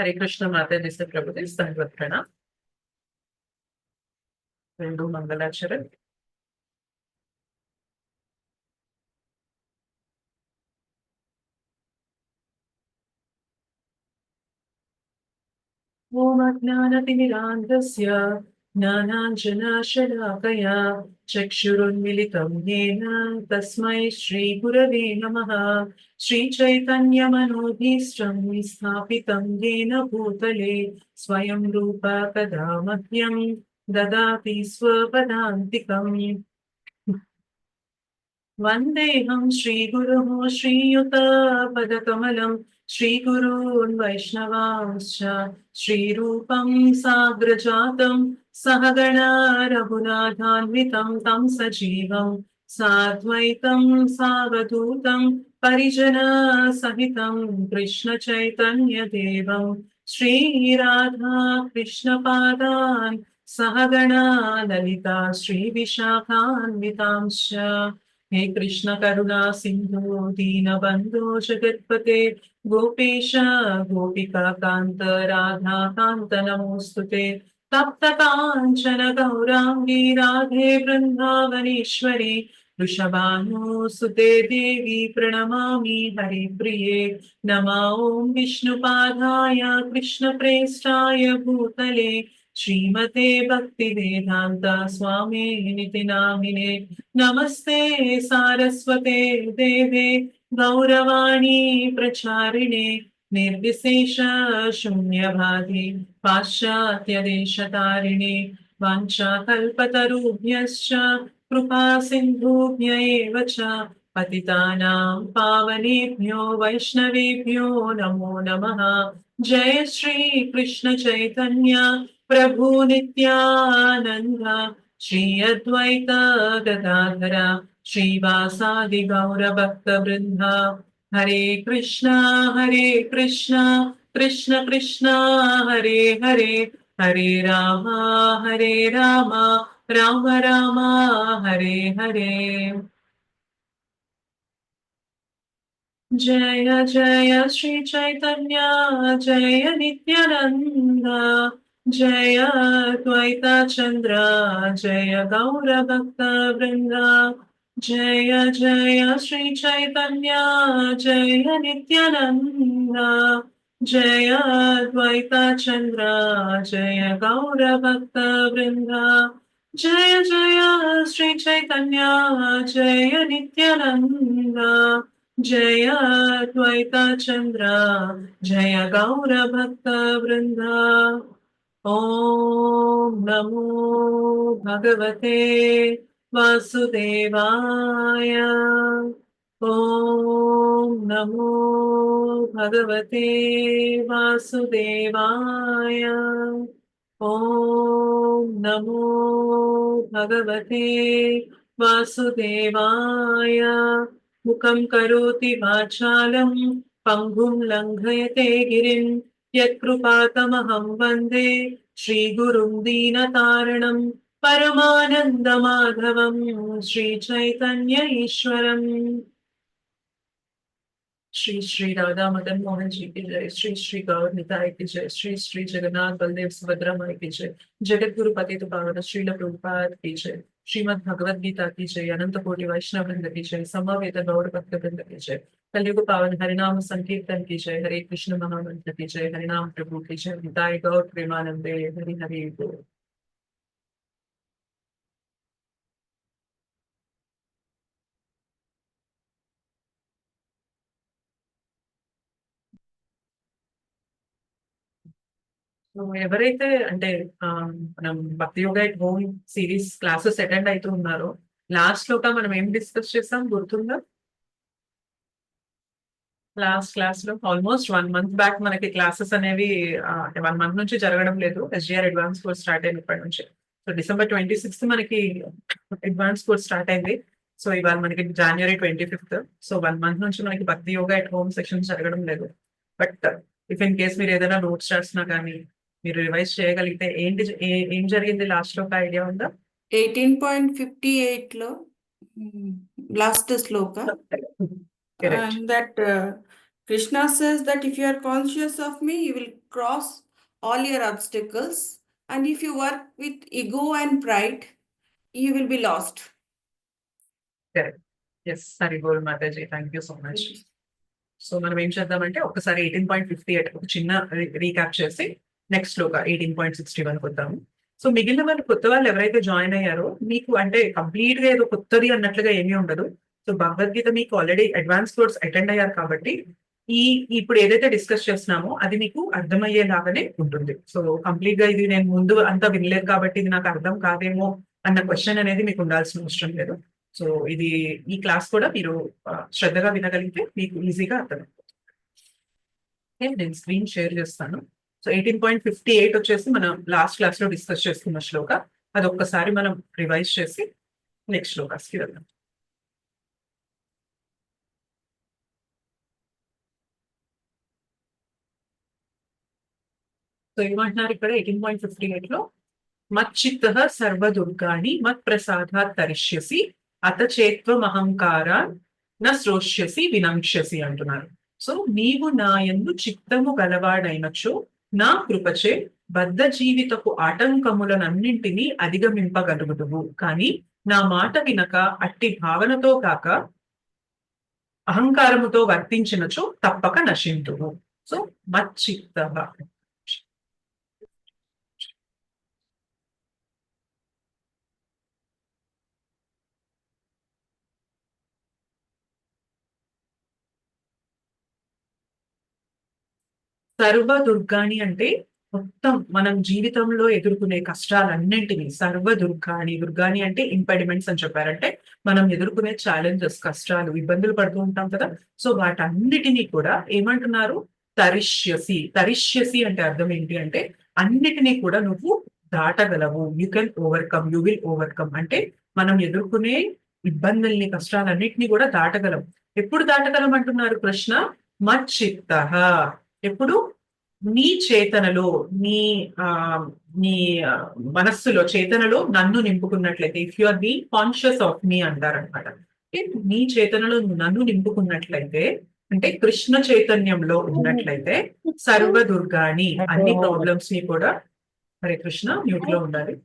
हरे कृष्ण माताजी से प्रभुजी संगत प्रणाम। हिंदू मंगलाचरण। ओम अज्ञानतिमिरान्धस्य ज्ञानाञ्जनशलाकया चक्षुरुन्मिलितं येन तस्मै श्रीगुरवे नमः। श्रीचैतन्यमनोभीष्टं स्थापितं येन भूतले स्वयं रूप कदा मह्यं ददाति स्वपदान्तिकम्। वन्देऽहं श्रीगुरुः श्रीयुतपदकमलं श्रीगुरून् वैष्णवांश्च श्रीरूपं साग्रजातं सहगणा रघुनाथान्वितं तं सजीवं साद्वैतं सावधूतं परिजनसहितं कृष्णचैतन्यदेवं श्रीराधा कृष्णपादान् सहगणा ललिता श्रीविशाखान्वितांश्च। हे कृष्ण करुणा सिंधु दीनबंधु जगत्पते गोपेश गोपिका कांत राधा कांत नमोस्तुते। तप्त कांचन गौरांगी राधे वृंदावनेश्वरी वृषभानुसुते देवी प्रणमामि हरिप्रिये। नमः ओं विष्णुपादाय कृष्णप्रेष्ठाय भूतले श्रीमते भक्तिवेदांत स्वामिनिति नामिने। नमस्ते सारस्वते देवे गौरवाणी प्रचारिणे निर्विशेष शून्यवादी पाश्चात्यदेशतारिणे वाञ्छाकल्पतरुभ्यश्च कृपा सिन्धुभ्य एव च पतितानां पावनेभ्यो वैष्णवेभ्यो नमो नमः। जय श्री कृष्ण चैतन्य प्रभु नित्यानंद श्री अद्वैत गदाधर श्रीवासादि गौर भक्त वृंद। हरे कृष्णा कृष्ण कृष्ण हरे हरे हरे राम राम राम हरे हरे। जय जय श्री चैतन्य जय नित्यानंद जय द्वैता चंद्र जय गौर भक्त वृंद। जय जय श्री चैतन्य जय नित्यानंद जय द्वैता चंद्र जय गौर भक्त वृंद। जय जय श्री चैतन्य जय नित्यानंद जय द्वैता चंद्र जय गौर भक्त वृंद। ओम नमो भगवते वासुदेवाय। ओम नमो भगवते वासुदेवाय। ओम नमो भगवते वासुदेवाय। मुखं करोति वाचालं पङ्गुं लङ्घयते गिरिं यत्कृपातमहं वन्दे श्रीगुरुं दीनतारिणं परमानन्दमाधवं श्रीचैतन्य ईश्वरम्। श्री श्री राधा मदन मोहन जी की जय। श्री श्री गौर निताय की जय। श्री श्री जगन्नाथ बलदेव सुभद्रा माई की जय। जगत गुरु पतित पावन श्रील प्रभुपाद की जय। श्रीमद् भगवद गीता की जय। अनंत कोटि वैष्णव वृंद की जय। समवेत गौर भक्त वृंद की जय। कलयुग पावन हरिनाम संकीर्तन की जय। हरे कृष्ण महामंत्र की जय। हरिनाम प्रभु की जय। निताय गौर प्रेमानंदे हरि हरि बोल। సో ఎవరైతే అంటే మనం భక్తి yoga at home series classes attend అవుతూ ఉన్నారో లాస్ట్ లో మనం ఏం డిస్కస్ చేస్తాం గుర్తుందా? లాస్ట్ క్లాస్ లో ఆల్మోస్ట్ 1 మంత్ బ్యాక్ మనకి క్లాసెస్ అనేవి అంటే 1 మంత్ నుంచి జరగడం లేదు. ఎస్జిఆర్ అడ్వాన్స్ కోర్స్ స్టార్ట్ అయినప్పటి నుంచి. సో December 26 మనకి అడ్వాన్స్ కోర్స్ స్టార్ట్ అయింది. సో ఇవాళ మనకి January 25. సో 1 మంత్ నుంచి మనకి భక్తి యోగా ఎట్ హోమ్ సెక్షన్ జరగడం లేదు. బట్ ఇఫ్ ఇన్ కేస్ మీరు ఏదైనా నోట్స్ రాసినా కానీ మీరు రివైజ్ చేయగలిగితే ఏం జరిగింది లాస్ట్ లో ఒక ఐడియా ఉందా? 18.58 లో last Shloka Correct. That Krishna says that if you are conscious of me, you will cross all your obstacles. And if you work with ego and pride, you will be lost. Correct. Yes సరే goal Mataji, thank you so much. So మనం ఏం చేద్దామంటే ఒకసారి 18.58 ఒక చిన్న recap చేసి next లో 18.61 వద్దాము. సో మిగిలిన వాళ్ళు కొత్త వాళ్ళు ఎవరైతే జాయిన్ అయ్యారో మీకు అంటే కంప్లీట్ గా ఏదో కొత్తది అన్నట్లుగా ఏమీ ఉండదు. సో భగవద్గీత మీకు ఆల్రెడీ అడ్వాన్స్ కోర్స్ అటెండ్ అయ్యారు కాబట్టి ఇప్పుడు ఏదైతే డిస్కస్ చేస్తున్నామో అది మీకు అర్థమయ్యేలాగానే ఉంటుంది. సో కంప్లీట్ గా ఇది నేను ముందు అంతా వినలేదు కాబట్టి ఇది నాకు అర్థం కాదేమో అన్న క్వశ్చన్ అనేది మీకు ఉండాల్సిన అవసరం లేదు. సో ఇది ఈ క్లాస్ కూడా మీరు శ్రద్ధగా వినగలిగితే మీకు ఈజీగా అర్థమైపోతుంది. నేను స్క్రీన్ షేర్ చేస్తాను. సో 18.58 వచ్చేసి మనం లాస్ట్ క్లాస్ లో డిస్కస్ చేసుకున్న శ్లోక, అది ఒక్కసారి మనం రివైజ్ చేసి నెక్స్ట్ శ్లోకాస్కి వెళ్దాం. సో ఏమంటున్నారు ఇక్కడ 18.58 లో, మచ్చిత్త సర్వదుర్గాణి మత్ ప్రసాదాత్ తరిష్యసి అత చేత్వమహంకారా న శ్రోష్యసి వినంక్ష్యసి అంటున్నారు. సో నీవు నా యందు చిత్తము గలవాడైనచో నా కృపచే బద్ధ జీవితపు ఆటంకములనన్నింటినీ అధిగమింపగలుగుదువు. కానీ నా మాట వినక అట్టి భావనతో కాక అహంకారముతో వర్తించినచో తప్పక నశింతువు. సో మచ్చిత్త సర్వదుర్గాణి అంటే మొత్తం మనం జీవితంలో ఎదుర్కొనే కష్టాలన్నింటినీ సర్వదుర్గాణి, దుర్గాని అంటే ఇంపెడిమెంట్స్ అని చెప్పారంటే మనం ఎదుర్కొనే ఛాలెంజెస్, కష్టాలు, ఇబ్బందులు పడుతూ ఉంటాం కదా. సో వాటన్నిటినీ కూడా ఏమంటున్నారు, తరిష్యసి. తరిష్యసి అంటే అర్థం ఏంటి అంటే అన్నిటినీ కూడా నువ్వు దాటగలవు. You can overcome, you will overcome అంటే మనం ఎదుర్కొనే ఇబ్బందుల్ని, కష్టాలన్నిటినీ కూడా దాటగలం. ఎప్పుడు దాటగలం అంటున్నారు కృష్ణ? మచ్చిత్త. ఎప్పుడు? నీ చేతనలో, నీ మనస్సులో, చేతనలో నన్ను నింపుకున్నట్లయితే, if you are being conscious of me అంటారనమాట. నీ చేతనలో నన్ను నింపుకున్నట్లయితే అంటే కృష్ణ చైతన్యంలో ఉన్నట్లయితే సర్వదుర్గాని అన్ని ప్రాబ్లమ్స్ ని కూడా, హరే కృష్ణ మ్యూట్ లో ఉండాలి,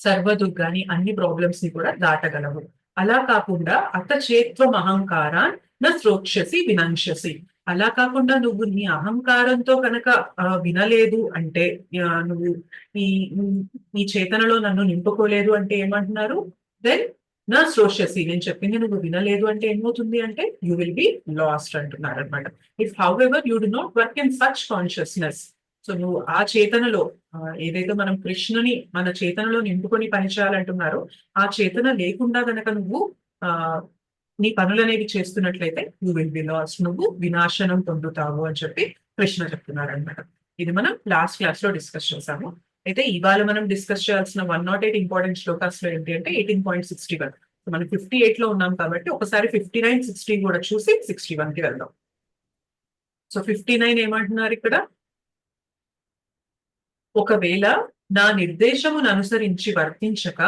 సర్వదుర్గాని అన్ని ప్రాబ్లమ్స్ ని కూడా దాటగలవు. అలా కాకుండా అత చేత్వం అహంకారా నా శ్రోక్షసి వినంక్షసి, అలా కాకుండా నువ్వు నీ అహంకారంతో కనుక వినలేదు అంటే, నువ్వు ఈ చేతనలో నన్ను నింపుకోలేదు అంటే ఏమంటున్నారు, దెన్ నా శ్రోషసి, నేను చెప్పింది నువ్వు వినలేదు అంటే ఏమవుతుంది అంటే యూ విల్ బి లాస్ట్ అంటున్నారు అనమాట. If how ever you do not work in such consciousness, so నువ్వు ఆ చేతనలో ఏదైతే మనం కృష్ణుని మన చేతనలో నింపుకొని పనిచేయాలంటున్నారో ఆ చేతన లేకుండా గనక నువ్వు నీ పనులనేవి చేస్తున్నట్లయితే యూ విల్ బి లాస్ట్, నువ్వు వినాశనం పొందుతావు అని చెప్పి కృష్ణ చెప్తున్నారు అనమాట. ఇది మనం లాస్ట్ క్లాస్ లో డిస్కస్ చేసాము. అయితే ఇవాళ మనం డిస్కస్ చేయాల్సిన 108 ఇంపార్టెంట్ శ్లోకాస్ లో ఏంటి అంటే 18.61. మనం 58 లో ఉన్నాం కాబట్టి ఒకసారి 59, 60 కూడా చూసి 61 కి వెళ్దాం. సో 59 ఏమంటున్నారు ఇక్కడ, ఒకవేళ నా నిర్దేశమును అనుసరించి వర్తించక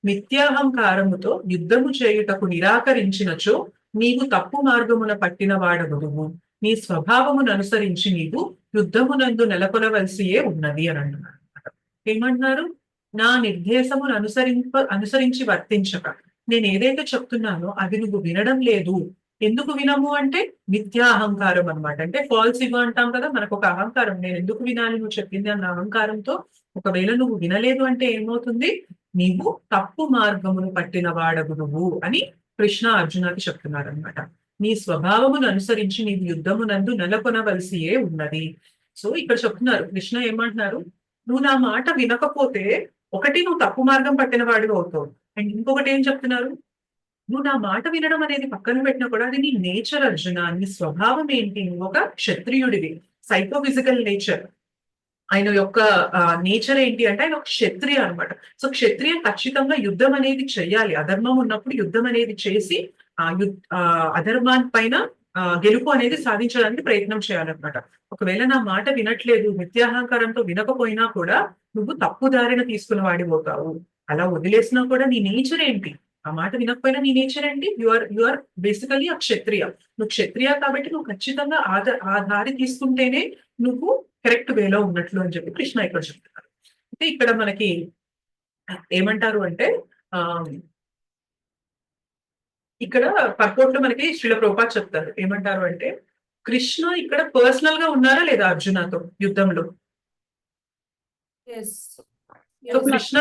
మిథ్యాహంకారముతో యుద్ధము చేయుటకు నిరాకరించినచో నీవు తప్పు మార్గమున పట్టిన వాడగుదువు. నీ స్వభావమును అనుసరించి నీవు యుద్ధమునందు నెలకొనవలసియే ఉన్నది అని అంటున్నారు. ఏమంటున్నారు? నా నిర్దేశమును అనుసరించి వర్తించక, నేను ఏదైతే చెప్తున్నానో అది నువ్వు వినడం లేదు. ఎందుకు వినము అంటే మిథ్యా అహంకారం అనమాట. అంటే ఫాల్స్ ఇగో అంటాం కదా, మనకు ఒక అహంకారం, నేను ఎందుకు వినాలి నువ్వు చెప్పింది అన్న అహంకారంతో ఒకవేళ నువ్వు వినలేదు అంటే ఏమవుతుంది, నీవు తప్పు మార్గమును పట్టిన వాడగునువు అని కృష్ణ అర్జునకి చెప్తున్నారు అనమాట. నీ స్వభావమును అనుసరించి నీవు యుద్ధమునందు నెలకొనవలసియే ఉన్నది. సో ఇక్కడ చెప్తున్నారు కృష్ణ ఏమంటున్నారు, నువ్వు నా మాట వినకపోతే ఒకటి నువ్వు తప్పు మార్గం పట్టిన వాడివి అవుతావు, అండ్ ఇంకొకటి ఏం చెప్తున్నారు, నువ్వు నా మాట వినడం అనేది పక్కన పెట్టినా కూడా అది నీ నేచర్ అర్జున, నీ స్వభావం ఏంటి, నువ్వు ఒక క్షత్రియుడివి, సైకోఫిజికల్ నేచర్. ఆయన యొక్క నేచర్ ఏంటి అంటే ఆయన ఒక క్షత్రియ అనమాట. సో క్షత్రియ ఖచ్చితంగా యుద్ధం అనేది చెయ్యాలి. అధర్మం ఉన్నప్పుడు యుద్ధం అనేది చేసి అధర్మాన్ పైన గెలుపు అనేది సాధించడానికి ప్రయత్నం చేయాలన్నమాట. ఒకవేళ నా మాట వినట్లేదు, మిథ్యాహంకారంతో వినకపోయినా కూడా నువ్వు తప్పు దారిన తీసుకుని వాడిపోతావు. అలా వదిలేసినా కూడా నీ నేచర్ ఏంటి, ఆ మాట వినకపోయినా నీ నేచర్ ఏంటి, యు ఆర్ బేసికలీ ఆ క్షత్రియ. నువ్వు క్షత్రియ కాబట్టి నువ్వు ఖచ్చితంగా ఆ దారి తీసుకుంటేనే నువ్వు కరెక్ట్ వేలో ఉన్నట్లు అని చెప్పి కృష్ణ ఇక్కడ చెప్తున్నారు. అయితే ఇక్కడ మనకి ఏమంటారు అంటే ఆ ఇక్కడ పర్పోర్ట్ లో మనకి శ్రీల ప్రభుపాద్ చెప్తారు ఏమంటారు అంటే, కృష్ణ ఇక్కడ పర్సనల్ గా ఉన్నారా లేదా అర్జునతో యుద్ధంలో? Yes. So Yes. Krishna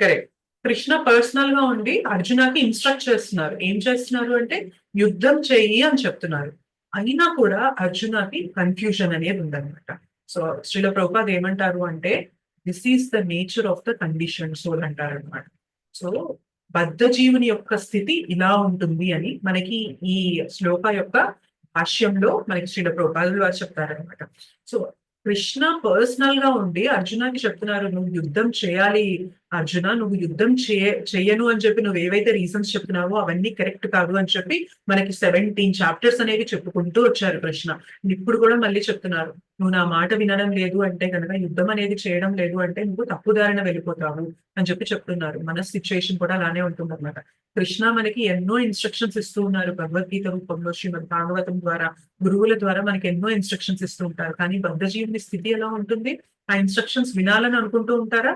correct, Krishna personal గా ఉండి అర్జునకి ఇన్స్ట్రక్ట్ చేస్తున్నారు. ఏం చేస్తున్నారు అంటే యుద్ధం చెయ్యి అని చెప్తున్నారు. అయినా కూడా అర్జునకి కన్ఫ్యూజన్ అనేది ఉందన్నమాట. సో శ్రీల ప్రభుపాద్ ఏమంటారు అంటే, this is the nature of the condition soul అంటారు అనమాట. సో బద్ధ జీవుని యొక్క స్థితి ఇలా ఉంటుంది అని మనకి ఈ శ్లోక యొక్క భాష్యంలో మనకి శ్రీల ప్రభుపాదులు వారు చెప్తారనమాట. సో కృష్ణ పర్సనల్ గా ఉండి అర్జునాకి చెప్తున్నారు, నువ్వు యుద్ధం చేయాలి అర్జున, నువ్వు యుద్ధం చెయ్యను అని చెప్పి నువ్వు ఏవైతే రీజన్స్ చెప్తున్నావో అవన్నీ కరెక్ట్ కాదు అని చెప్పి మనకి 17 చాప్టర్స్ అనేవి చెప్పుకుంటూ వచ్చారు కృష్ణ. ఇప్పుడు కూడా మళ్ళీ చెప్తున్నారు, నువ్వు నా మాట వినడం లేదు అంటే కనుక, యుద్ధం అనేది చేయడం లేదు అంటే నువ్వు తప్పుదారిన వెళ్ళిపోతావు అని చెప్పి చెప్తున్నారు. మన సిచ్యుయేషన్ కూడా అలానే ఉంటుంది అనమాట. కృష్ణ మనకి ఎన్నో ఇన్స్ట్రక్షన్స్ ఇస్తూ ఉన్నారు భగవద్గీత రూపంలో, శ్రీమద్ భాగవతం ద్వారా, గురువుల ద్వారా మనకి ఎన్నో ఇన్స్ట్రక్షన్స్ ఇస్తూ ఉంటారు. కానీ బద్ధ జీవుని స్థితి ఎలా ఉంటుంది? ఆ ఇన్స్ట్రక్షన్స్ వినాలని అనుకుంటూ ఉంటారా?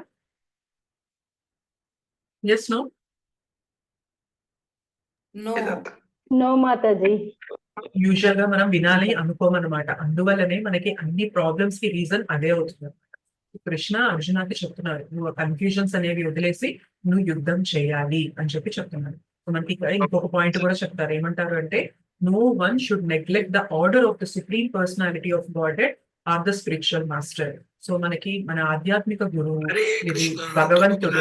Yes no? No. No Mataji. Usual గా మనం వినాలి అనుకోమన్నమాట. అందువల్లనే మనకి అన్ని ప్రాబ్లమ్స్ కి రీజన్ అదే అవుతుంది. కృష్ణ అర్జునాకి చెప్తున్నారు, నువ్వు కన్ఫ్యూజన్స్ అనేవి వదిలేసి నువ్వు యుద్ధం చేయాలి అని చెప్పి చెప్తున్నారు. మనకి ఇక్కడ ఇంకొక పాయింట్ కూడా చెప్తారు, ఏమంటారు అంటే, no one should neglect the order of the supreme personality of God or the spiritual master. So మనకి మన ఆధ్యాత్మిక గురువు ఇది భగవంతుడు,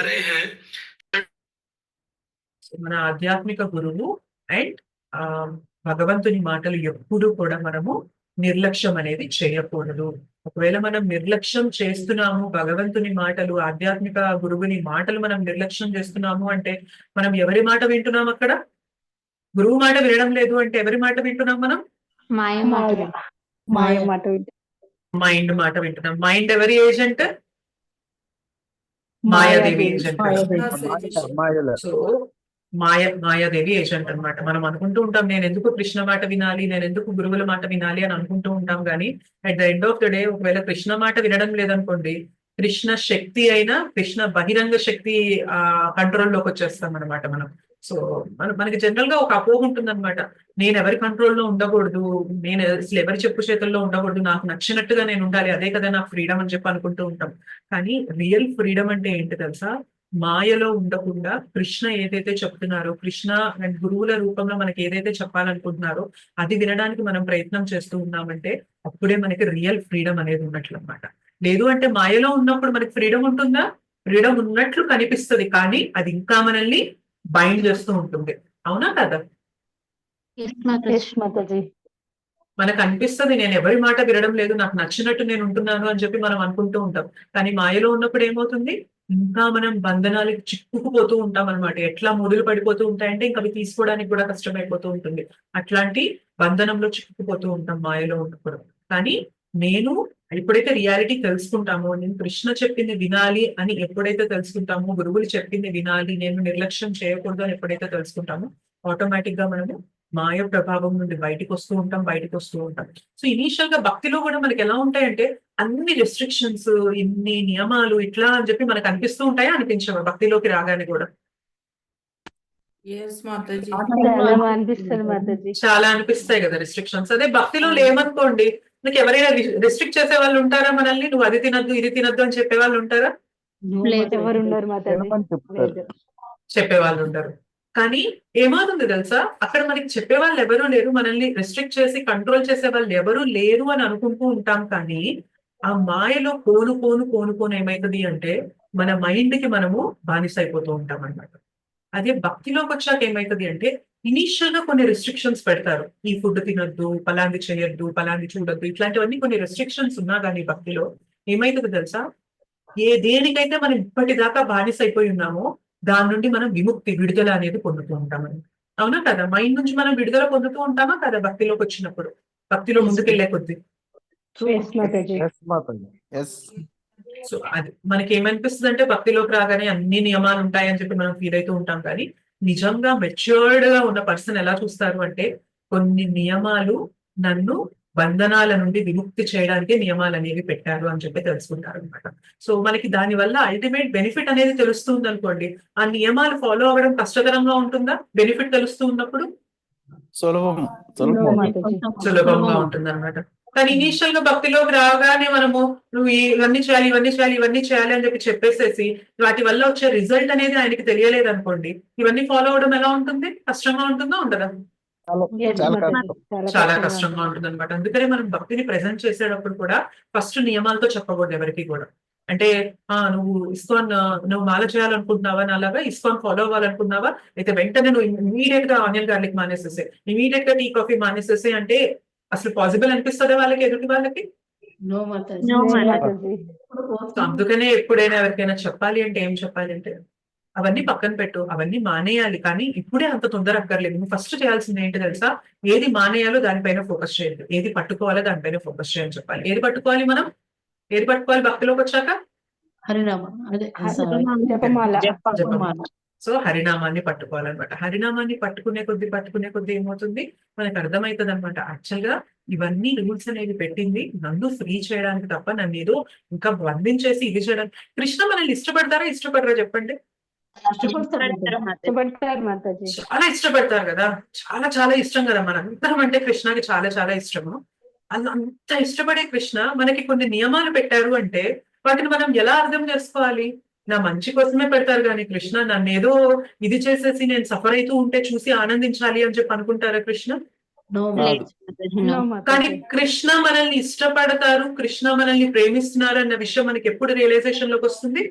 మన ఆధ్యాత్మిక గురువు అండ్ భగవంతుని మాటలు ఎప్పుడు కూడా మనము నిర్లక్ష్యం అనేది చేయకూడదు. ఒకవేళ మనం నిర్లక్ష్యం చేస్తున్నాము, భగవంతుని మాటలు, ఆధ్యాత్మిక గురువుని మాటలు మనం నిర్లక్ష్యం చేస్తున్నాము అంటే మనం ఎవరి మాట వింటున్నాం? అక్కడ గురువు మాట వినడం లేదు అంటే ఎవరి మాట వింటున్నాం మనం? మాయ మాట మైండ్ మాట వింటున్నాం. మైండ్ ఎవరి agent? Mayadevi agent. So Mayadevi agent అనమాట. మనం అనుకుంటూ ఉంటాం, నేను ఎందుకు కృష్ణ మాట వినాలి, నేను ఎందుకు గురువుల మాట వినాలి అని అనుకుంటూ ఉంటాం. కానీ at the end of the day ఒకవేళ కృష్ణ మాట వినడం లేదనుకోండి, కృష్ణ శక్తి అయినా, కృష్ణ బహిరంగ శక్తి కంట్రోల్లోకి వచ్చేస్తాం అనమాట మనం. సో మనకి జనరల్ గా ఒక అపోహ ఉంటుంది అనమాట, నేను ఎవరి కంట్రోల్లో ఉండకూడదు, నేను అసలు ఎవరి చెప్పు చేతుల్లో ఉండకూడదు, నాకు నచ్చినట్టుగా నేను ఉండాలి, అదే కదా నాకు ఫ్రీడమ్ అని చెప్పి అనుకుంటూ ఉంటాం. కానీ రియల్ ఫ్రీడమ్ అంటే ఏంటి తెలుసా? మాయలో ఉండకుండా కృష్ణ ఏదైతే చెప్తున్నారో, కృష్ణ అండ్ గురువుల రూపంలో మనకి ఏదైతే చెప్పాలనుకుంటున్నారో అది వినడానికి మనం ప్రయత్నం చేస్తూ ఉన్నామంటే అప్పుడే మనకి రియల్ ఫ్రీడమ్ అనేది ఉన్నట్లు అనమాట. లేదు అంటే మాయలో ఉన్నప్పుడు మనకి ఫ్రీడమ్ ఉంటుందా? ఫ్రీడమ్ ఉన్నట్లు కనిపిస్తుంది, కానీ అది ఇంకా మనల్ని బైండ్ చేస్తూ ఉంటుంది. అవునా కదా? మనకు అనిపిస్తుంది నేను ఎవరి మాట వినడం లేదు, నాకు నచ్చినట్టు నేను ఉంటున్నాను అని చెప్పి మనం అనుకుంటూ ఉంటాం. కానీ మాయలో ఉన్నప్పుడు ఏమవుతుంది? ఇంకా మనం బంధనాలకు చిక్కుకుపోతూ ఉంటాం అనమాట. ఎట్లా మొదలు పడిపోతూ ఉంటాయంటే ఇంకా అవి తీసుకోవడానికి కూడా కష్టమైపోతూ ఉంటుంది. అట్లాంటి బంధనంలో చిక్కుకుపోతూ ఉంటాం మాయలో ఉన్నప్పుడు. కానీ నేను ఎప్పుడైతే రియాలిటీ తెలుసుకుంటామో, నేను కృష్ణ చెప్పింది వినాలి అని ఎప్పుడైతే తెలుసుకుంటామో, గురువులు చెప్పింది వినాలి, నేను నిర్లక్ష్యం చేయకూడదు అని ఎప్పుడైతే తెలుసుకుంటామో, ఆటోమేటిక్ గా మనము మాయ ప్రభావం నుండి బయటకు వస్తూ ఉంటాం. సో ఇనీషియల్ గా భక్తిలో కూడా మనకి ఎలా ఉంటాయంటే అన్ని రెస్ట్రిక్షన్స్, ఇన్ని నియమాలు ఇట్లా అని చెప్పి మనకు అనిపిస్తూ ఉంటాయా, అనిపించవా భక్తిలోకి రాగానే కూడా? Yes, Mataji. అనిపిస్తుంది మాతాజీ. చాలా అనిపిస్తాయి కదా రెస్ట్రిక్షన్స్. అదే భక్తిలో లేవనుకోండి, మీకు ఎవరైనా రిస్ట్రిక్ట్ చేసే వాళ్ళు ఉంటారా మనల్ని? నువ్వు అది తినద్దు, ఇది తినద్దు అని చెప్పే వాళ్ళు ఉంటారా? ఎవరు ఉన్నారు మాతాజీ? చెప్పేవాళ్ళు ఉండరు. కానీ ఏమవుతుంది తెలుసా, అక్కడ మనకి చెప్పే వాళ్ళు ఎవరూ లేరు, మనల్ని రెస్ట్రిక్ట్ చేసి కంట్రోల్ చేసే వాళ్ళు ఎవరూ లేరు అని అనుకుంటూ ఉంటాం. కానీ ఆ మాయలో కోను ఏమైతుంది అంటే మన మైండ్ కి మనము బానిస అయిపోతూ ఉంటాం అన్నమాట. అదే భక్తిలోకి వచ్చాక ఏమైతుంది అంటే ఇనీషియల్ గా కొన్ని రెస్ట్రిక్షన్స్ పెడతారు, ఈ ఫుడ్ తినొద్దు, పలాంది చేయొద్దు, పలాంది చూడొద్దు, ఇట్లాంటివన్నీ కొన్ని రెస్ట్రిక్షన్స్ ఉన్నా కానీ భక్తిలో ఏమైతుంది తెలుసా, దేనికైతే మనం ఇప్పటిదాకా బానిస అయిపోయి ఉన్నామో దాని నుండి మనం విడుదల అనేది పొందుతూ ఉంటామని. అవునా కదా? మైండ్ నుంచి మనం విడుదల పొందుతూ ఉంటామా కదా భక్తిలోకి వచ్చినప్పుడు, భక్తిలో ముందుకెళ్లే కొద్ది. సో అది మనకి ఏమనిపిస్తుంది అంటే భక్తిలోకి రాగానే అన్ని నియమాలు ఉంటాయని చెప్పి మనం ఫీల్ అవుతూ ఉంటాం. కానీ నిజంగా మెచ్యూర్డ్ గా ఉన్న పర్సన్ ఎలా చూస్తారు అంటే కొన్ని నియమాలు నన్ను బంధనాల నుండి విముక్తి చేయడానికి నియమాలు అనేవి పెట్టారు అని చెప్పి తెలుసుకుంటారు అనమాట. సో మనకి దాని వల్ల అల్టిమేట్ బెనిఫిట్ అనేది తెలుస్తుంది అనుకోండి. ఆ నియమాలు ఫాలో అవ్వడం కష్టతరంగా ఉంటుందా బెనిఫిట్ తెలుస్తూ ఉన్నప్పుడు? సులభం No, సులభం Mataji. సులభంగా ఉంటుంది అనమాట. కానీ ఇనీషియల్ గా భక్తిలోకి రాగానే మనము నువ్వు ఇవన్నీ చేయాలి ఇవన్నీ చేయాలి ఇవన్నీ చేయాలి అని చెప్పి చెప్పేసేసి వాటి వల్ల వచ్చే రిజల్ట్ అనేది ఆయనకి తెలియలేదు అనుకోండి, ఇవన్నీ ఫాలో అవడం ఎలా ఉంటుంది? కష్టంగా ఉంటుందా ఉండదా? Yes, చాలా Mataji. కష్టం. చాలా కష్టంగా ఉంటుంది అనమాట. అందుకనే మనం భక్తిని ప్రెజెంట్ చేసేటప్పుడు కూడా ఫస్ట్ నియమాలతో చెప్పకూడదు ఎవరికి కూడా. అంటే నువ్వు ఇస్కాన్ నువ్వు మాల చేయాలనుకుంటున్నావా, నాలాగా ఇస్కాన్ ఫాలో అవ్వాలనుకున్నావా, అయితే వెంటనే నువ్వు ఇమీడియట్ గా ఆనియన్ గార్లిక్ మానేసేసే, ఇమీడియట్ గా టీ కాఫీ మానేసేసే అంటే అసలు పాసిబుల్ అనిపిస్తుందా వాళ్ళకి, ఎదుటి వాళ్ళకి? No, Mataji. No, Mataji. So అందుకనే ఎప్పుడైనా ఎవరికైనా చెప్పాలి అంటే ఏం చెప్పాలి అంటే అవన్నీ పక్కన పెట్టు, అవన్నీ మానేయాలి, కానీ ఇప్పుడే అంత తొందర అక్కర్లేదు. నువ్వు ఫస్ట్ చేయాల్సింది ఏంటి తెలుసా? ఏది మానేయాలో దానిపైన ఫోకస్ చేయాలి, ఏది పట్టుకోవాలో దానిపైన ఫోకస్ చేయని చెప్పాలి. ఏది పట్టుకోవాలి మనం? ఏది పట్టుకోవాలి భక్తిలోకి వచ్చాక? హరినామ అదే జపమాల. జపమాల. సో హరినామాన్ని పట్టుకోవాలన్నమాట. హరినామాన్ని పట్టుకునే కొద్ది ఏమవుతుంది మనకు అర్థమవుతుంది అనమాట. యాక్చువల్ గా ఇవన్నీ రూల్స్ అనేవి పెట్టింది నన్ను ఫ్రీ చేయడానికి తప్ప నన్ను ఏదో ఇంకా బంధించేసి ఇది చేయడానికి. కృష్ణ మనల్ని ఇష్టపడతారా ఇష్టపడరా చెప్పండి? ఇష్టపడతారు మాతాజీ. చాలా ఇష్టపడతారు కదా, చాలా చాలా ఇష్టం కదా. మనందరం అంటే కృష్ణకి చాలా చాలా ఇష్టము. అంత ఇష్టపడే కృష్ణ మనకి కొన్ని నియమాలు పెట్టారు అంటే వాటిని మనం ఎలా అర్థం చేసుకోవాలి? నా మంచి కోసమే పెడతారు కానీ కృష్ణ నన్ను ఏదో ఇది చేసేసి నేను సఫర్ అవుతూ ఉంటే చూసి ఆనందించాలి అని చెప్పి అనుకుంటారా కృష్ణ? No, కాదు. No, కానీ Mataji. కృష్ణ మనల్ని ఇష్టపడతారు, కృష్ణ మనల్ని ప్రేమిస్తున్నారు అన్న విషయం మనకి ఎప్పుడు రియలైజేషన్ లోకి వస్తుంది?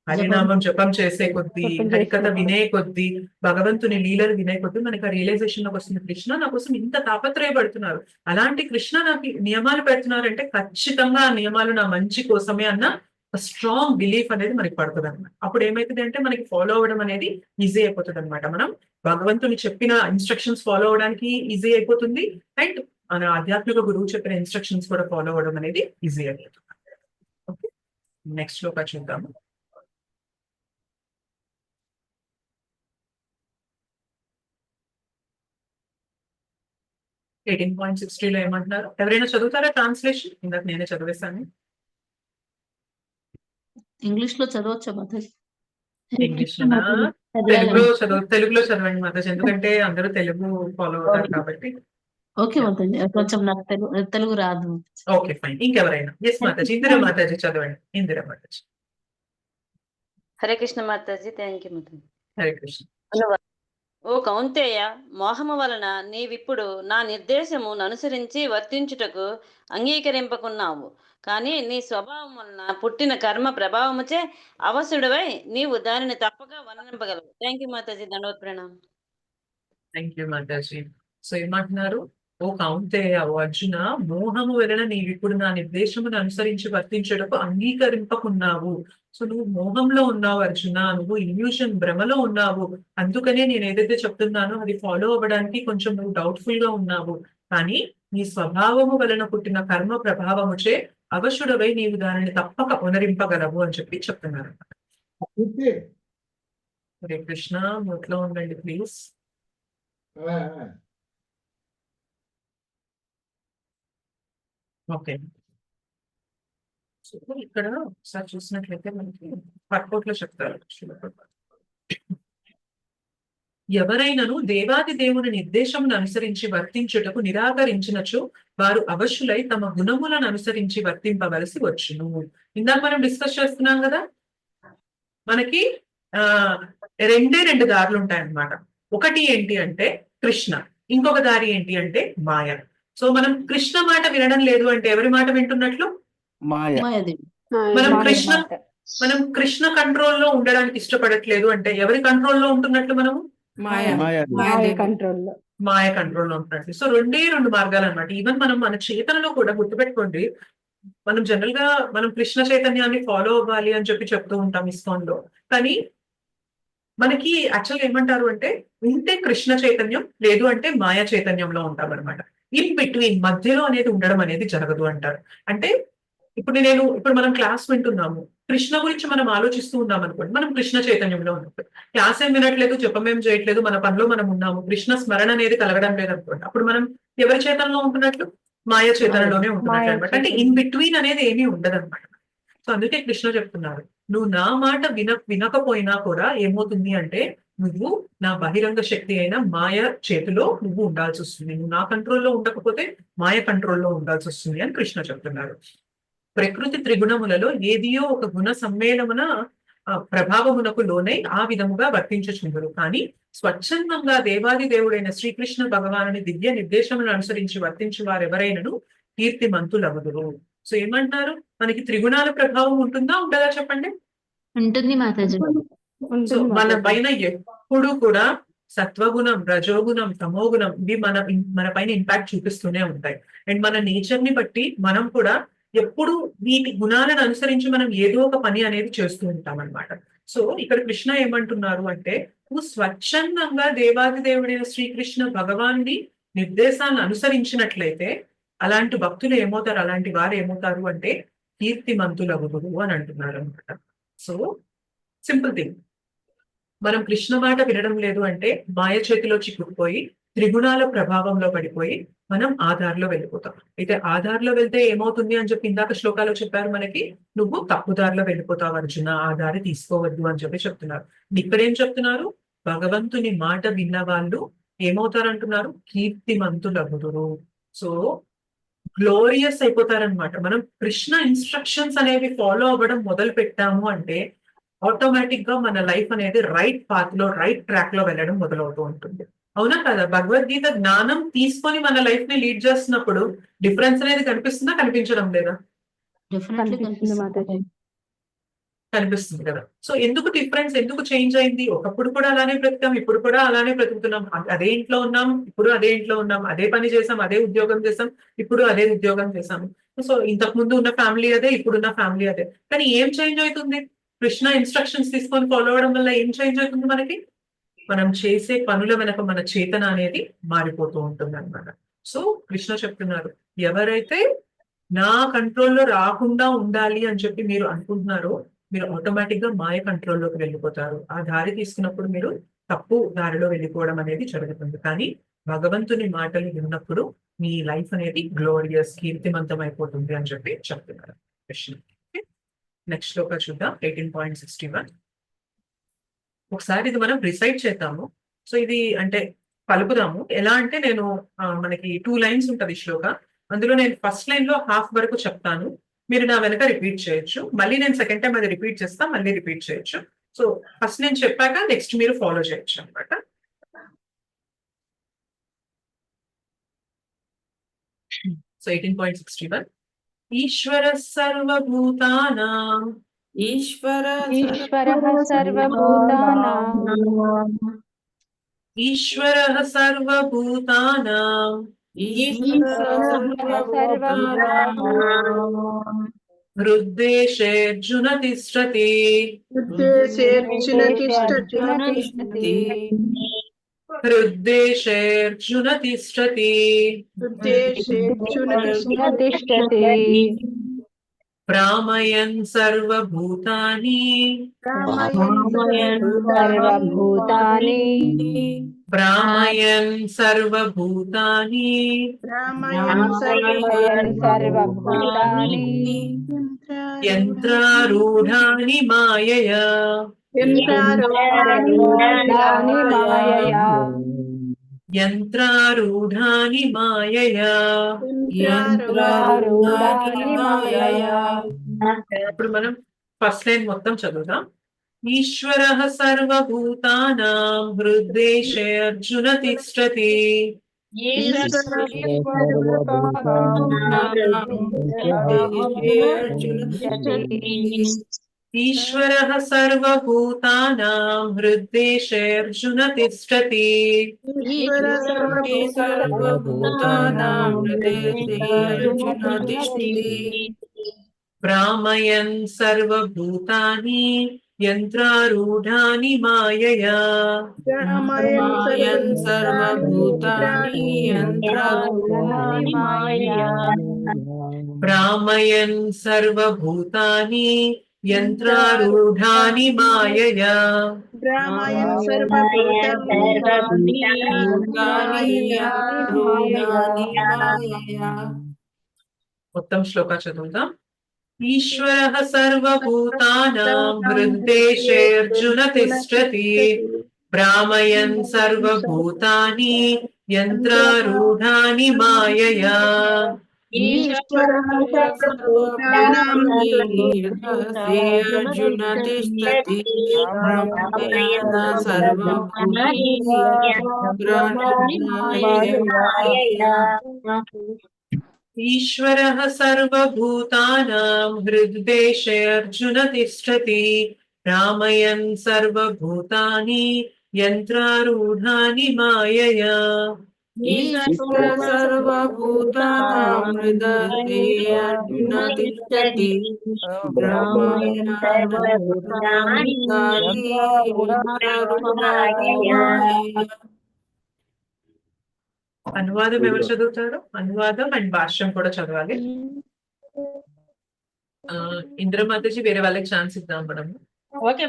హరినామం జపం చేసే కొద్దీ, హరికథ వినే కొద్దీ, భగవంతుని లీలలు వినే కొద్దీ మనకి ఆ రియలైజేషన్ లోకి వస్తుంది. కృష్ణ నా కోసం ఇంత తాపత్రయపడుతున్నారు, అలాంటి కృష్ణ నాకు నియమాలు పెడుతున్నారు అంటే ఖచ్చితంగా ఆ నియమాలు నా మంచి కోసమే అన్న స్ట్రాంగ్ బిలీఫ్ అనేది మనకి పడుతుంది అనమాట. అప్పుడు ఏమైతుంది అంటే మనకి ఫాలో అవ్వడం అనేది ఈజీ అయిపోతుంది అనమాట. మనం భగవంతుని చెప్పిన ఇన్స్ట్రక్షన్స్ ఫాలో అవడానికి ఈజీ అయిపోతుంది, అండ్ మన ఆధ్యాత్మిక గురువు చెప్పిన ఇన్స్ట్రక్షన్స్ కూడా ఫాలో అవ్వడం అనేది ఈజీ అయిపోతుంది. ఓకే, నెక్స్ట్ లోక చూద్దాము. (18.60) లో ఏమంటున్నారు? ఎవరైనా చదువుతారా ట్రాన్స్లేషన్? ఇందాక నేనే చదివేశాను. ఇంగ్లీష్ లో చదవచ్చా మాతాజీ? ఇంగ్లీష్ లోనా? తెలుగులో చదవండి మాతాజీ, ఎందుకంటే అందరూ తెలుగు ఫాలో అవుతారు కాబట్టి. ఓకే మాతాజీ, కొంచెం నాకు తెలుగు రాదు. Okay fine. ఇంకెవరైనా? ఎస్ మాతాజీ. ఇందిరా మాతాజీ చదవండి. ఇందిరా మాతాజీ. హరే కృష్ణ మాతాజీ. Thank you Mataji. హరే కృష్ణ. ఓ కౌంతేయ, మోహము వలన నీవిప్పుడు నా నిర్దేశమును అనుసరించి వర్తించుటకు అంగీకరింపకున్నావు. కానీ నీ స్వభావం వలన పుట్టిన కర్మ ప్రభావముచే అవసుడవై నీవు దానిని తప్పక వర్ణింపగలవు. Thank you Mataji. దండవత్ ప్రణామం. Thank you Mataji. సో ఏమంటున్నారు? ఓ కౌంతేయ, ఓ అర్జున, మోహము వలన నీవిప్పుడు నా నిర్దేశమును అనుసరించి వర్తించుటకు అంగీకరింపకున్నావు. సో నువ్వు మోహంలో ఉన్నావు అర్జున, నువ్వు ఇల్యూషన్ భ్రమలో ఉన్నావు. అందుకనే నేను ఏదైతే చెప్తున్నానో అది ఫాలో అవ్వడానికి కొంచెం నువ్వు డౌట్ఫుల్ గా ఉన్నావు. కానీ నీ స్వభావము వలన పుట్టిన కర్మ ప్రభావముచే అవశుడవై నీవు దానిని తప్పక ఉనరింపగలవు అని చెప్పి చెప్తున్నారు. హరే కృష్ణ. నోట్లో ఉండండి ప్లీజ్. ఓకే, ఇక్కడ ఒకసారి చూసినట్లయితే మనకి పర్పోర్ట్ లో చెప్తారు. ఎవరైనను దేవాది దేవుని నిర్దేశమును అనుసరించి వర్తించుటకు నిరాకరించినచో వారు అవశులై తమ గుణములను అనుసరించి వర్తింపవలసి వచ్చును. ఇందాక మనం డిస్కస్ చేస్తున్నాం కదా, మనకి రెండు దారులు ఉంటాయన్నమాట. ఒకటి ఏంటి అంటే కృష్ణ, ఇంకొక దారి ఏంటి అంటే మాయ. సో మనం కృష్ణ మాట వినడం లేదు అంటే ఎవరి మాట వింటున్నట్లు? మాయ. మాయాదేవి. మనం కృష్ణ కంట్రోల్లో ఉండడానికి ఇష్టపడట్లేదు అంటే ఎవరి కంట్రోల్లో ఉంటున్నట్లు? మనము మాయాదేవి. కంట్రోల్లో. మాయ కంట్రోల్లో ఉంటున్నట్లు. సో రెండు మార్గాలు అనమాట. ఈవెన్ మనం మన చేతనలో కూడా గుర్తుపెట్టుకోండి, మనం జనరల్ గా మనం కృష్ణ చైతన్యాన్ని ఫాలో అవ్వాలి అని చెప్పి చెప్తూ ఉంటాం ఇస్కాన్ లో. కానీ మనకి యాక్చువల్గా ఏమంటారు అంటే ఉంటే కృష్ణ చైతన్యం, లేదు అంటే మాయా చైతన్యంలో ఉంటాం అనమాట. ఇన్ బిట్వీన్ మధ్యలో అనేది ఉండడం అనేది జరగదు అంటారు. అంటే ఇప్పుడు మనం క్లాస్ వింటున్నాము, కృష్ణ గురించి మనం ఆలోచిస్తూ ఉన్నాం అనుకోండి, మనం కృష్ణ చైతన్యంలో ఉన్నప్పుడు. క్లాస్ ఏం వినట్లేదు, జపమేం చేయట్లేదు, మన పనిలో మనం ఉన్నాము, కృష్ణ స్మరణ అనేది కలగడం లేదు అనుకోండి, అప్పుడు మనం ఎవరి చేతనలో ఉంటున్నట్లు? మాయ చేతనలోనే ఉంటున్నట్లు అనమాట. అంటే ఇన్ బిట్వీన్ అనేది ఏమీ ఉండదు అనమాట. సో అందుకే కృష్ణ చెప్తున్నారు, నువ్వు నా మాట వినకపోయినా కూడా ఏమవుతుంది అంటే, నువ్వు నా బహిరంగ శక్తి అయిన మాయ చేతిలో నువ్వు ఉండాల్సి వస్తుంది. నువ్వు నా కంట్రోల్లో ఉండకపోతే మాయ కంట్రోల్లో ఉండాల్సి వస్తుంది అని కృష్ణ చెప్తున్నారు. ప్రకృతి త్రిగుణములలో ఏదియో ఒక గుణ సమ్మేళమున ప్రభావమునకు లోనై ఆ విధముగా వర్తించుచుందరు. కానీ స్వచ్ఛందంగా దేవాది దేవుడైన శ్రీకృష్ణ భగవానుని దివ్య నిర్దేశములను అనుసరించి వర్తించు వారెవరైనను కీర్తిమంతులగుదురు. సో ఏమంటున్నారు, మనకి త్రిగుణాల ప్రభావం ఉంటుందా ఉండదా చెప్పండి? ఉంటుంది మాతాజీ. సో మన పైన ఎప్పుడు కూడా సత్వగుణం, రజోగుణం, తమోగుణం ఇవి మన పైన ఇంపాక్ట్ చూపిస్తూనే ఉంటాయి. అండ్ మన నేచర్ ని బట్టి మనం కూడా ఎప్పుడు వీటి గుణాలను అనుసరించి మనం ఏదో ఒక పని అనేది చేస్తూ ఉంటాం అనమాట. సో ఇక్కడ కృష్ణ ఏమంటున్నారు అంటే, నువ్వు స్వచ్ఛందంగా దేవాది దేవుడైన శ్రీకృష్ణ భగవాన్ని నిర్దేశాలను అనుసరించినట్లయితే అలాంటి భక్తులు ఏమవుతారు, అలాంటి వారు ఏమవుతారు అంటే కీర్తిమంతులగుదురు అని అంటున్నారు అనమాట. సో సింపుల్ థింగ్, మనం కృష్ణ మాట వినడం లేదు అంటే మాయ చేతిలో చిక్కుకుపోయి త్రిగుణాల ప్రభావంలో పడిపోయి మనం ఆధార్లో వెళ్ళిపోతాం. అయితే ఆధార్లో వెళ్తే ఏమవుతుంది అని చెప్పి ఇందాక శ్లోకాలు చెప్పారు మనకి, నువ్వు తప్పుదారిలో వెళ్ళిపోతావు అర్జున, ఆ దారి తీసుకోవద్దు అని చెప్పి చెప్తున్నారు. ఇక్కడేం చెప్తున్నారు, భగవంతుని మాట విన్న వాళ్ళు ఏమవుతారంటున్నారు, కీర్తిమంతులగుదురు. So glorious అయిపోతారనమాట. మనం కృష్ణ ఇన్స్ట్రక్షన్స్ అనేవి ఫాలో అవ్వడం మొదలు పెట్టాము అంటే ఆటోమేటిక్ గా మన లైఫ్ అనేది రైట్ పాత్ లో, రైట్ ట్రాక్ లో వెళ్ళడం మొదలవుతూ ఉంటుంది. అవునా కదా? భగవద్గీత జ్ఞానం తీసుకొని మన లైఫ్ ని లీడ్ చేస్తున్నప్పుడు డిఫరెన్స్ అనేది కనిపిస్తుందా, కనిపించడం లేదా? కనిపిస్తుంది కదా. సో ఎందుకు డిఫరెన్స్, ఎందుకు చేంజ్ అయింది? ఒకప్పుడు కూడా అలానే బ్రతికాం, ఇప్పుడు కూడా అలానే బ్రతుకుతున్నాం. అదే ఇంట్లో ఉన్నాం, ఇప్పుడు అదే ఇంట్లో ఉన్నాం, అదే పని చేసాం, అదే ఉద్యోగం చేసాం, ఇప్పుడు అదే ఉద్యోగం చేసాము. సో ఇంతకు ముందు ఉన్న ఫ్యామిలీ అదే, ఇప్పుడున్న ఫ్యామిలీ అదే. కానీ ఏం చేంజ్ అవుతుంది? కృష్ణ ఇన్స్ట్రక్షన్స్ తీసుకొని ఫాలో అవడం వల్ల ఏం చేంజ్ అవుతుంది మనకి? మనం చేసే పనుల వెనక మన చేతన అనేది మారిపోతూ ఉంటుంది అనమాట. సో కృష్ణ చెప్తున్నారు, ఎవరైతే నా కంట్రోల్లో రాకుండా ఉండాలి అని చెప్పి మీరు అనుకుంటున్నారో మీరు ఆటోమేటిక్ గా మాయ కంట్రోల్లోకి వెళ్ళిపోతారు. ఆ దారి తీసుకున్నప్పుడు మీరు తప్పు దారిలో వెళ్ళిపోవడం అనేది జరుగుతుంది. కానీ భగవంతుని మాటలు విన్నప్పుడు మీ లైఫ్ అనేది గ్లోరియస్, కీర్తిమంతం అయిపోతుంది అని చెప్పి చెప్తున్నారు కృష్ణ. నెక్స్ట్ శ్లోక చూద్దాం, 18.61. ఒకసారి ఇది మనం రిసైట్ చేద్దాము. సో ఇది అంటే పలుకుదాము. ఎలా అంటే నేను మనకి 2 లైన్స్ ఉంటుంది శ్లోక, అందులో నేను ఫస్ట్ లైన్ లో హాఫ్ వరకు చెప్తాను, మీరు నా వెనక రిపీట్ చేయొచ్చు. మళ్ళీ నేను సెకండ్ టైం అది రిపీట్ చేస్తా, మళ్ళీ రిపీట్ చేయొచ్చు. సో ఫస్ట్ నేను చెప్పాక నెక్స్ట్ మీరు ఫాలో చేయొచ్చు అనమాట. సో 18.61. ఈశ్వర సర్వభూతానాం ఈశ్వరః సర్వభూతానాం ఈశ్వరః సర్వభూతానాం హృద్దేశేర్జున తిష్టతి హృద్దేశేర్జున తిష్టతి భ్రామయన్ సర్వభూతాని భ్రామయన్ సర్వభూతాని యంత్రారూఢాని మాయయా యంత్రారూఢాని మాయయా. ఇప్పుడు మనం ఫస్ట్ లైన్ మొత్తం చదువుదాం. ఈశ్వరః సర్వభూతానాం హృద్దేశే అర్జున తిష్టతి ఈశ్వరః సర్వభూతానాం హృద్దేశే అర్జున తిష్టతి భ్రామయన్ సర్వభూతాని యంత్రారూఢాని మాయయా భ్రామయన్ సర్వభూతాని యంత్రారూఢాని మాయయా. భ్రామయన్ సర్వభూతాని మొత్తం శ్లోక చదువుదాం. ఈశ్వరః సర్వభూతానాం హృద్దేశేऽర్జున తిష్టతి భ్రామయన్ సర్వభూతాని యంత్రారూఢాని మాయయా. ఈశ్వరః అర్జున తిష్టతి భ్రామయన్ సర్వభూతాని ఈశ్వరః సర్వభూతానాం హృద్దేశేऽర్జున తిష్టతి భ్రామయన్ సర్వభూతాని యంత్రారూఢాని మాయయా. ఈశ్వర సర్వభూతానాం హృదయే అర్జున తిష్టతి భ్రామయన్ సర్వభూతాని అనువాదం ఎవరు చదువుతారు? అనువాదం అండ్ భాష్యం కూడా చదవాలి. ఇంద్రమాతజీ వేరే వాళ్ళకి ఛాన్స్ ఇద్దాం మనము. Okay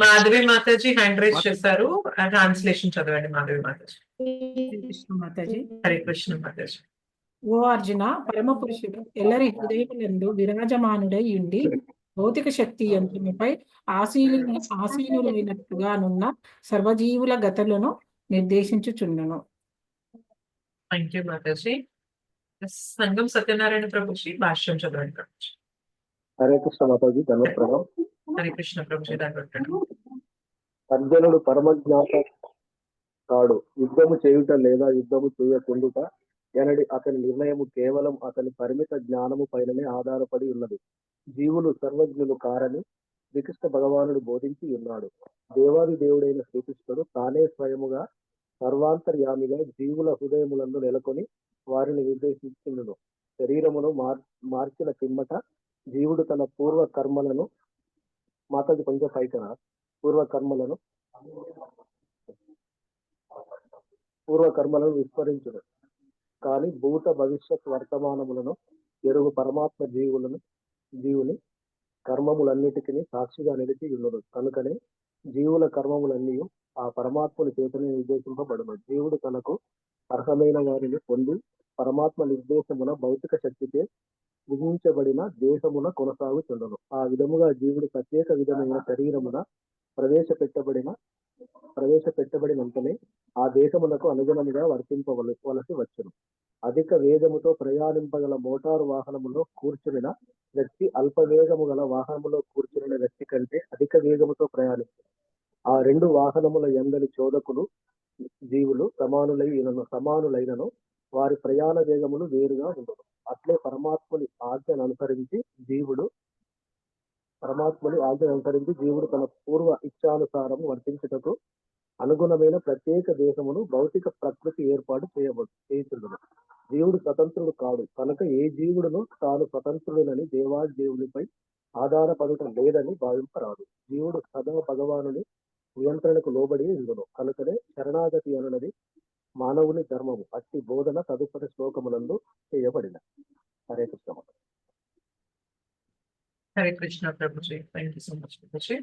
Madhavi Mataji hand raise చేశారు. ట్రాన్స్లేషన్ చదవండి మాధవి మాతాజీ. కృష్ణ మాతాజీ. హరే కృష్ణ మాతాజీ. ఓ అర్జున, పరమ పురుషుడు ఎల్లరి హృదయములందు విరాజమానుడై ఉండి భౌతిక శక్తి యంత్రముపై ఆసీనులైనట్టుగానున్న సర్వజీవుల గతులను నిర్దేశించుచుండును. Thank you Mataji. సంగం సత్యనారాయణ ప్రభుజీ భాష్యం చదవండి ప్రభుజీ. హరే కృష్ణ మాతాజీ, ధన్యవాదాలు. హరే కృష్ణ ప్రభుజీ. దాన్ని అర్జునుడు పరమజ్ఞాత కాడు, యుద్ధము చేయుట లేదా యుద్ధము చేయకుండుట ఎనడి అతని నిర్ణయము కేవలం అతని పరిమిత జ్ఞానము పైననే ఆధారపడి ఉన్నది. జీవులు సర్వజ్ఞులు కారని శ్రీకృష్ణ భగవానుడు బోధించి ఉన్నాడు. దేవాది దేవుడైన శ్రీకృష్ణుడు తానే స్వయముగా సర్వాంతర్యామిగా జీవుల హృదయములందు నెలకొని వారిని నిర్దేశించును. శరీరమును మార్చిన పిమ్మట జీవుడు తన పూర్వ కర్మలను మాతాజీ కొంచెం పైకన పూర్వ కర్మలను విస్మరించును. కానీ భూత భవిష్యత్ వర్తమానములను ఎరుగు పరమాత్మ జీవుని కర్మములన్నిటికీ సాక్షిగా నిలిచి ఉన్నది. కనుకనే జీవుల కర్మములన్నీ ఆ పరమాత్మని చేతనే నిర్దేశింపబడును. జీవుడు తనకు అర్హమైన వారిని పొంది పరమాత్మ నిర్దేశమున భౌతిక శక్తిచే విధించబడిన దేశమున కొనసాగుతుండను. ఆ విధముగా జీవుడు ప్రత్యేక విధమైన శరీరమున ప్రవేశపెట్టబడినంతనే ఆ దేశమునకు అనుగుణముగా వర్తింపవలసి వచ్చును. అధిక వేగముతో ప్రయాణింపగల మోటారు వాహనములో కూర్చున్న వ్యక్తి అల్ప వేగము గల వాహనములో కూర్చున్న వ్యక్తి కంటే అధిక వేగముతో ప్రయాణిస్తారు. ఆ రెండు వాహనముల యందలి చోదకులు జీవులు సమానులైనను వారి ప్రయాణ వేగములు వేరుగా ఉండదు. అట్లే పరమాత్మని ఆజ్ఞను అనుసరించి జీవుడు తన పూర్వ ఇచ్ఛానుసారము వర్తించుటకు అనుగుణమైన ప్రత్యేక దేశమును భౌతిక ప్రకృతి ఏర్పాటు చేయుచుండును. జీవుడు స్వతంత్రుడు కాడు కనుక ఏ జీవుడును తాను స్వతంత్రుడునని దేవాదేవునిపై ఆధారపడటం లేదని భావింపరాదు. జీవుడు సదా భగవానుని నియంత్రణకు లోబడి ఉండును. కనుకనే శరణాగతి అనున్నది మానవుని ధర్మము. అట్టి బోధన తదుపరి శ్లోకమునందు చేయబడిన. Hare Krishna. Hare Krishna Prabhuji. Thank you so much Prabhuji.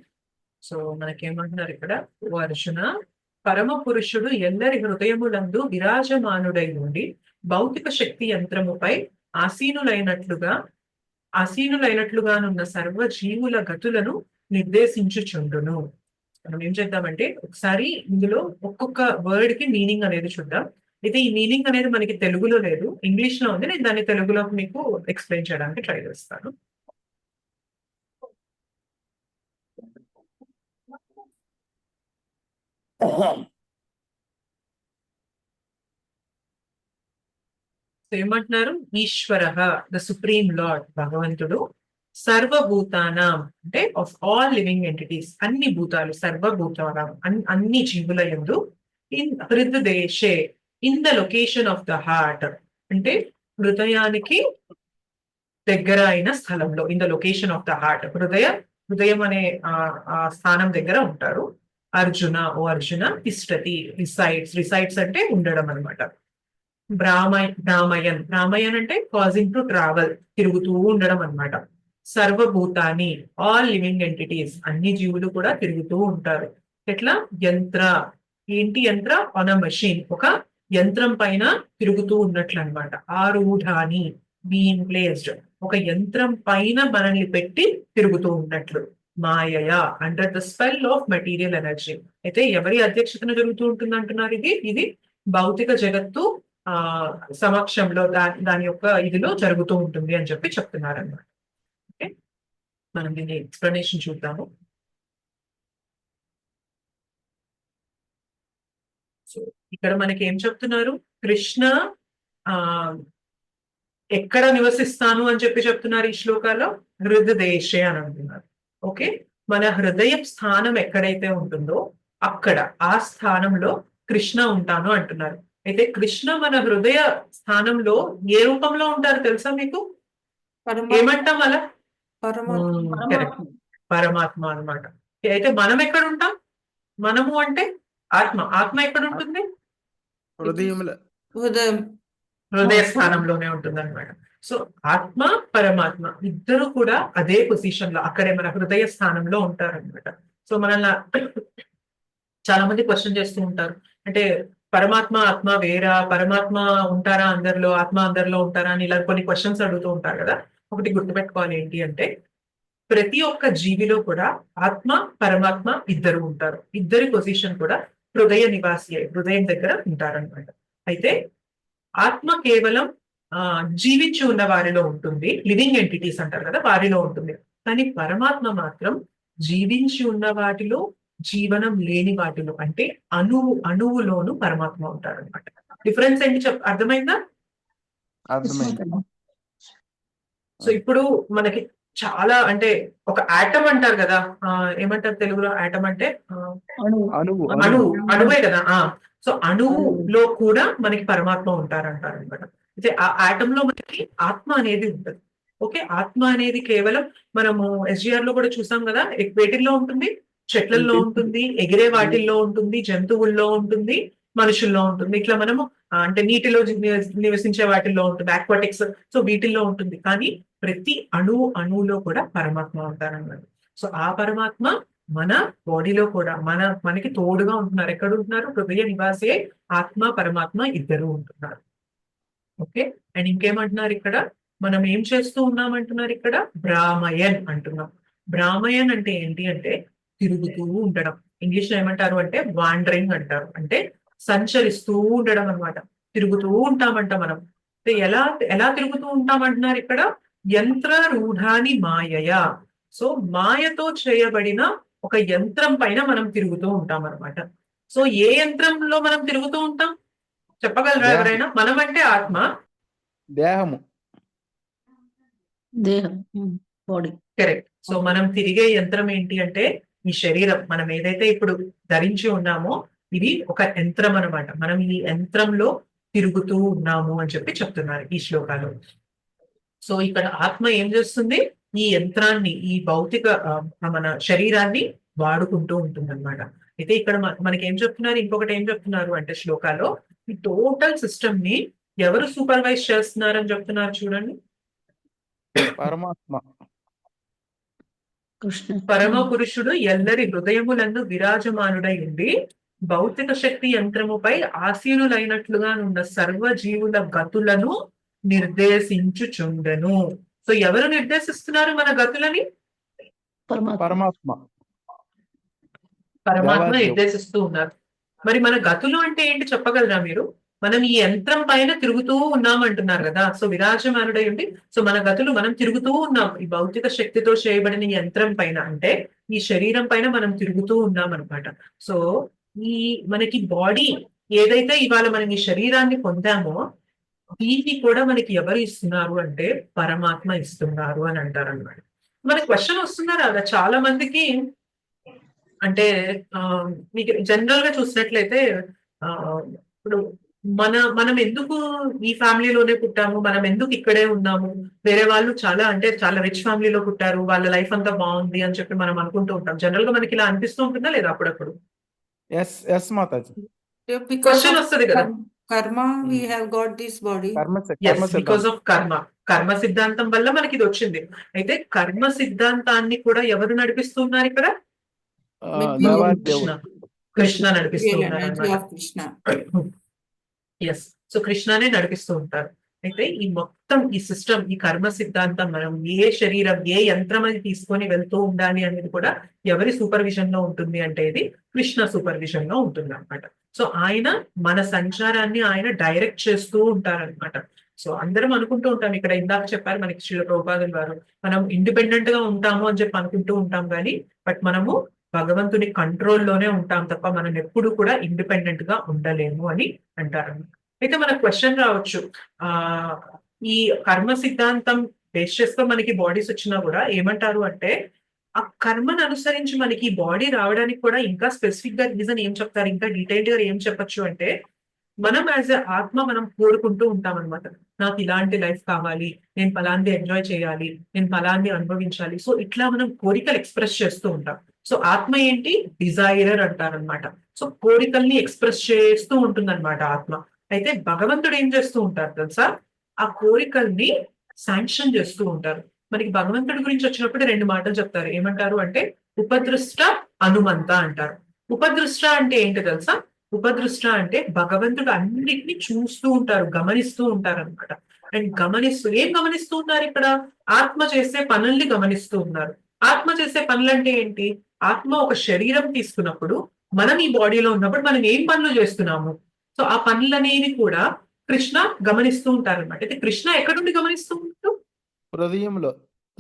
So మనకేమంటున్నారు ఇక్కడ? ఓ అర్జున, పరమ పురుషుడు ఎందరి హృదయములందు విరాజమానుడై ఉండి భౌతిక శక్తి యంత్రముపై ఆసీనులైనట్లుగానున్న సర్వ జీవుల గతులను నిర్దేశించుచుండును. మనం ఏం చేద్దామంటే ఒకసారి ఇందులో ఒక్కొక్క వర్డ్ కి మీనింగ్ అనేది చూద్దాం. అయితే ఈ మీనింగ్ అనేది మనకి తెలుగులో లేదు, ఇంగ్లీష్ లో ఉంది. నేను దాన్ని తెలుగులో మీకు ఎక్స్ప్లెయిన్ చేయడానికి ట్రై చేస్తాను. ఏమంటున్నారు? ఈశ్వర, ద సుప్రీం లార్డ్, భగవంతుడు, సర్వభూతానాం అంటే ఆఫ్ ఆల్ లివింగ్ ఎంటిటీస్, అన్ని భూతాలు, సర్వభూతానాం అన్ని జీవుల యందు, ఇన్ హృదయేశే, in the location of the heart అంటే హృదయానికి దగ్గర అయిన స్థలంలో, in the location of the heart, హృదయం అనే ఆ స్థానం దగ్గర ఉంటారు. అర్జున, ఓ అర్జున, తిష్టతి, రిసైడ్స్ అంటే ఉండడం అనమాట. భ్రామయన్ అంటే కాజింగ్ టు ట్రావెల్, తిరుగుతూ ఉండడం అన్నమాట. సర్వభూతాని, ఆల్ లివింగ్ ఎంటిటీస్, అన్ని జీవులు కూడా తిరుగుతూ ఉంటారు. ఎట్లా? యంత్ర, ఏంటి యంత్ర? ఆన్ అ మెషిన్, ఒక యంత్రం పైన తిరుగుతూ ఉన్నట్లు అన్నమాట. ఆరూఢాని, బీయింగ్ ప్లేస్డ్, ఒక యంత్రం పైన మనల్ని పెట్టి తిరుగుతూ ఉన్నట్లు. మాయయ, under the spell of material energy. అయితే ఎవరి అధ్యక్షతన జరుగుతూ ఉంటుంది అంటున్నారు? ఇది భౌతిక జగత్తు సమక్షంలో దాని యొక్క ఇదిలో జరుగుతూ ఉంటుంది అని చెప్పి చెప్తున్నారు అన్నమాట. ఓకే, మనం దీని ఎక్స్ప్లెనేషన్ చూద్దాము. సో ఇక్కడ మనకి ఏం చెప్తున్నారు? కృష్ణ ఎక్కడ నివసిస్తాను అని చెప్పి చెప్తున్నారు ఈ శ్లోకాల్లో? హృదయదేశే అని అంటున్నారు. ఓకే, మన హృదయ స్థానం ఎక్కడైతే ఉంటుందో అక్కడ, ఆ స్థానంలో కృష్ణ ఉంటాను అంటున్నారు. అయితే కృష్ణ మన హృదయ స్థానంలో ఏ రూపంలో ఉంటారు తెలుసా మీకు? ఏమంటాం అలా? పరమాత్మ అన్నమాట. అయితే మనం ఎక్కడ ఉంటాం? మనము అంటే ఆత్మ ఎక్కడ ఉంటుంది? హృదయ స్థానంలోనే ఉంటుంది అనమాట. సో ఆత్మ పరమాత్మ ఇద్దరు కూడా అదే పొజిషన్ లో, అక్కడే మన హృదయ స్థానంలో ఉంటారనమాట. సో మనల్ని చాలా మంది క్వశ్చన్ చేస్తూ ఉంటారు, అంటే పరమాత్మ ఆత్మ వేరా, పరమాత్మ ఉంటారా అందరిలో, ఆత్మ అందరిలో ఉంటారా అని ఇలా కొన్ని క్వశ్చన్స్ అడుగుతూ ఉంటారు కదా. ఒకటి గుర్తుపెట్టుకోవాలి, ఏంటి అంటే ప్రతి ఒక్క జీవిలో కూడా ఆత్మ పరమాత్మ ఇద్దరు ఉంటారు. ఇద్దరి పొజిషన్ కూడా హృదయ నివాసి, హృదయం దగ్గర ఉంటారనమాట. అయితే ఆత్మ కేవలం జీవించి ఉన్న వారిలో ఉంటుంది, లివింగ్ ఎంటిటీస్ అంటారు కదా, వారిలో ఉంటుంది. కానీ పరమాత్మ మాత్రం జీవించి ఉన్న వాటిలో, జీవనం లేని వాటిలో, అంటే అణువులోను పరమాత్మ ఉంటారు అనమాట. డిఫరెన్స్ ఏంటి అర్థమైందా? సో ఇప్పుడు మనకి చాలా, అంటే ఒక ఆటం అంటారు కదా, ఏమంటారు తెలుగులో? ఆటం అంటే అణువే కదా. సో అణువులో కూడా మనకి పరమాత్మ ఉంటారంటారు అనమాట. అయితే ఆ ఆటమ్ లో మనకి ఆత్మ అనేది ఉంటుంది. ఓకే, ఆత్మ అనేది కేవలం మనము SGR లో కూడా చూసాం కదా, వేటిల్లో ఉంటుంది? చెట్లల్లో ఉంటుంది, ఎగిరే వాటిల్లో ఉంటుంది, జంతువుల్లో ఉంటుంది, మనుషుల్లో ఉంటుంది. ఇట్లా మనము అంటే నీటిలో నివసించే వాటిల్లో ఉంటుంది, ఆక్వాటిక్స్, సో వీటిల్లో ఉంటుంది. కానీ ప్రతి అణువులో కూడా పరమాత్మ ఉంటారన్నమాట. సో ఆ పరమాత్మ మన బాడీలో కూడా మనకి తోడుగా ఉంటున్నారు. ఎక్కడ ఉంటున్నారు? హృదయ నివాసే ఆత్మ పరమాత్మ ఇద్దరు ఉంటున్నారు. ఓకే, అండ్ ఇంకేమంటున్నారు ఇక్కడ? మనం ఏం చేస్తూ ఉన్నామంటున్నారు ఇక్కడ? భ్రామయన్ అంటున్నాం. భ్రామయన్ అంటే ఏంటి అంటే తిరుగుతూ ఉండడం. ఇంగ్లీష్ లో ఏమంటారు అంటే వాండరింగ్ అంటారు, అంటే సంచరిస్తూ ఉండడం అనమాట. తిరుగుతూ ఉంటామంట మనం. ఎలా తిరుగుతూ ఉంటామంటున్నారు ఇక్కడ? యంత్ర రూఢాని మాయయ. సో మాయతో చేయబడిన ఒక యంత్రం పైన మనం తిరుగుతూ ఉంటాం అనమాట. సో ఏ యంత్రంలో మనం తిరుగుతూ ఉంటాం చెప్పగలరా ఎవరైనా? మనం అంటే ఆత్మ, దేహము, దేహం, బాడీ. కరెక్ట్. సో మనం తిరిగే యంత్రం ఏంటి అంటే ఈ శరీరం. మనం ఏదైతే ఇప్పుడు ధరించి ఉన్నామో ఇది ఒక యంత్రం అనమాట. మనం ఈ యంత్రంలో తిరుగుతూ ఉన్నాము అని చెప్పి చెప్తున్నారు ఈ శ్లోకాలు. సో ఇక్కడ ఆత్మ ఏం చేస్తుంది? ఈ యంత్రాన్ని, ఈ భౌతిక మన శరీరాన్ని వాడుకుంటూ ఉంటుంది అనమాట. అయితే ఇక్కడ మనకి ఏం చెప్తున్నారు? ఇంకొకటి ఏం చెప్తున్నారు అంటే శ్లోకాలో ఈ టోటల్ సిస్టమ్ ని ఎవరు సూపర్వైజ్ చేస్తున్నారని చెప్తున్నారు చూడండి. పరమాత్మ, కృష్ణ. పరమ పురుషుడు ఎల్లరి హృదయములందు విరాజమానుడై ఉండి భౌతిక శక్తి యంత్రముపై ఆసీనులైనట్లుగా ఉన్న సర్వజీవుల గతులను నిర్దేశించుచుండెను. సో ఎవరు నిర్దేశిస్తున్నారు మన గతులని? పరమాత్మ నిర్దేశిస్తూ ఉన్నారు. మరి మన గతులు అంటే ఏంటి చెప్పగలరా మీరు? మనం ఈ యంత్రం పైన తిరుగుతూ ఉన్నాం అంటున్నారు కదా. సో విరాజమానుడై ఉండి, సో మన గతులు మనం తిరుగుతూ ఉన్నాం ఈ భౌతిక శక్తితో చేయబడిన యంత్రం పైన, అంటే ఈ శరీరం పైన మనం తిరుగుతూ ఉన్నాం అనమాట. సో ఈ మనకి బాడీ ఏదైతే ఇవాళ మనం ఈ శరీరాన్ని పొందామో దీన్ని కూడా మనకి ఎవరు ఇస్తున్నారు అంటే పరమాత్మ ఇస్తున్నారు అని అంటారు అనమాట. మనకి క్వశ్చన్ వస్తున్నారు అలా చాలా మందికి, అంటే మీకు జనరల్ గా చూసినట్లయితే ఇప్పుడు మనం ఎందుకు ఈ ఫ్యామిలీలోనే పుట్టాము, మనం ఎందుకు ఇక్కడే ఉన్నాము, వేరే వాళ్ళు చాలా రిచ్ ఫ్యామిలీలో పుట్టారు, వాళ్ళ లైఫ్ అంతా బాగుంది అని చెప్పి మనం అనుకుంటూ ఉంటాం. జనరల్ గా మనకి ఇలా అనిపిస్తూ ఉంటుందా లేదా అప్పుడప్పుడు? మాతాజీ. క్వశ్చన్ వస్తుంది కదా. Karma, we have got this body. కర్మ ఎస్ బికాస్ సిద్ధాంతం. ఆఫ్ కర్మ సిద్ధాంతం వల్ల మనకి ఇది వచ్చింది. అయితే కర్మ సిద్ధాంతాన్ని కూడా ఎవరు నడిపిస్తున్నారు ఇక్కడ? దేవాది కృష్ణ దేవుడు. కృష్ణ నడిపిస్తూ Real ఉన్నారు energy అన్నమాట. of Krishna. ఎస్ సో కృష్ణనే నడిపిస్తూ ఉంటారు. అయితే ఈ మొత్తం ఈ సిస్టమ్, ఈ కర్మ సిద్ధాంతం మనం ఏ శరీరం, ఏ యంత్రం అది తీసుకొని వెళ్తూ ఉండాలి అనేది కూడా ఎవరి సూపర్విజన్ లో ఉంటుంది అంటే ఇది కృష్ణ సూపర్విజన్ లో ఉంటుంది అనమాట. సో ఆయన మన సంచారాన్ని ఆయన డైరెక్ట్ చేస్తూ ఉంటారనమాట. సో అందరం అనుకుంటూ ఉంటాం, ఇక్కడ ఇందాక చెప్పారు మనకి శ్రీల ప్రభుపాదుల వారు, మనం ఇండిపెండెంట్ గా ఉంటాము అని చెప్పి అనుకుంటూ ఉంటాం కానీ బట్ మనము భగవంతుని కంట్రోల్లోనే ఉంటాం తప్ప మనం ఎప్పుడు కూడా ఇండిపెండెంట్ గా ఉండలేము అని అంటారన్నమాట. అయితే మనకు క్వశ్చన్ రావచ్చు, ఈ కర్మ సిద్ధాంతం బేస్ చేసుకొని మనకి బాడీస్ వచ్చినా కూడా ఏమంటారు అంటే ఆ కర్మను అనుసరించి మనకి బాడీ రావడానికి కూడా ఇంకా స్పెసిఫిక్ గా రీజన్ ఏం చెప్తారు, ఇంకా డీటెయిల్డ్ గా ఏం చెప్పొచ్చు అంటే మనం యాజ్ ఎ ఆత్మ మనం కోరుకుంటూ ఉంటాం అనమాట. నాకు ఇలాంటి లైఫ్ కావాలి, నేను ఫలాంది ఎంజాయ్ చేయాలి, నేను ఫలాంది అనుభవించాలి. సో ఇట్లా మనం కోరికలు ఎక్స్ప్రెస్ చేస్తూ ఉంటాం. సో ఆత్మ ఏంటి? డిజైరర్ అంటారనమాట. సో కోరికల్ని ఎక్స్ప్రెస్ చేస్తూ ఉంటుంది అనమాట ఆత్మ. అయితే భగవంతుడు ఏం చేస్తూ ఉంటారు తెలుసా? ఆ కోరికల్ని శాంక్షన్ చేస్తూ ఉంటారు. మనకి భగవంతుడి గురించి వచ్చినప్పుడు 2 మాటలు చెప్తారు. ఏమంటారు అంటే ఉపదృష్ట, అనుమంత అంటారు. ఉపదృష్ట అంటే ఏంటి తెలుసా? ఉపదృష్ట అంటే భగవంతుడు అన్నిటిని చూస్తూ ఉంటారు, గమనిస్తూ ఉంటారు అనమాట. అండ్ ఏం గమనిస్తూ ఉన్నారు ఇక్కడ? ఆత్మ చేసే పనుల్ని గమనిస్తూ ఉన్నారు. ఆత్మ చేసే పనులు అంటే ఏంటి? ఆత్మ ఒక శరీరం తీసుకున్నప్పుడు, మనం ఈ బాడీలో ఉన్నప్పుడు మనం ఏం పనులు చేస్తున్నాము, సో ఆ పనులనేవి కూడా కృష్ణ గమనిస్తూ ఉంటారు అనమాట. అయితే కృష్ణ ఎక్కడి నుండి గమనిస్తూ ఉంటారు? హృదయంలో.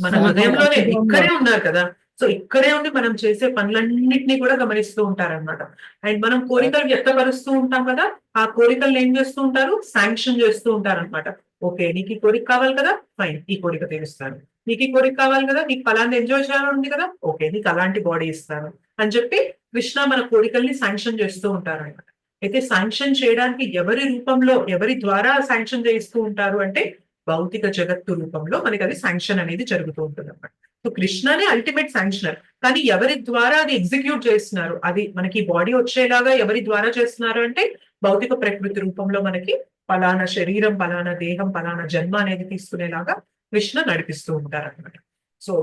మన హృదయంలోనే, ఇక్కడే ఉన్నారు కదా. సో ఇక్కడే ఉండి మనం చేసే పనులన్నింటినీ కూడా గమనిస్తూ ఉంటారన్నమాట. అండ్ మనం కోరికలు వ్యక్తపరుస్తూ ఉంటాం కదా, ఆ కోరికలు ఏం చేస్తూ ఉంటారు? శాంక్షన్ చేస్తూ ఉంటారన్నమాట. ఓకే, నీకు ఈ కోరిక కావాలి కదా, ఫైన్, ఈ కోరిక తీరుస్తాను. నీకు ఈ కోరిక కావాలి కదా, నీకు ఫలాన్ని ఎంజాయ్ చేయాలని ఉంది కదా, ఓకే, నీకు అలాంటి బాడీ ఇస్తాను అని చెప్పి కృష్ణ మన కోరికల్ని శాంక్షన్ చేస్తూ ఉంటారన్నమాట. అయితే శాంక్షన్ చేయడానికి ఎవరి రూపంలో, ఎవరి ద్వారా శాంక్షన్ చేస్తూ ఉంటారు అంటే భౌతిక జగత్తు రూపంలో మనకి అది శాంక్షన్ అనేది జరుగుతూ ఉంటుంది అన్నమాట. సో కృష్ణనే అల్టిమేట్ శాంక్షనర్. కానీ ఎవరి ద్వారా అది ఎగ్జిక్యూట్ చేస్తున్నారు, అది మనకి బాడీ వచ్చేలాగా ఎవరి ద్వారా చేస్తున్నారు అంటే భౌతిక ప్రకృతి రూపంలో మనకి పలానా శరీరం, పలానా దేహం, పలానా జన్మ అనేది తీసుకునేలాగా కృష్ణ నడిపిస్తూ ఉంటారు అనమాట. సో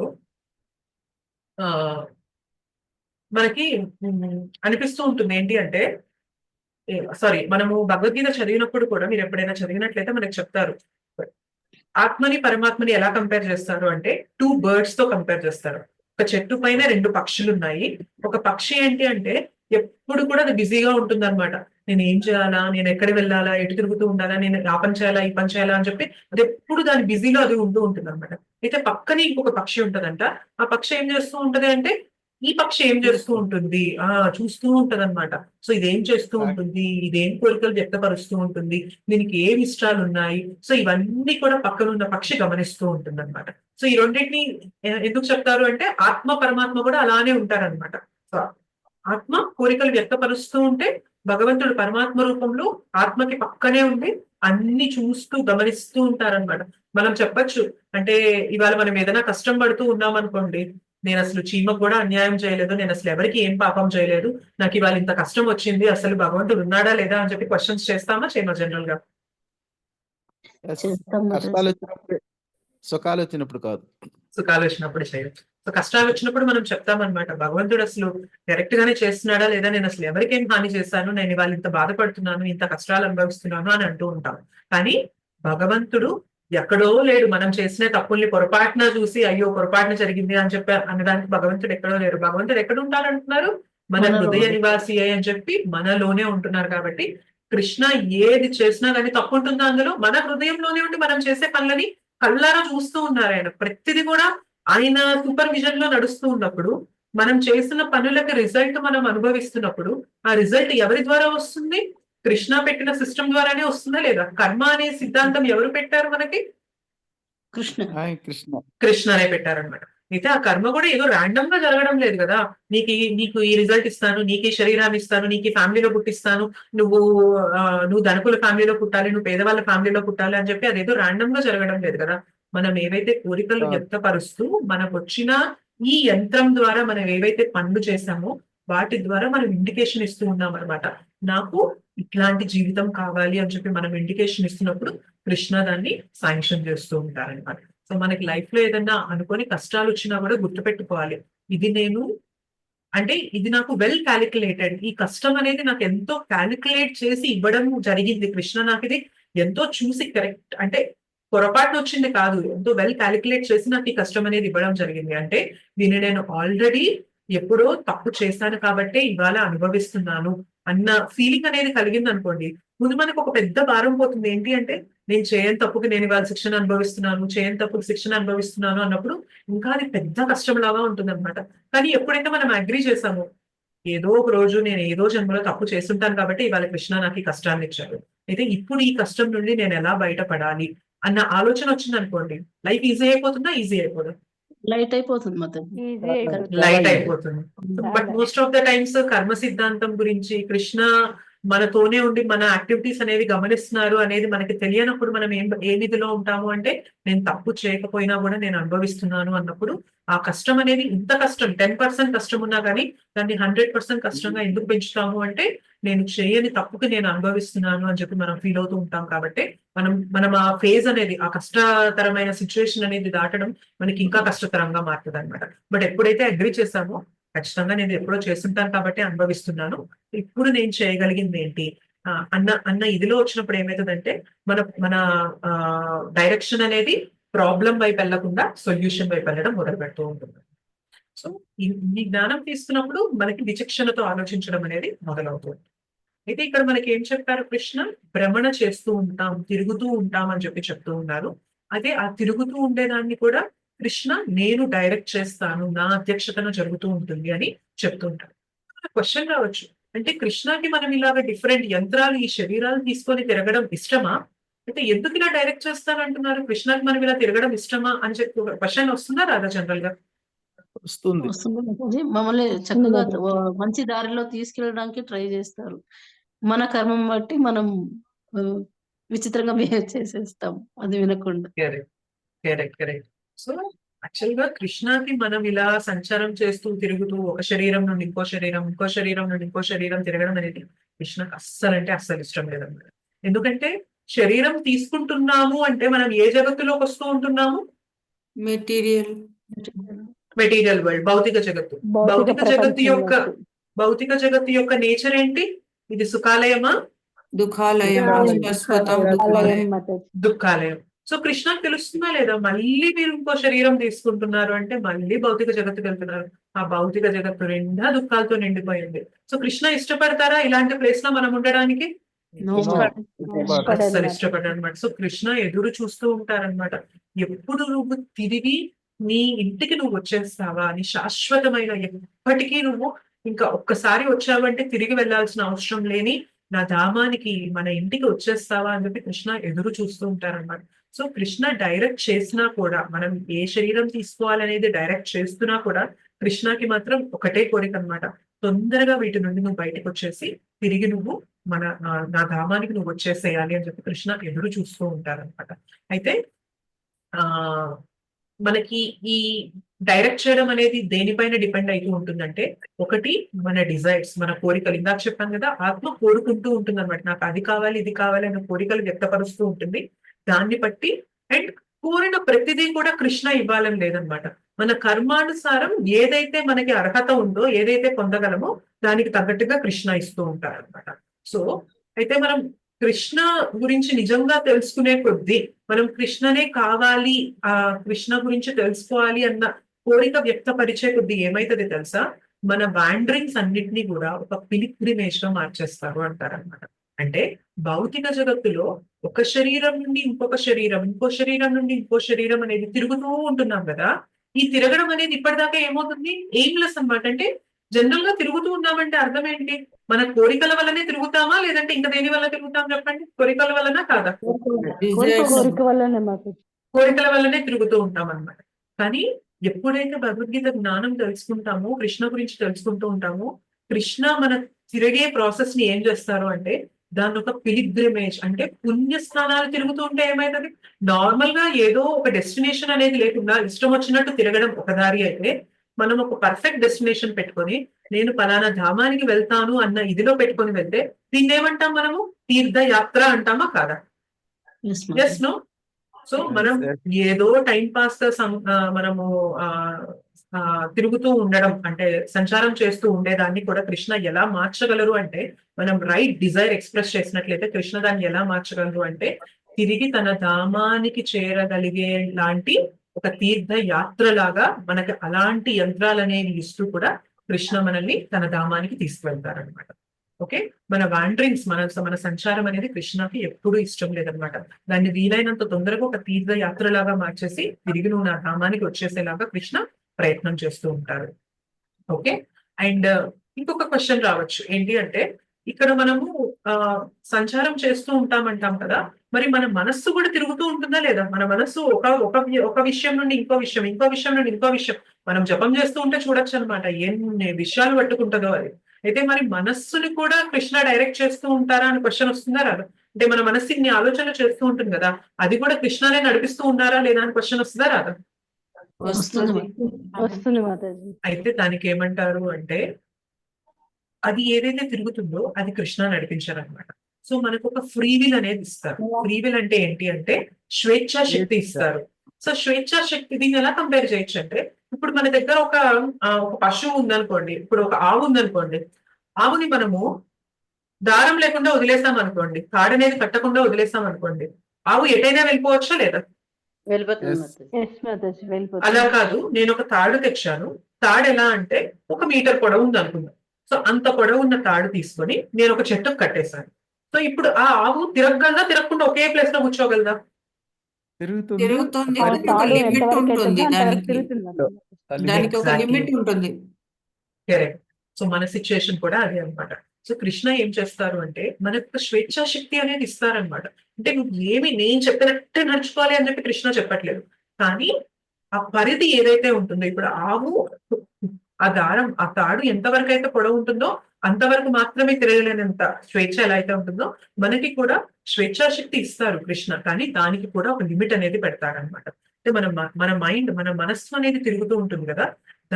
మనకి అనిపిస్తూ ఉంటుంది ఏంటి అంటే, సారీ, మనము భగవద్గీత చదివినప్పుడు కూడా మీరు ఎప్పుడైనా చదివినట్లయితే మనకి చెప్తారు, ఆత్మని పరమాత్మని ఎలా కంపేర్ చేస్తారు అంటే 2 birds తో కంపేర్ చేస్తారు. ఒక చెట్టు పైన 2 పక్షులు ఉన్నాయి. ఒక పక్షి ఏంటి అంటే ఎప్పుడు కూడా అది బిజీగా ఉంటుంది అనమాట. నేను ఏం చేయాలా, నేను ఎక్కడ వెళ్ళాలా, ఎటు తిరుగుతూ ఉండాలా, నేను ఆ పని చేయాలా, ఈ పని చేయాలా అని చెప్పి అది ఎప్పుడు దాని బిజీలో అది ఉంటూ ఉంటుంది అనమాట. అయితే పక్కనే ఇంకొక పక్షి ఉంటదంట. ఆ పక్షి ఏం చేస్తూ ఉంటది అంటే ఈ పక్షి ఏం చేస్తూ ఉంటుంది, చూస్తూ ఉంటది అనమాట. సో ఇదేం చేస్తూ ఉంటుంది, ఇదేం కోరికలు వ్యక్తపరుస్తూ ఉంటుంది, దీనికి ఏం ఇష్టాలు ఉన్నాయి, సో ఇవన్నీ కూడా పక్కన ఉన్న పక్షి గమనిస్తూ ఉంటుంది అనమాట. సో ఈ రెండింటిని ఎందుకు చెప్తారు అంటే ఆత్మ పరమాత్మ కూడా అలానే ఉంటారనమాట. సో ఆత్మ కోరికలు వ్యక్తపరుస్తూ ఉంటే భగవంతుడు పరమాత్మ రూపంలో ఆత్మకి పక్కనే ఉండి అన్ని చూస్తూ గమనిస్తూ ఉంటారనమాట. మనం చెప్పచ్చు అంటే ఇవాళ మనం ఏదైనా కష్టం పడుతూ ఉన్నాం అనుకోండి, నేను అసలు చీమకు కూడా అన్యాయం చేయలేదు, నేను అసలు ఎవరికి ఏం పాపం చేయలేదు, నాకు ఇవాళ ఇంత కష్టం వచ్చింది, అసలు భగవంతుడు ఉన్నాడా లేదా అని చెప్పి క్వశ్చన్స్ చేస్తామా చేయమా? జనరల్ గా కష్టాలు వచ్చినప్పుడు, సుఖాలు వచ్చినప్పుడు కాదు. సుఖాలు వచ్చినప్పుడు చేయొచ్చు. సో కష్టాలు వచ్చినప్పుడు మనం చెప్తామన్నమాట, భగవంతుడు అసలు కరెక్ట్ గానే చేస్తున్నాడా లేదా, నేను అసలు ఎవరికేం హాని చేశాను, నేను ఇవాళ ఇంత బాధపడుతున్నాను, ఇంత కష్టాలు అనుభవిస్తున్నాను అని అంటూ ఉంటాం. కానీ భగవంతుడు ఎక్కడో లేడు. మనం చేసిన తప్పుల్ని పొరపాటున చూసి అయ్యో పొరపాటున జరిగింది అని చెప్పి అనడానికి భగవంతుడు ఎక్కడో లేరు. భగవంతుడు ఎక్కడ ఉంటారంటున్నారు? మన హృదయ నివాసి అని చెప్పి మనలోనే ఉంటున్నారు. కాబట్టి కృష్ణ ఏది చేసినా కానీ తప్పు ఉంటుందో అందులో మన హృదయంలోనే ఉండి మనం చేసే పనులని కళ్ళారా చూస్తూ ఉన్నారు. ఆయన ప్రతిదీ కూడా ఆయన సూపర్విజన్ లో నడుస్తూ ఉన్నప్పుడు, మనం చేసిన పనులకి రిజల్ట్ మనం అనుభవిస్తున్నప్పుడు ఆ రిజల్ట్ ఎవరి ద్వారా వస్తుంది? కృష్ణ పెట్టిన సిస్టమ్ ద్వారానే వస్తుందా లేదా? కర్మ అనే సిద్ధాంతం ఎవరు పెట్టారు మనకి? కృష్ణనే పెట్టారనమాట. అయితే ఆ కర్మ కూడా ఏదో ర్యాండమ్ గా జరగడం లేదు కదా. నీకు ఈ రిజల్ట్ ఇస్తాను, నీకు ఈ శరీరాన్ని ఇస్తాను, నీకు ఈ ఫ్యామిలీలో పుట్టిస్తాను, నువ్వు ధనకుల ఫ్యామిలీలో పుట్టాలి, నువ్వు పేదవాళ్ళ ఫ్యామిలీలో పుట్టాలి అని చెప్పి అదేదో ర్యాండమ్ గా జరగడం లేదు కదా. మనం ఏవైతే కోరికలు వ్యక్తపరుస్తూ మనకు వచ్చిన ఈ యంత్రం ద్వారా మనం ఏవైతే పనులు చేశామో వాటి ద్వారా మనం ఇండికేషన్ ఇస్తూ ఉన్నాం అనమాట. నాకు ఇట్లాంటి జీవితం కావాలి అని చెప్పి మనం ఇండికేషన్ ఇస్తున్నప్పుడు కృష్ణ దాన్ని శాంక్షన్ చేస్తూ ఉంటారన్నమాట. సో మనకి లైఫ్ లో ఏదైనా అనుకోని కష్టాలు వచ్చినా కూడా గుర్తుపెట్టుకోవాలి, ఇది నేను అంటే ఇది నాకు వెల్ క్యాలిక్యులేటెడ్, ఈ కష్టం అనేది నాకు ఎంతో క్యాలిక్యులేట్ చేసి ఇవ్వడం జరిగింది కృష్ణ, నాకు ఇది ఎంతో చూసి కరెక్ట్ అంటే పొరపాటున వచ్చింది కాదు, ఎంతో వెల్ క్యాలిక్యులేట్ చేసి నాకు ఈ కష్టం అనేది ఇవ్వడం జరిగింది. అంటే దీన్ని నేను ఆల్రెడీ ఎప్పుడో తప్పు చేశాను కాబట్టి ఇవాళ అనుభవిస్తున్నాను అన్న ఫీలింగ్ అనేది కలిగింది అనుకోండి, ముందు మనకు ఒక పెద్ద భారం పోతుంది. ఏంటి అంటే నేను చేయని తప్పుకి నేను ఇవాళ శిక్షణ అనుభవిస్తున్నాను, చేయని తప్పుకి శిక్షణ అనుభవిస్తున్నాను అన్నప్పుడు ఇంకా అది పెద్ద కష్టంలాగా ఉంటుంది అనమాట. కానీ ఎప్పుడైతే మనం అగ్రీ చేసామో ఏదో ఒక రోజు నేను ఏదో జన్మలో తప్పు చేస్తుంటాను కాబట్టి ఇవాళ కృష్ణ నాకు ఈ కష్టాన్ని ఇచ్చాడు, అయితే ఇప్పుడు ఈ కష్టం నుండి నేను ఎలా బయటపడాలి అన్న ఆలోచన వచ్చింది అనుకోండి, లైఫ్ ఈజీ అయిపోతుందా? ఈజీ అయిపోదా? లైట్ అయిపోతుంది మాతాజీ. ఈజీ అయిపోతుంది. లైట్ అయిపోతుంది. But most of the times కర్మ సిద్ధాంతం గురించి కృష్ణ మనతోనే ఉండి మన యాక్టివిటీస్ అనేవి గమనిస్తున్నారు అనేది మనకి తెలియనప్పుడు మనం ఏ విధిలో ఉంటాము అంటే నేను తప్పు చేయకపోయినా కూడా నేను అనుభవిస్తున్నాను అన్నప్పుడు ఆ కష్టం అనేది ఇంత కష్టం 10% కష్టం ఉన్నా కానీ దాన్ని 100% కష్టంగా ఎందుకు పెంచుతాము అంటే నేను చేయని తప్పుకి నేను అనుభవిస్తున్నాను అని చెప్పి మనం ఫీల్ అవుతూ ఉంటాం. కాబట్టి మనం ఆ ఫేజ్ అనేది ఆ కష్టతరమైన సిచ్యువేషన్ అనేది దాటడం మనకి ఇంకా కష్టతరంగా మారుతుంది అనమాట. బట్ ఎప్పుడైతే అగ్రి చేశామో ఖచ్చితంగా నేను ఎప్పుడో చేస్తుంటాను కాబట్టి అనుభవిస్తున్నాను, ఇప్పుడు నేను చేయగలిగింది ఏంటి అన్న ఇదిలో వచ్చినప్పుడు ఏమవుతుందంటే మన డైరెక్షన్ అనేది ప్రాబ్లం వైపు వెళ్లకుండా సొల్యూషన్ వైపు వెళ్ళడం మొదలు పెడుతూ ఉంటుంది. సో ఈ జ్ఞానం తీసుకున్నప్పుడు మనకి విచక్షణతో ఆలోచించడం అనేది మొదలవుతుంది. అయితే ఇక్కడ మనకి ఏం చెప్పారు కృష్ణ, భ్రమణ చేస్తూ ఉంటాం, తిరుగుతూ ఉంటాం అని చెప్పి చెప్తూ ఉన్నారు. అదే ఆ తిరుగుతూ ఉండేదాన్ని కూడా కృష్ణ నేను డైరెక్ట్ చేస్తాను, నా అధ్యక్షతన జరుగుతూ ఉంటుంది అని చెప్తూ ఉంటారు. క్వశ్చన్ రావచ్చు, అంటే కృష్ణకి మనం ఇలాగ డిఫరెంట్ యంత్రాలు ఈ శరీరాలు తీసుకొని తిరగడం ఇష్టమా, అయితే ఎందుకు ఇలా డైరెక్ట్ చేస్తానంటున్నారు, కృష్ణకి మనం ఇలా తిరగడం ఇష్టమా అని చెప్పి క్వశ్చన్ వస్తుందా రాదా? జనరల్ గా వస్తుంది. వస్తుంది మాతాజీ. మమ్మల్ని చక్కగా మంచి దారిలో తీసుకెళ్ళడానికి ట్రై చేస్తారు. మన కర్మం బట్టి మనం విచిత్రంగా బిహేవ్ చేసేస్తాం అది వినకుండా. కరెక్ట్. సో యాక్చువల్ గా కృష్ణకి మనం ఇలా సంచారం చేస్తూ తిరుగుతూ ఒక శరీరం నుండి ఇంకో శరీరం, ఇంకో శరీరం నుండి ఇంకో శరీరం తిరగడం అనేది కృష్ణకు అస్సలంటే అస్సలు ఇష్టం లేదన్నమాట. ఎందుకంటే శరీరం తీసుకుంటున్నాము అంటే మనం ఏ జగత్తులోకి వస్తూ ఉంటున్నాము? మెటీరియల్ వరల్డ్, భౌతిక జగత్తు. భౌతిక జగత్తు యొక్క నేచర్ ఏంటి? ఇది సుఖాలయమా దుఃఖాలయం. సో కృష్ణకు తెలుస్తుందా లేదా మళ్ళీ మీరు ఇంకో శరీరం తీసుకుంటున్నారు అంటే మళ్ళీ భౌతిక జగత్తుకి వెళ్తున్నారు, ఆ భౌతిక జగత్తు నిండా దుఃఖాలతో నిండిపోయింది. సో కృష్ణ ఇష్టపడతారా ఇలాంటి ప్లేస్ లో మనం ఉండడానికి? అస్సలు ఇష్టపడ్డాడు అనమాట. సో కృష్ణ ఎదురు చూస్తూ ఉంటారనమాట, ఎప్పుడు నువ్వు తిరిగి నీ ఇంటికి నువ్వు వచ్చేస్తావా అని, శాశ్వతమైన ఎప్పటికీ నువ్వు ఇంకా ఒక్కసారి వచ్చావంటే తిరిగి వెళ్లాల్సిన అవసరం లేని నా ధామానికి మన ఇంటికి వచ్చేస్తావా అని చెప్పి కృష్ణ ఎదురు చూస్తూ ఉంటారనమాట. సో కృష్ణ డైరెక్ట్ చేసినా కూడా మనం ఏ శరీరం తీసుకోవాలనేది డైరెక్ట్ చేస్తున్నా కూడా కృష్ణకి మాత్రం ఒకటే కోరిక అనమాట, తొందరగా వీటి నుండి నువ్వు బయటకు వచ్చేసి తిరిగి నువ్వు నా ధామానికి నువ్వు వచ్చేసేయాలి అని చెప్పి కృష్ణ ఎదురు చూస్తూ ఉంటారనమాట. అయితే మనకి ఈ డైరెక్ట్ చేయడం అనేది దేనిపైన డిపెండ్ అవుతూ ఉంటుందంటే, ఒకటి మన డిజైర్స్, మన కోరికలు. ఇందాక చెప్పాను కదా, ఆత్మ కోరుకుంటూ ఉంటుంది అనమాట, నాకు అది కావాలి ఇది కావాలి అనే కోరికలు వ్యక్తపరుస్తూ ఉంటుంది. దాన్ని బట్టి అండ్ కోరిన ప్రతిదీ కూడా కృష్ణ ఇవ్వాలని లేదనమాట, మన కర్మానుసారం ఏదైతే మనకి అర్హత ఉందో, ఏదైతే పొందగలమో దానికి తగ్గట్టుగా కృష్ణ ఇస్తూ ఉంటారనమాట. సో అయితే మనం కృష్ణ గురించి నిజంగా తెలుసుకునే కొద్దీ, మనం కృష్ణనే కావాలి, ఆ కృష్ణ గురించి తెలుసుకోవాలి అన్న కోరిక వ్యక్తపరిచే కొద్దీ ఏమైతుంది తెలుసా, మన వాండరింగ్స్ అన్నిటినీ కూడా ఒక పిలిగ్రిమేజ్ గా మార్చేస్తారు అంటారనమాట. అంటే భౌతిక జగత్తులో ఒక శరీరం నుండి ఇంకొక శరీరం, ఇంకో శరీరం నుండి ఇంకో శరీరం అనేది తిరుగుతూ ఉంటున్నాం కదా, ఈ తిరగడం అనేది ఇప్పటిదాకా ఏమవుతుంది, ఎయిమ్లెస్ అనమాట. అంటే జనరల్ గా తిరుగుతూ ఉన్నామంటే అర్థం ఏంటి, మన కోరికల వల్లనే తిరుగుతామా లేదంటే ఇంకా దేని వల్ల తిరుగుతాం చెప్పండి? కోరికల వలన కాదా? కోరికల వల్లనే తిరుగుతూ ఉంటాం అన్నమాట. కానీ ఎప్పుడైతే భగవద్గీత జ్ఞానం తెలుసుకుంటామో, కృష్ణ గురించి తెలుసుకుంటూ ఉంటామో, కృష్ణ మన తిరిగే ప్రాసెస్ ని ఏం చేస్తారు అంటే దాన్ని ఒక పిలిగ్రిమేజ్, అంటే పుణ్యస్థానాలు తిరుగుతూ ఉంటే ఏమైతుంది, నార్మల్ గా ఏదో ఒక డెస్టినేషన్ అనేది లేకుండా ఇష్టం వచ్చినట్టు తిరగడం ఒక దారి అయితే, మనం ఒక పర్ఫెక్ట్ డెస్టినేషన్ పెట్టుకొని నేను పలానా ధామానికి వెళ్తాను అన్న ఇదిలో పెట్టుకొని వెళ్తే దీన్ని ఏమంటాం మనము? తీర్థయాత్ర అంటామా కాదా? Yes, yes Mataji. No? So మనం Yes. ఏదో టైం పాస్ మనము ఆ, ఆ, తిరుగుతూ ఉండడం అంటే సంచారం చేస్తూ ఉండేదాన్ని కూడా కృష్ణ ఎలా మార్చగలరు అంటే, మనం రైట్ డిజైర్ ఎక్స్ప్రెస్ చేసినట్లయితే కృష్ణ దాన్ని ఎలా మార్చగలరు అంటే తిరిగి తన ధామానికి చేరగలిగే లాంటి ఒక తీర్థ యాత్ర లాగా మనకి అలాంటి యంత్రాలు అనేవి ఇస్తూ కూడా కృష్ణ మనల్ని తన ధామానికి తీసుకువెళ్తారనమాట. ఓకే, మన వాండరింగ్స్ మన సంచారం అనేది కృష్ణకి ఎప్పుడూ ఇష్టం లేదనమాట. దాన్ని వీలైనంత తొందరగా ఒక తీర్థ యాత్రలాగా మార్చేసి తిరిగి నువ్వు నా ధామానికి వచ్చేసేలాగా కృష్ణ ప్రయత్నం చేస్తూ ఉంటారు. ఓకే, అండ్ ఇంకొక క్వశ్చన్ రావచ్చు ఏంటి అంటే, ఇక్కడ మనము సంచారం చేస్తూ ఉంటామంటాం కదా, మరి మన మనస్సు కూడా తిరుగుతూ ఉంటుందా లేదా? మన మనస్సు ఒక విషయం నుండి ఇంకో విషయం, ఇంకో విషయం నుండి ఇంకో విషయం, మనం జపం చేస్తూ ఉంటే చూడొచ్చు అనమాట ఎన్ని విషయాలు పట్టుకుంటుందో అది. అయితే మరి మనస్సుని కూడా కృష్ణ డైరెక్ట్ చేస్తూ ఉంటారా అని క్వశ్చన్ వస్తుందా రాదా? అంటే మన మనస్సు ఇన్ని ఆలోచనలు చేస్తూ ఉంటుంది కదా, అది కూడా కృష్ణనే నడిపిస్తూ ఉన్నారా లేదా అని క్వశ్చన్ వస్తుందా రాదా? వస్తుంది. వస్తుంది మాతాజీ. అయితే దానికి ఏమంటారు అంటే, అది ఏదైతే తిరుగుతుందో అది కృష్ణ నడిపించారనమాట. సో మనకు ఒక ఫ్రీ విల్ అనేది ఇస్తారు. ఫ్రీ విల్ అంటే ఏంటి అంటే స్వేచ్ఛా శక్తి ఇస్తారు. సో స్వేచ్ఛా శక్తి దీన్ని ఎలా కంపేర్ చేయొచ్చు అంటే, ఇప్పుడు మన దగ్గర ఒక పశువు ఉందనుకోండి, ఇప్పుడు ఒక ఆవు ఉందనుకోండి, ఆవుని మనము దారం లేకుండా వదిలేసాం అనుకోండి, తాడనేది కట్టకుండా వదిలేసాం అనుకోండి, ఆవు ఎటైనా వెళ్ళిపోవచ్చా లేదా? వెళ్ళిపోతుంది Yes. మాతాజీ. ఎస్ మాతాజీ, వెళ్ళిపోతుంది. అలా కాదు, నేను ఒక తాడు తెచ్చాను, తాడు ఎలా అంటే 1 మీటర్ పొడవు ఉంది అనుకుందాం. సో అంత పొడవు ఉన్న తాడు తీసుకొని నేను ఒక చెట్టుకు కట్టేశాను. సో ఇప్పుడు ఆ ఆవు తిరగగలదా, తిరగకుండా ఒకే ప్లేస్ లో కూర్చోగలదా? తిరుగుతుంది, ఆ కానీ ఒక తాడు లిమిట్ ఎంతవరకు ఉంటుంది ఎత్తుందో అంతవరకు దానికి. తిరుగుతుంది మాతాజీ. దానికి ఒక Exactly. లిమిట్ ఉంటుంది. కరెక్ట్. సో మన సిచ్యుయేషన్ కూడా అదే అన్నమాట. సో కృష్ణ ఏం చేస్తారు అంటే మనకు స్వేచ్ఛా శక్తి అనేది ఇస్తారనమాట. అంటే నువ్వు నేను చెప్పినట్టే నడుచుకోవాలి అని చెప్పి కృష్ణ చెప్పట్లేదు, కానీ ఆ పరిధి ఏదైతే ఉంటుందో, ఇప్పుడు ఆవు ఆ తాడు ఎంతవరకు అయితే పొడవు ఉంటుందో అంతవరకు మాత్రమే తిరగలేనంత స్వేచ్ఛ ఎలా అయితే ఉంటుందో, మనకి కూడా స్వేచ్ఛా శక్తి ఇస్తారు కృష్ణ, కానీ దానికి కూడా ఒక లిమిట్ అనేది పెడతారనమాట. అంటే మన మైండ్, మన మనస్సు అనేది తిరుగుతూ ఉంటుంది కదా,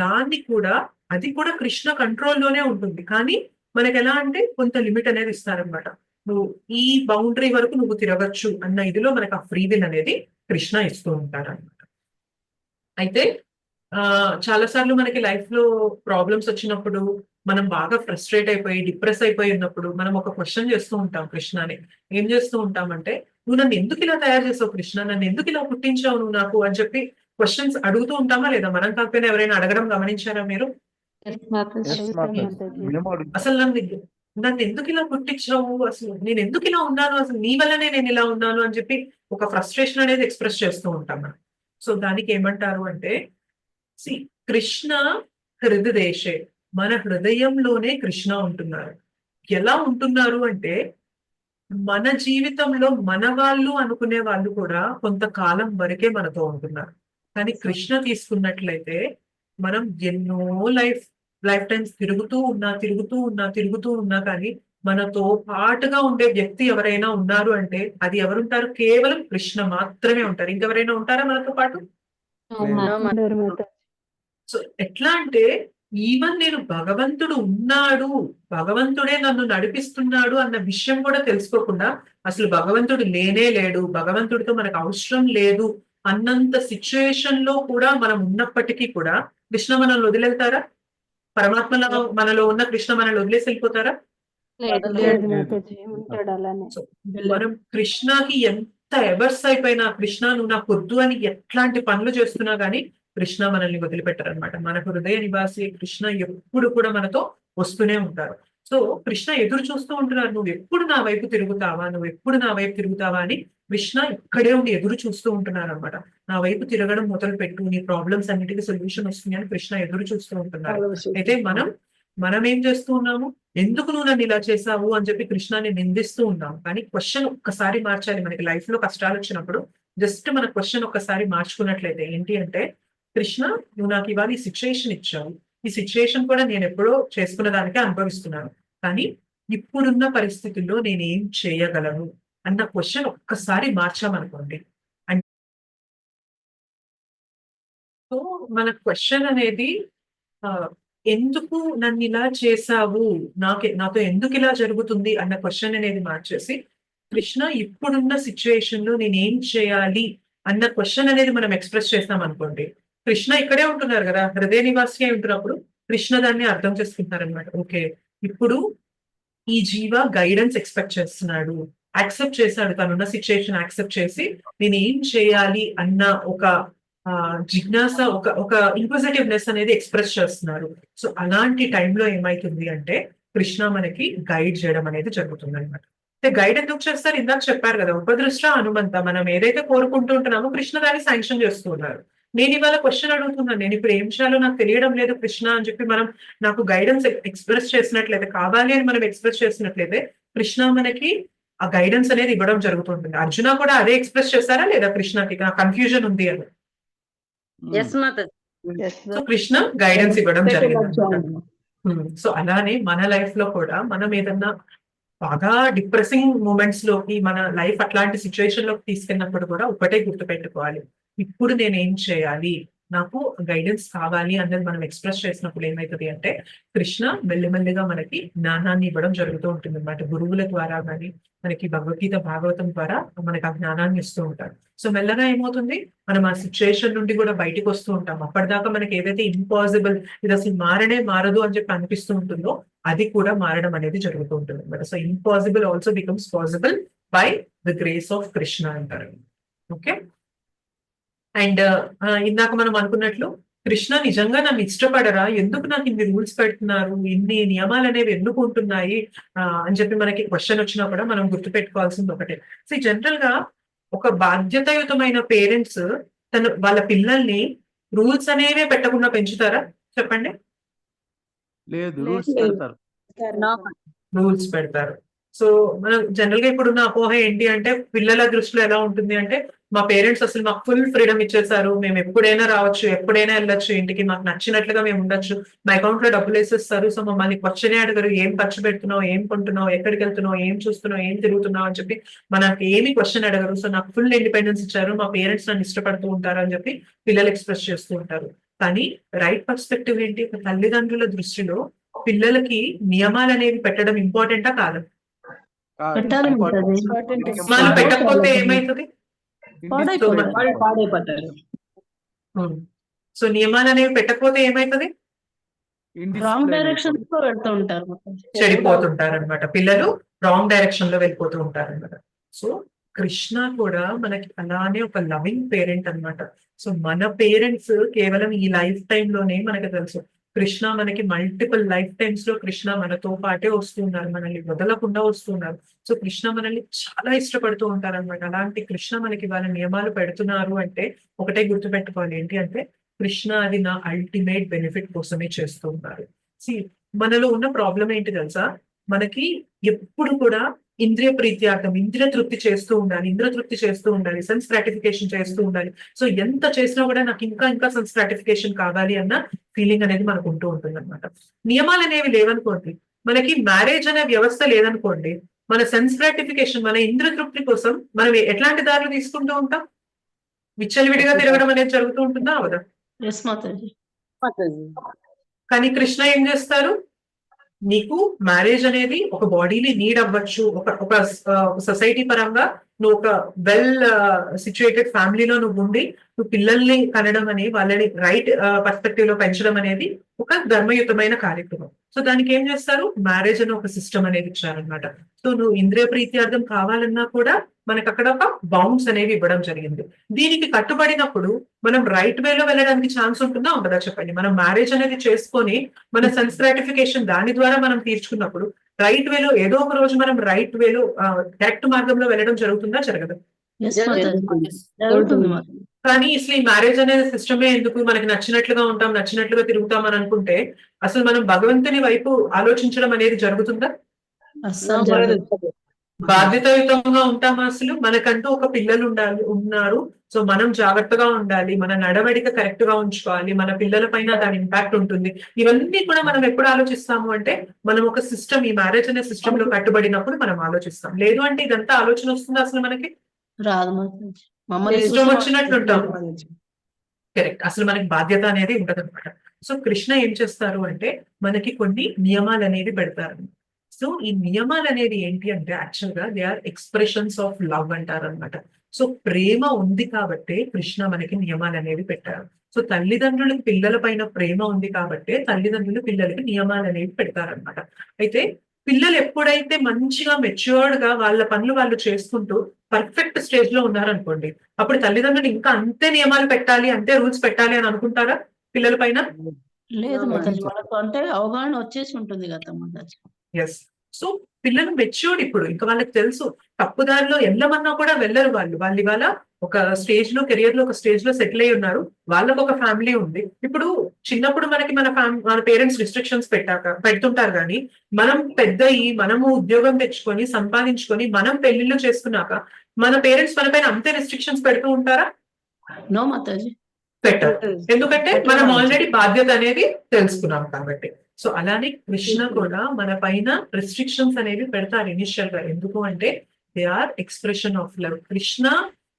దాన్ని కూడా అది కూడా కృష్ణ కంట్రోల్లోనే ఉంటుంది, కానీ మనకి ఎలా అంటే కొంత లిమిట్ అనేది ఇస్తారనమాట. నువ్వు ఈ బౌండరీ వరకు నువ్వు తిరగచ్చు అన్న ఇదిలో మనకు ఆ ఫ్రీ విల్ అనేది కృష్ణ ఇస్తూ ఉంటారనమాట. అయితే చాలా సార్లు మనకి లైఫ్ లో ప్రాబ్లమ్స్ వచ్చినప్పుడు, మనం బాగా ఫ్రస్ట్రేట్ అయిపోయి డిప్రెస్ అయిపోయి ఉన్నప్పుడు మనం ఒక క్వశ్చన్ చేస్తూ ఉంటాం కృష్ణని. ఏం చేస్తూ ఉంటామంటే, నువ్వు నన్ను ఎందుకు ఇలా తయారు చేసావు కృష్ణ, నన్ను ఎందుకు ఇలా పుట్టించావు నువ్వు నాకు అని చెప్పి క్వశ్చన్స్ అడుగుతూ ఉంటామా లేదా? మనం కాకపోయినా ఎవరైనా అడగడం గమనించారా మీరు? Yes, Mataji. Yes, అడుగుతాం Mataji. మాతాజీ. మేము అడుగుతాం. అసలు నన్ను ఎందుకు ఇలా పుట్టించావు, అసలు నేను ఎందుకు ఇలా ఉన్నాను, అసలు నీ వల్లనే నేను ఇలా ఉన్నాను అని చెప్పి ఒక ఫ్రస్ట్రేషన్ అనేది ఎక్స్ప్రెస్ చేస్తూ ఉంటాం మనం. సో దానికి ఏమంటారు అంటే, కృష్ణ హృదయదేశే, మన హృదయంలోనే కృష్ణ ఉంటున్నారు. ఎలా ఉంటున్నారు అంటే, మన జీవితంలో మన వాళ్ళు అనుకునే వాళ్ళు కూడా కొంతకాలం వరకే మనతో ఉంటున్నారు. కానీ కృష్ణ తీసుకున్నట్లయితే మనం ఎన్నో లైఫ్ టైమ్స్ తిరుగుతూ ఉన్నా కానీ మనతో పాటుగా ఉండే వ్యక్తి ఎవరైనా ఉన్నారు అంటే అది ఎవరుంటారు? కేవలం కృష్ణ మాత్రమే ఉంటారు. ఇంకెవరైనా ఉంటారా మనతో పాటు? ఉండరు మాతాజీ. సో ఎట్లా అంటే, ఈవెన్ నేను భగవంతుడు ఉన్నాడు, భగవంతుడే నన్ను నడిపిస్తున్నాడు అన్న విషయం కూడా తెలుసుకోకుండా, అసలు భగవంతుడు లేనే లేడు, భగవంతుడితో మనకు అవసరం లేదు అన్నంత సిచ్యుయేషన్ లో కూడా మనం ఉన్నప్పటికీ కూడా కృష్ణ మనల్ని వదిలేస్తారా? పరమాత్మలో మనలో ఉన్న కృష్ణ మనల్ని వదిలేసి వెళ్ళిపోతారా? లేదు మాతాజీ, ఉంటాడు అలానే. సో మనం కృష్ణకి ఎంత ఎవర్స్ అయిపోయినా, కృష్ణ నువ్వు నాకు వద్దు అని ఎట్లాంటి పనులు చేస్తున్నా గానీ కృష్ణ మనల్ని వదిలిపెట్టారనమాట. మన హృదయ నివాసి కృష్ణ ఎప్పుడు కూడా మనతో వస్తూనే ఉంటారు. సో కృష్ణ ఎదురు చూస్తూ ఉంటున్నారు, నువ్వు ఎప్పుడు నా వైపు తిరుగుతావా అని కృష్ణ ఇక్కడే ఉండి ఎదురు చూస్తూ ఉంటున్నారు అనమాట. నా వైపు తిరగడం మొదలు పెట్టు, నీ ప్రాబ్లమ్స్ అన్నిటికీ సొల్యూషన్ వస్తుంది అని కృష్ణ ఎదురు చూస్తూ ఉంటున్నారు. అయితే మనం ఏం చేస్తూ ఉన్నాము, ఎందుకు నువ్వు నన్ను ఇలా చేసావు అని చెప్పి కృష్ణని నిందిస్తూ ఉన్నాం. కానీ క్వశ్చన్ ఒక్కసారి మార్చాలి. మనకి లైఫ్ లో కష్టాలు వచ్చినప్పుడు జస్ట్ మన క్వశ్చన్ ఒక్కసారి మార్చుకున్నట్లయితే ఏంటి అంటే, కృష్ణ నువ్వు నాకు ఇవాళ ఈ సిచ్యుయేషన్ ఇచ్చావు, ఈ సిచ్యుయేషన్ కూడా నేను ఎప్పుడో చేసుకున్న దానికే అనుభవిస్తున్నాను, కానీ ఇప్పుడున్న పరిస్థితుల్లో నేనేం చేయగలను అన్న క్వశ్చన్ ఒక్కసారి మార్చామనుకోండి. అంటే మన క్వశ్చన్ అనేది ఎందుకు నన్ను ఇలా చేసావు, నాతో ఎందుకు ఇలా జరుగుతుంది అన్న క్వశ్చన్ అనేది మార్చేసి, కృష్ణ ఇప్పుడున్న సిచ్యుయేషన్ లో నేను ఏం చేయాలి అన్న క్వశ్చన్ అనేది మనం ఎక్స్ప్రెస్ చేస్తాం అనుకోండి, కృష్ణ ఇక్కడే ఉంటున్నారు కదా, హృదయ నివాసి అయి ఉంటున్నప్పుడు కృష్ణ దాన్ని అర్థం చేసుకుంటున్నారు అనమాట. ఓకే, ఇప్పుడు ఈ జీవ గైడెన్స్ ఎక్స్పెక్ట్ చేస్తున్నాడు, యాక్సెప్ట్ చేశాడు, తనున్న సిచ్యుయేషన్ యాక్సెప్ట్ చేసి నేను ఏం చేయాలి అన్న ఒక జిజ్ఞాస, ఒక ఇంక్విజిటివ్నెస్ అనేది ఎక్స్ప్రెస్ చేస్తున్నారు. సో అలాంటి టైంలో ఏమైతుంది అంటే కృష్ణ మనకి గైడ్ చేయడం అనేది జరుగుతుంది అనమాట. గైడ్ ఎందుకు చేస్తారు, ఇందాక చెప్పారు కదా, ఉపదృష్ట హనుమంత, మనం ఏదైతే కోరుకుంటూ ఉంటున్నామో కృష్ణ దాన్ని శాంక్షన్ చేస్తూ ఉన్నారు. నేను ఇవాళ క్వశ్చన్ అడుగుతున్నాను, నేను ఇప్పుడు ఏం చేయాలో నాకు తెలియడం లేదు కృష్ణ అని చెప్పి మనం నాకు గైడెన్స్ ఎక్స్ప్రెస్ చేసినట్లయితే, కావాలి అని మనం ఎక్స్ప్రెస్ చేసినట్లయితే కృష్ణ మనకి ఆ గైడెన్స్ అనేది ఇవ్వడం జరుగుతుంటుంది. అర్జున కూడా అదే ఎక్స్ప్రెస్ చేశారా లేదా కృష్ణకి, నాకు కన్ఫ్యూజన్ ఉంది అని. Yes Mataji. So Krishna guidance ఇవ్వడం జరిగింది. సో అలానే మన లైఫ్ లో కూడా మనం ఏదన్నా బాగా డిప్రెసింగ్ మూమెంట్స్ లోకి మన లైఫ్ అట్లాంటి సిచ్యువేషన్ లోకి తీసుకెళ్ళినప్పుడు కూడా ఒకటే గుర్తుపెట్టుకోవాలి, ఇప్పుడు నేను ఏం చేయాలి, నాకు గైడెన్స్ కావాలి అన్నది మనం ఎక్స్ప్రెస్ చేసినప్పుడు ఏమవుతుంది అంటే కృష్ణ మెల్లిమెల్లిగా మనకి జ్ఞానాన్ని ఇవ్వడం జరుగుతూ ఉంటుంది అనమాట. గురువుల ద్వారా కానీ మనకి భగవద్గీత భాగవతం ద్వారా మనకి ఆ జ్ఞానాన్ని ఇస్తూ ఉంటారు. సో మెల్లగా ఏమవుతుంది, మనం ఆ సిచ్యుయేషన్ నుండి కూడా బయటకు వస్తూ ఉంటాం. అప్పటిదాకా మనకి ఏదైతే ఇంపాసిబుల్, ఇది అసలు మారదు అని చెప్పి అనిపిస్తూ ఉంటుందో అది కూడా మారడం అనేది జరుగుతూ ఉంటుంది అనమాట. So impossible also becomes possible by the grace of Krishna అంటారు. ఓకే, అండ్ ఇందాక మనం అనుకున్నట్లు కృష్ణ నిజంగా నన్ను ఇష్టపడరా, ఎందుకు నాకు ఇన్ని రూల్స్ పెడుతున్నారు, ఇన్ని నియమాలు అనేవి ఎందుకు ఉంటున్నాయి అని చెప్పి మనకి క్వశ్చన్ వచ్చినా కూడా మనం గుర్తుపెట్టుకోవాల్సింది ఒకటే. సో జనరల్ గా ఒక బాధ్యతాయుతమైన పేరెంట్స్ వాళ్ళ పిల్లల్ని రూల్స్ అనేవే పెట్టకుండా పెంచుతారా చెప్పండి? లేదు, రూల్స్ పెడతారు. రూల్స్ పెడతారు. సో మనం జనరల్ గా ఇప్పుడున్న అపోహ ఏంటి అంటే పిల్లల దృష్టిలో ఎలా ఉంటుంది అంటే మా పేరెంట్స్ అసలు మాకు ఫుల్ ఫ్రీడమ్ ఇచ్చేసారు, మేము ఎప్పుడైనా రావచ్చు, ఎప్పుడైనా వెళ్ళొచ్చు ఇంటికి, మాకు నచ్చినట్లుగా మేము ఉండొచ్చు, మా అకౌంట్ లో డబ్బులు వేసేస్తారు, సో మమ్మల్ని క్వశ్చనే అడగరు, ఏం ఖర్చు పెడుతున్నావు, ఏం కొంటున్నావు, ఎక్కడికి వెళ్తున్నావు, ఏం చూస్తున్నావు, ఏం తిరుగుతున్నావు అని చెప్పి మనకి ఏమి క్వశ్చన్ అడగరు. సో నాకు ఫుల్ ఇండిపెండెన్స్ ఇచ్చారు, మా పేరెంట్స్ నన్ను ఇష్టపడుతూ ఉంటారు అని చెప్పి పిల్లలు ఎక్స్ప్రెస్ చేస్తూ ఉంటారు. కానీ రైట్ పర్స్పెక్టివ్ ఏంటి, ఒక తల్లిదండ్రుల దృష్టిలో పిల్లలకి నియమాలు అనేవి పెట్టడం ఇంపార్టెంటా కాదు? మనం పెట్టకపోతే ఏమైతుంది? సో నియమాలు అనేవి పెట్టకపోతే ఏమైతుంది? రాంగ్ డైరెక్షన్ లో వెళ్తూ ఉంటారు, చెడిపోతుంటారు అనమాట. పిల్లలు రాంగ్ డైరెక్షన్ లో వెళ్ళిపోతూ ఉంటారు అనమాట. సో కృష్ణ కూడా మనకి అలానే ఒక లవింగ్ పేరెంట్ అనమాట. సో మన పేరెంట్స్ కేవలం ఈ లైఫ్ టైమ్ లోనే మనకు తెలుసు, కృష్ణ మనకి మల్టిపుల్ లైఫ్ టైమ్స్ లో కృష్ణ మనతో పాటే వస్తున్నారు, మనల్ని వదలకుండా వస్తున్నారు. సో కృష్ణ మనల్ని చాలా ఇష్టపడుతూ ఉంటారు అనమాట. అలాంటి కృష్ణ మనకి వాళ్ళ నియమాలు పెడుతున్నారు అంటే ఒకటే గుర్తుపెట్టుకోవాలి, ఏంటి అంటే కృష్ణ అది నా అల్టిమేట్ బెనిఫిట్ కోసమే చేస్తూ ఉన్నారు. మనలో ఉన్న ప్రాబ్లం ఏంటి తెలుసా, మనకి ఎప్పుడు కూడా ఇంద్రియ ప్రీత్యార్థం, ఇంద్రియ తృప్తి చేస్తూ ఉండాలి, సెన్స్ గ్రాటిఫికేషన్ చేస్తూ ఉండాలి. సో ఎంత చేసినా కూడా నాకు ఇంకా సెన్స్ గ్రాటిఫికేషన్ కావాలి అన్న ఫీలింగ్ అనేది మనకు ఉంటూ ఉంటుంది అనమాట. నియమాలు అనేవి లేవనుకోండి, మనకి మ్యారేజ్ అనే వ్యవస్థ లేదనుకోండి, మన సెన్స్ గ్రాటిఫికేషన్, మన ఇంద్రియ తృప్తి కోసం మనం ఎట్లాంటి దారులు తీసుకుంటూ ఉంటాం? విచ్చలవిడిగా తిరగడం అనేది జరుగుతూ ఉంటుందా అవదా? కానీ కృష్ణ ఏం చేస్తారు, నీకు మ్యారేజ్ అనేది ఒక బాడీని నీడ్ అవ్వచ్చు, ఒక సొసైటీ పరంగా నువ్వు ఒక వెల్ సిచ్యుయేటెడ్ ఫ్యామిలీలో నువ్వు ఉండి నువ్వు పిల్లల్ని కనడం అని వాళ్ళని రైట్ పర్స్పెక్టివ్ లో పెంచడం అనేది ఒక ధర్మయుతమైన కార్యక్రమం. సో దానికి ఏం చేస్తారు, మ్యారేజ్ అని ఒక సిస్టమ్ అనేది ఇచ్చారనమాట. సో నువ్వు ఇంద్రియ ప్రీత్యార్థం కావాలన్నా కూడా మనకు అక్కడ ఒక బౌండ్స్ అనేవి ఇవ్వడం జరిగింది. దీనికి కట్టుబడినప్పుడు మనం రైట్ వేలో వెళ్ళడానికి ఛాన్స్ ఉంటుందా ఉండదా చెప్పండి? మనం మ్యారేజ్ అనేది చేసుకొని మన సెన్స్ గ్రాటిఫికేషన్ దాని ద్వారా మనం తీర్చుకున్నప్పుడు రైట్ వేలో ఏదో ఒక రోజు మనం రైట్ వేలో కరెక్ట్ మార్గంలో వెళ్ళడం జరుగుతుందా జరగదు? కానీ అసలు ఈ మ్యారేజ్ అనేది సిస్టమే ఎందుకు, మనకి నచ్చినట్లుగా ఉంటాం, నచ్చినట్లుగా తిరుగుతాం అని అనుకుంటే అసలు మనం భగవంతుని వైపు ఆలోచించడం అనేది జరుగుతుందా? బాధ్యతాయుతంగా ఉంటామా? అసలు మనకంటూ ఒక పిల్లలు ఉన్నారు, సో మనం జాగ్రత్తగా ఉండాలి, మన నడవడిక కరెక్ట్ గా ఉంచుకోవాలి, మన పిల్లల పైన దాని ఇంపాక్ట్ ఉంటుంది. ఇవన్నీ కూడా మనం ఎప్పుడు ఆలోచిస్తాము అంటే మనం ఒక సిస్టమ్, ఈ మ్యారేజ్ అనే సిస్టమ్ లో కట్టుబడినప్పుడు మనం ఆలోచిస్తాం. లేదు అంటే ఇదంతా ఆలోచన వస్తుందా అసలు మనకి? రాదు, ఇష్టం వచ్చినట్లు ఉంటాం. కరెక్ట్, అసలు మనకి బాధ్యత అనేది ఉంటది అనమాట. సో కృష్ణ ఏం చేస్తారు అంటే మనకి కొన్ని నియమాలు అనేది పెడతారు. సో ఈ నియమాలు అనేది ఏంటి అంటే యాక్చువల్ గా they are expressions of love అంటారు అనమాట. సో ప్రేమ ఉంది కాబట్టి కృష్ణ మనకి నియమాలు అనేవి పెట్టారు. సో తల్లిదండ్రులకు పిల్లల పైన ప్రేమ ఉంది కాబట్టి తల్లిదండ్రులు పిల్లలకి నియమాలు అనేవి పెడతారనమాట. అయితే పిల్లలు ఎప్పుడైతే మంచిగా మెచ్యూర్డ్ గా వాళ్ళ పనులు వాళ్ళు చేసుకుంటూ పర్ఫెక్ట్ స్టేజ్ లో ఉన్నారనుకోండి, అప్పుడు తల్లిదండ్రులు ఇంకా అంతే నియమాలు పెట్టాలి, అంతే రూల్స్ పెట్టాలి అని అనుకుంటారా పిల్లల పైన? లేదు మాతాజీ, వాళ్ళకు అంటే అవగాహన వచ్చేసి ఉంటుంది కదా మాతాజీ. ఎస్. సో పిల్లలు మెచ్యూర్డ్ ఇప్పుడు ఇంకా వాళ్ళకి తెలుసు తప్పుదారిలో వెళ్ళమన్నా కూడా వెళ్ళరు. వాళ్ళు ఇవాళ ఒక స్టేజ్ లో కెరియర్ లో ఒక స్టేజ్ లో సెటిల్ అయి ఉన్నారు. వాళ్ళకు ఒక ఫ్యామిలీ ఉంది. ఇప్పుడు చిన్నప్పుడు మనకి మన పేరెంట్స్ రిస్ట్రిక్షన్స్ పెడుతుంటారు కానీ మనం పెద్దయి మనము ఉద్యోగం తెచ్చుకొని సంపాదించుకొని మనం పెళ్లిళ్ళు చేసుకున్నాక మన పేరెంట్స్ మన పైన అంతే రిస్ట్రిక్షన్స్ పెడుతూ ఉంటారా? నో మాతాజీ, పెట్టరు. ఎందుకంటే మనం ఆల్రెడీ బాధ్యత అనేది తెలుసుకున్నాం కాబట్టి. సో అలానే కృష్ణ కూడా మన పైన రిస్ట్రిక్షన్స్ అనేవి పెడతారు ఇనిషియల్ గా. ఎందుకు అంటే they are expression of love.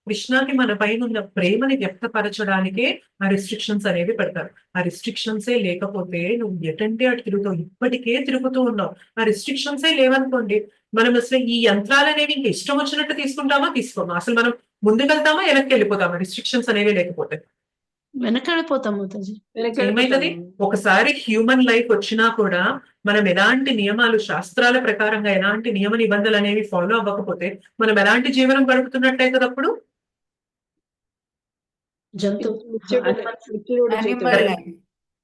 కృష్ణకి మన పైన ఉన్న ప్రేమని వ్యక్తపరచడానికే ఆ రిస్ట్రిక్షన్స్ అనేవి పెడతారు. ఆ రిస్ట్రిక్షన్సే లేకపోతే నువ్వు ఎటంటే అటు తిరుగుతావు, ఇప్పటికే తిరుగుతూ ఉన్నావు. ఆ రిస్ట్రిక్షన్సే లేవనుకోండి, మనం అసలు ఈ యంత్రాలు అనేవి ఇంకా ఇష్టం వచ్చినట్టు తీసుకుంటామా తీసుకోమా, అసలు మనం ముందుకెళ్తామా వెనక్కి వెళ్ళిపోతామా రిస్ట్రిక్షన్స్ అనేవి లేకపోతే? వెనకాడిపోతాం మాతాజీ. ఏమైతుంది, ఒకసారి హ్యూమన్ లైఫ్ వచ్చినా కూడా మనం ఎలాంటి నియమాలు శాస్త్రాల ప్రకారంగా ఎలాంటి నియమ నిబంధనలు అనేవి ఫాలో అవ్వకపోతే మనం ఎలాంటి జీవనం గడుపుతున్నట్టయితే అప్పుడు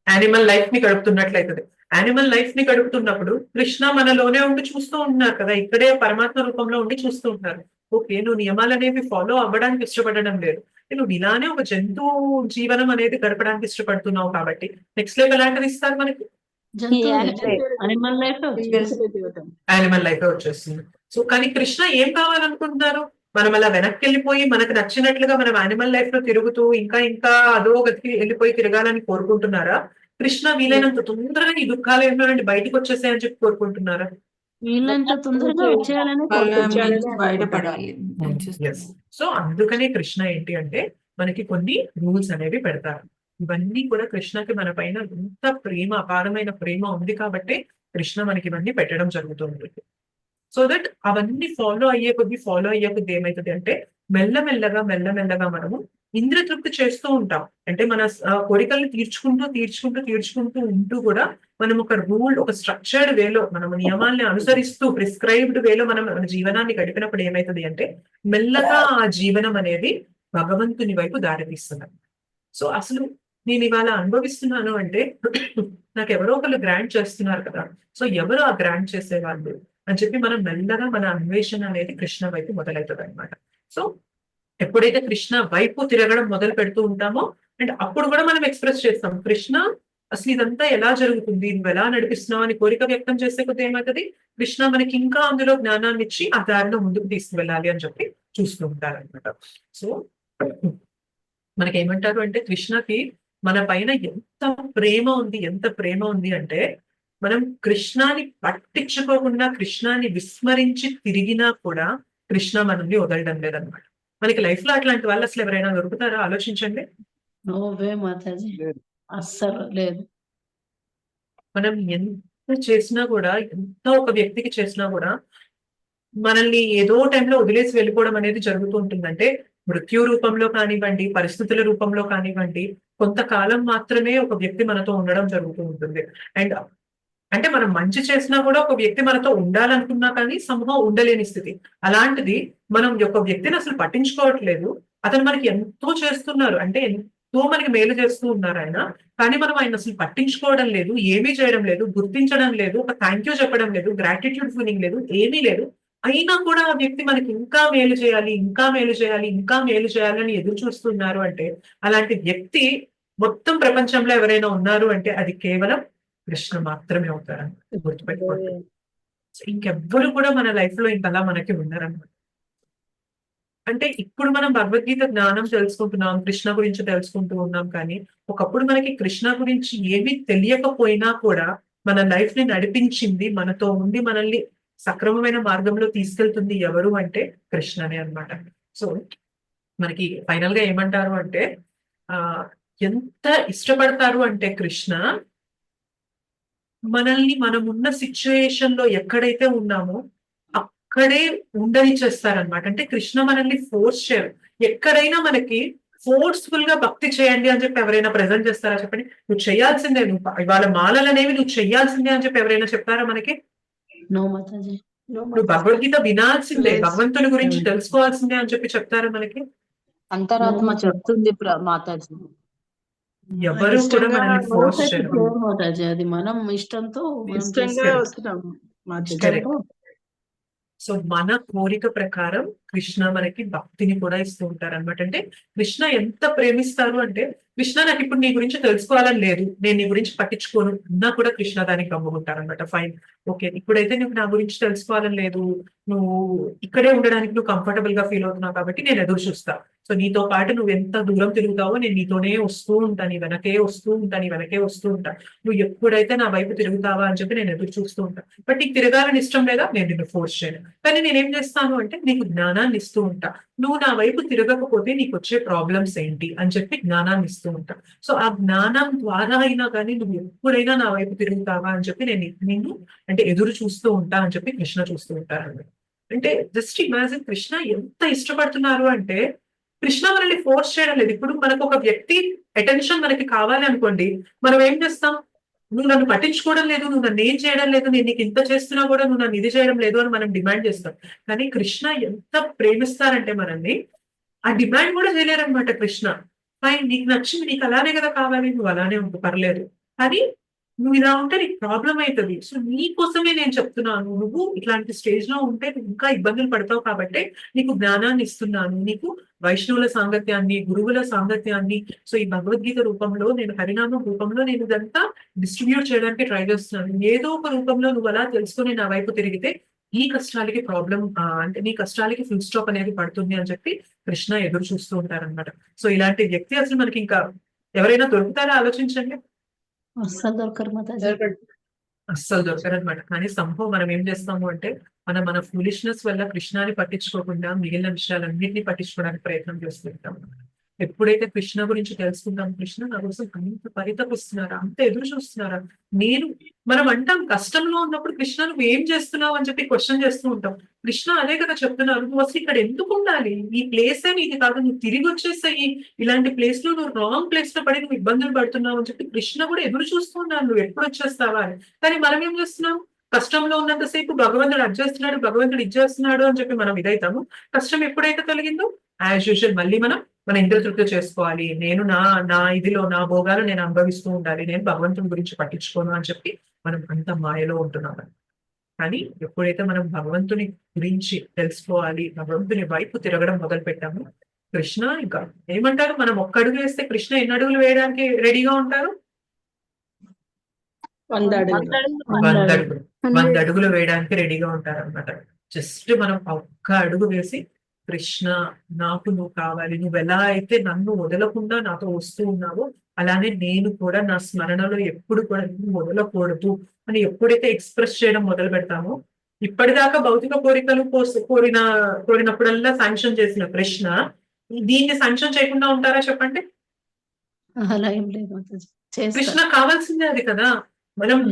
యానిమల్ లైఫ్ ని గడుపుతున్నట్లయితుంది. యానిమల్ లైఫ్ ని గడుపుతున్నప్పుడు కృష్ణ మనలోనే ఉండి చూస్తూ ఉంటున్నారు కదా, ఇక్కడే పరమాత్మ రూపంలో ఉండి చూస్తూ ఉంటారు. ఓకే, నువ్వు నియమాలు అనేవి ఫాలో అవ్వడానికి ఇష్టపడడం లేదు, నువ్వు ఇలానే ఒక జంతువు జీవనం అనేది గడపడానికి ఇష్టపడుతున్నావు కాబట్టి నెక్స్ట్ లైఫ్ ఎలాంటిది ఇస్తారు మనకి? యానిమల్ లైఫ్ వచ్చేస్తుంది. సో కానీ కృష్ణ ఏం కావాలనుకుంటున్నారు? మనం అలా వెనక్కి వెళ్ళిపోయి మనకు నచ్చినట్లుగా మనం యానిమల్ లైఫ్ లో తిరుగుతూ ఇంకా ఇంకా అదో గతికి వెళ్ళిపోయి తిరగాలని కోరుకుంటున్నారా? కృష్ణ వీలైనంత తొందరగా ఈ దుఃఖాలు ఏమో నుండి బయటకు వచ్చేసాయని చెప్పి కోరుకుంటున్నారా? వీళ్ళంత తొందరగా వచ్చేయాలని బయటపడాలి. సో అందుకనే కృష్ణ ఏంటి అంటే మనకి కొన్ని రూల్స్ అనేవి పెడతారు. ఇవన్నీ కూడా కృష్ణకి మన పైన ఎంత ప్రేమ, అపారమైన ప్రేమ ఉంది కాబట్టి కృష్ణ మనకి ఇవన్నీ పెట్టడం జరుగుతుంది. సో దట్ అవన్నీ ఫాలో అయ్యే కొద్ది ఏమవుతుంది అంటే మెల్లమెల్లగా మనము ఇంద్రతృప్తి చేస్తూ ఉంటాం. అంటే మన కోరికల్ని తీర్చుకుంటూ ఉంటూ కూడా మనం ఒక రూల్, ఒక స్ట్రక్చర్డ్ వేలో మనం నియమాల్ని అనుసరిస్తూ ప్రిస్క్రైబ్డ్ వేలో మనం మన జీవనాన్ని గడిపినప్పుడు ఏమవుతుంది అంటే మెల్లగా ఆ జీవనం అనేది భగవంతుని వైపు దారితీస్తున్నాం. సో అసలు నేను ఇవాళ అనుభవిస్తున్నాను అంటే నాకు ఎవరో ఒకళ్ళు గ్రాంట్ చేస్తున్నారు కదా, సో ఎవరు ఆ గ్రాంట్ చేసేవాళ్ళు అని చెప్పి మనం మెల్లగా మన అన్వేషణ అనేది కృష్ణ వైపు మొదలవుతుంది అనమాట. సో ఎప్పుడైతే కృష్ణ వైపు తిరగడం మొదలు పెడుతూ ఉంటామో అండ్ అప్పుడు కూడా మనం ఎక్స్ప్రెస్ చేస్తాం, కృష్ణ అసలు ఇదంతా ఎలా జరుగుతుంది, నువ్వు ఎలా నడిపిస్తున్నావు అని కోరిక వ్యక్తం చేసే కొద్ది ఏమవుతుంది, కృష్ణ మనకి ఇంకా అందులో జ్ఞానాన్ని ఇచ్చి ఆ దారిలో ముందుకు తీసుకువెళ్ళాలి అని చెప్పి చూస్తూ ఉంటారనమాట. సో మనకేమంటారు అంటే కృష్ణకి మన పైన ఎంత ప్రేమ ఉంది అంటే మనం కృష్ణాని పట్టించుకోకుండా కృష్ణాని విస్మరించి తిరిగినా కూడా కృష్ణ మనల్ని వదలడం లేదనమాట. మనకి లైఫ్ లో అట్లాంటి వాళ్ళు అసలు ఎవరైనా దొరుకుతారా? ఆలోచించండి. నోవే మాతాజీ, అస్సలు లేదు. మనం ఎంత చేసినా కూడా, ఎంత ఒక వ్యక్తికి చేసినా కూడా మనల్ని ఏదో టైంలో వదిలేసి వెళ్ళిపోవడం అనేది జరుగుతూ ఉంటుందంటే మృత్యు రూపంలో కానివ్వండి, పరిస్థితుల రూపంలో కానివ్వండి, కొంతకాలం మాత్రమే ఒక వ్యక్తి మనతో ఉండడం జరుగుతూ ఉంటుంది. అండ్ అంటే మనం మంచి చేసినా కూడా ఒక వ్యక్తి మనతో ఉండాలనుకున్నా కానీ సంభవం ఉండలేని స్థితి. అలాంటిది మనం ఒక వ్యక్తిని అసలు పట్టించుకోవట్లేదు, అతను మనకి ఎంతో చేస్తున్నారు, అంటే ఎంతో మనకి మేలు చేస్తూ ఉన్నారు ఆయన, కానీ మనం ఆయన అసలు పట్టించుకోవడం లేదు, ఏమీ చేయడం లేదు, గుర్తించడం లేదు, ఒక థ్యాంక్ యూ చెప్పడం లేదు, గ్రాటిట్యూడ్ ఫీలింగ్ లేదు, ఏమీ లేదు. అయినా కూడా ఆ వ్యక్తి మనకి ఇంకా మేలు చేయాలి అని ఎదురు చూస్తున్నారు అంటే అలాంటి వ్యక్తి మొత్తం ప్రపంచంలో ఎవరైనా ఉన్నారు అంటే అది కేవలం కృష్ణ మాత్రమే అవుతారని గుర్తుపెట్టుకోండి. ఇంకెవ్వరు కూడా మన లైఫ్ లో ఇంకలా మనకి ఉన్నారన్నమాట. అంటే ఇప్పుడు మనం భగవద్గీత జ్ఞానం తెలుసుకుంటున్నాం, కృష్ణ గురించి తెలుసుకుంటూ ఉన్నాం, కానీ ఒకప్పుడు మనకి కృష్ణ గురించి ఏమీ తెలియకపోయినా కూడా మన లైఫ్ ని నడిపించింది, మనతో ఉండి మనల్ని సక్రమమైన మార్గంలో తీసుకెళ్తుంది ఎవరు అంటే కృష్ణనే అన్నమాట. సో మనకి ఫైనల్ గా ఏమంటారు అంటే ఎంత ఇష్టపడతారు అంటే కృష్ణ మనల్ని మనం ఉన్న సిచ్యుయేషన్ లో ఎక్కడైతే ఉన్నామో అక్కడే ఉండనిచ్చేస్తారనమాట. అంటే కృష్ణ మనల్ని ఫోర్స్ చేయరు. ఎక్కడైనా మనకి ఫోర్స్ఫుల్ గా భక్తి చేయండి అని చెప్పి ఎవరైనా ప్రెజెంట్ చేస్తారా చెప్పండి? నువ్వు చేయాల్సిందే, నువ్వు ఇవాళ మాలలు అనేవి నువ్వు చేయాల్సిందే అని చెప్పి ఎవరైనా చెప్తారా మనకి? నో మాతాజీ. నువ్వు భగవద్గీత వినాల్సిందే, లేదు. భగవంతుని గురించి తెలుసుకోవాల్సిందే అని చెప్పి చెప్తారా మనకి? అంతరాత్మ చెప్తుంది మాతాజీ. ఎవరు కూడా ఇష్టంగా మనల్ని ఫోర్స్ Force చేయరు. చేయరు మాతాజీ, అది మనం ఇష్టంతో మనం ఇష్టంగా చేస్తాం. వస్తున్నాం మాతాజీ. Correct. సో మన కోరిక ప్రకారం కృష్ణ మనకి భక్తిని కూడా ఇస్తూ ఉంటారు అనమాట. అంటే కృష్ణ ఎంత ప్రేమిస్తారు అంటే, కృష్ణ నాకు ఇప్పుడు నీ గురించి తెలుసుకోవాలని లేదు, నేను నీ గురించి పట్టించుకోను అన్నా కూడా కృష్ణ దానికి గమ్ముకుంటారు అనమాట. ఫైన్, ఓకే, ఇప్పుడైతే నువ్వు నా గురించి తెలుసుకోవాలని లేదు, నువ్వు ఇక్కడే ఉండడానికి నువ్వు కంఫర్టబుల్ గా ఫీల్ అవుతున్నావు కాబట్టి నేను ఎదురు చూస్తా. సో నీతో పాటు నువ్వు ఎంత దూరం తిరుగుతావో నేను నీతోనే వస్తూ ఉంటాను, నీ వెనకే వస్తూ ఉంటాను, నీ వెనకే వస్తూ ఉంటా. నువ్వు ఎప్పుడైతే నా వైపు తిరుగుతావా అని చెప్పి నేను ఎదురు చూస్తూ ఉంటాను. బట్ నీకు తిరగాలని ఇష్టం లేదా, నేను నిన్ను ఫోర్స్ చేయను. కానీ నేనేం చేస్తాను అంటే నీకు జ్ఞానాన్ని ఇస్తూ ఉంటా. నువ్వు నా వైపు తిరగకపోతే నీకు వచ్చే ప్రాబ్లమ్స్ ఏంటి అని చెప్పి జ్ఞానాన్ని ఇస్తూ ఉంటా. సో ఆ జ్ఞానం ద్వారా అయినా కానీ నువ్వు ఎప్పుడైనా నా వైపు తిరుగుతావా అని చెప్పి నేను అంటే ఎదురు చూస్తూ ఉంటా అని చెప్పి కృష్ణ చూస్తూ ఉంటారు. అంటే జస్ట్ ఇమాజిన్ కృష్ణ ఎంత ఇష్టపడుతున్నారు అంటే, కృష్ణ మనల్ని ఫోర్స్ చేయడం లేదు. ఇప్పుడు మనకు ఒక వ్యక్తి అటెన్షన్ మనకి కావాలి అనుకోండి, మనం ఏం చేస్తాం? నువ్వు నన్ను పట్టించుకోవడం లేదు, నువ్వు నన్ను ఏం చేయడం లేదు, నేను నీకు ఇంత చేస్తున్నా కూడా నువ్వు నన్ను ఇది చేయడం లేదు అని మనం డిమాండ్ చేస్తాం. కానీ కృష్ణ ఎంత ప్రేమిస్తారంటే మనల్ని ఆ డిమాండ్ కూడా చేయలేరనమాట కృష్ణ. ఫైన్, నీకు నచ్చింది, నీకు అలానే కదా కావాలి, నువ్వు అలానే ఉంటు పర్లేదు, కానీ నువ్వు ఇలా ఉంటే నీకు ప్రాబ్లం అవుతుంది. సో నీకోసమే నేను చెప్తున్నాను, నువ్వు ఇట్లాంటి స్టేజ్ లో ఉంటే నువ్వు ఇంకా ఇబ్బందులు పడతావు కాబట్టి నీకు జ్ఞానాన్ని ఇస్తున్నాను, నీకు వైష్ణవుల సాంగత్యాన్ని, గురువుల సాంగత్యాన్ని, సో ఈ భగవద్గీత రూపంలో నేను, హరినామం రూపంలో నేను ఇదంతా డిస్ట్రిబ్యూట్ చేయడానికి ట్రై చేస్తున్నాను. ఏదో ఒక రూపంలో నువ్వు అలా తెలుసుకొని నా వైపు తిరిగితే ఈ కష్టాలకి ప్రాబ్లం అంటే నీ కష్టాలకి ఫుల్ స్టాప్ అనేది పడుతుంది అని చెప్పి కృష్ణ ఎదురు చూస్తూ ఉంటారనమాట. సో ఇలాంటి వ్యక్తి అసలు మనకి ఇంకా ఎవరైనా దొరుకుతారా ఆలోచించండి. అస్సలు దొరకరు మాతాజీ. అస్సలు దొరకరనమాట. కానీ సంభవం మనం ఏం చేస్తాము అంటే మన ఫూలిష్నెస్ వల్ల కృష్ణాని పట్టించుకోకుండా మిగిలిన విషయాలన్నింటినీ పట్టించుకోవడానికి ప్రయత్నం చేస్తుంటాం. ఎప్పుడైతే కృష్ణ గురించి తెలుసుకుంటాం, కృష్ణ నా కోసం అంత పరితపిస్తున్నారా, అంత ఎదురు చూస్తున్నారా, మనం అంటాం కష్టంలో ఉన్నప్పుడు కృష్ణ నువ్వు ఏం చేస్తున్నావు అని చెప్పి క్వశ్చన్ చేస్తూ ఉంటాం. కృష్ణ అదే కదా చెప్తున్నారు, నువ్వు అసలు ఇక్కడ ఎందుకు ఉండాలి, ఈ ప్లేస్ అని ఇది కాదు, నువ్వు తిరిగి వచ్చేసాయి, ఇలాంటి ప్లేస్ లో నువ్వు రాంగ్ ప్లేస్ లో పడి నువ్వు ఇబ్బందులు పడుతున్నావు అని చెప్పి కృష్ణ కూడా ఎదురు చూస్తూ ఉన్నాను, నువ్వు ఎప్పుడు వచ్చేస్తావా అని. కానీ మనం ఏం చేస్తున్నాం? కష్టంలో ఉన్నంతసేపు భగవంతుడు అది చేస్తున్నాడు, భగవంతుడు ఇది చేస్తున్నాడు అని చెప్పి మనం ఇదైతాము. కష్టం ఎప్పుడైతే కలిగిందో యాజ్ యూజువల్ మళ్ళీ మన ఇంద్రియ తృప్తి చేసుకోవాలి, నేను నా ఇదిలో నా భోగాలు నేను అనుభవిస్తూ ఉండాలి, నేను భగవంతుడి గురించి పట్టించుకోను అని చెప్పి మనం అంత మాయలో ఉంటున్నాం. కానీ ఎప్పుడైతే మనం భగవంతుని గురించి తెలుసుకోవాలి, భగవంతుని వైపు తిరగడం మొదలు పెట్టాము, కృష్ణ ఇంకా ఏమంటారు, మనం ఒక్క అడుగు వేస్తే కృష్ణ ఎన్ని అడుగులు వేయడానికి రెడీగా ఉంటారు? 100 అడుగులు. 100 అడుగులు వేయడానికి రెడీగా ఉంటారు అనమాట. జస్ట్ మనం ఒక్క అడుగు వేసి, కృష్ణ నాకు నువ్వు కావాలి, నువ్వు ఎలా అయితే నన్ను వదలకుండా నాతో వస్తూ ఉన్నావో అలానే నేను కూడా నా స్మరణలో ఎప్పుడు కూడా నువ్వు వదలకూడదు అని ఎప్పుడైతే ఎక్స్ప్రెస్ చేయడం మొదలు పెడతామో, ఇప్పటిదాకా భౌతిక కోరికలు కోరినప్పుడల్లా శాంక్షన్ చేసిన కృష్ణ దీన్ని శాంక్షన్ చేయకుండా ఉంటారా చెప్పండి? అలా ఏం లేదు మాతాజీ, కృష్ణ చేస్తారు. కావాల్సిందే అది కదా.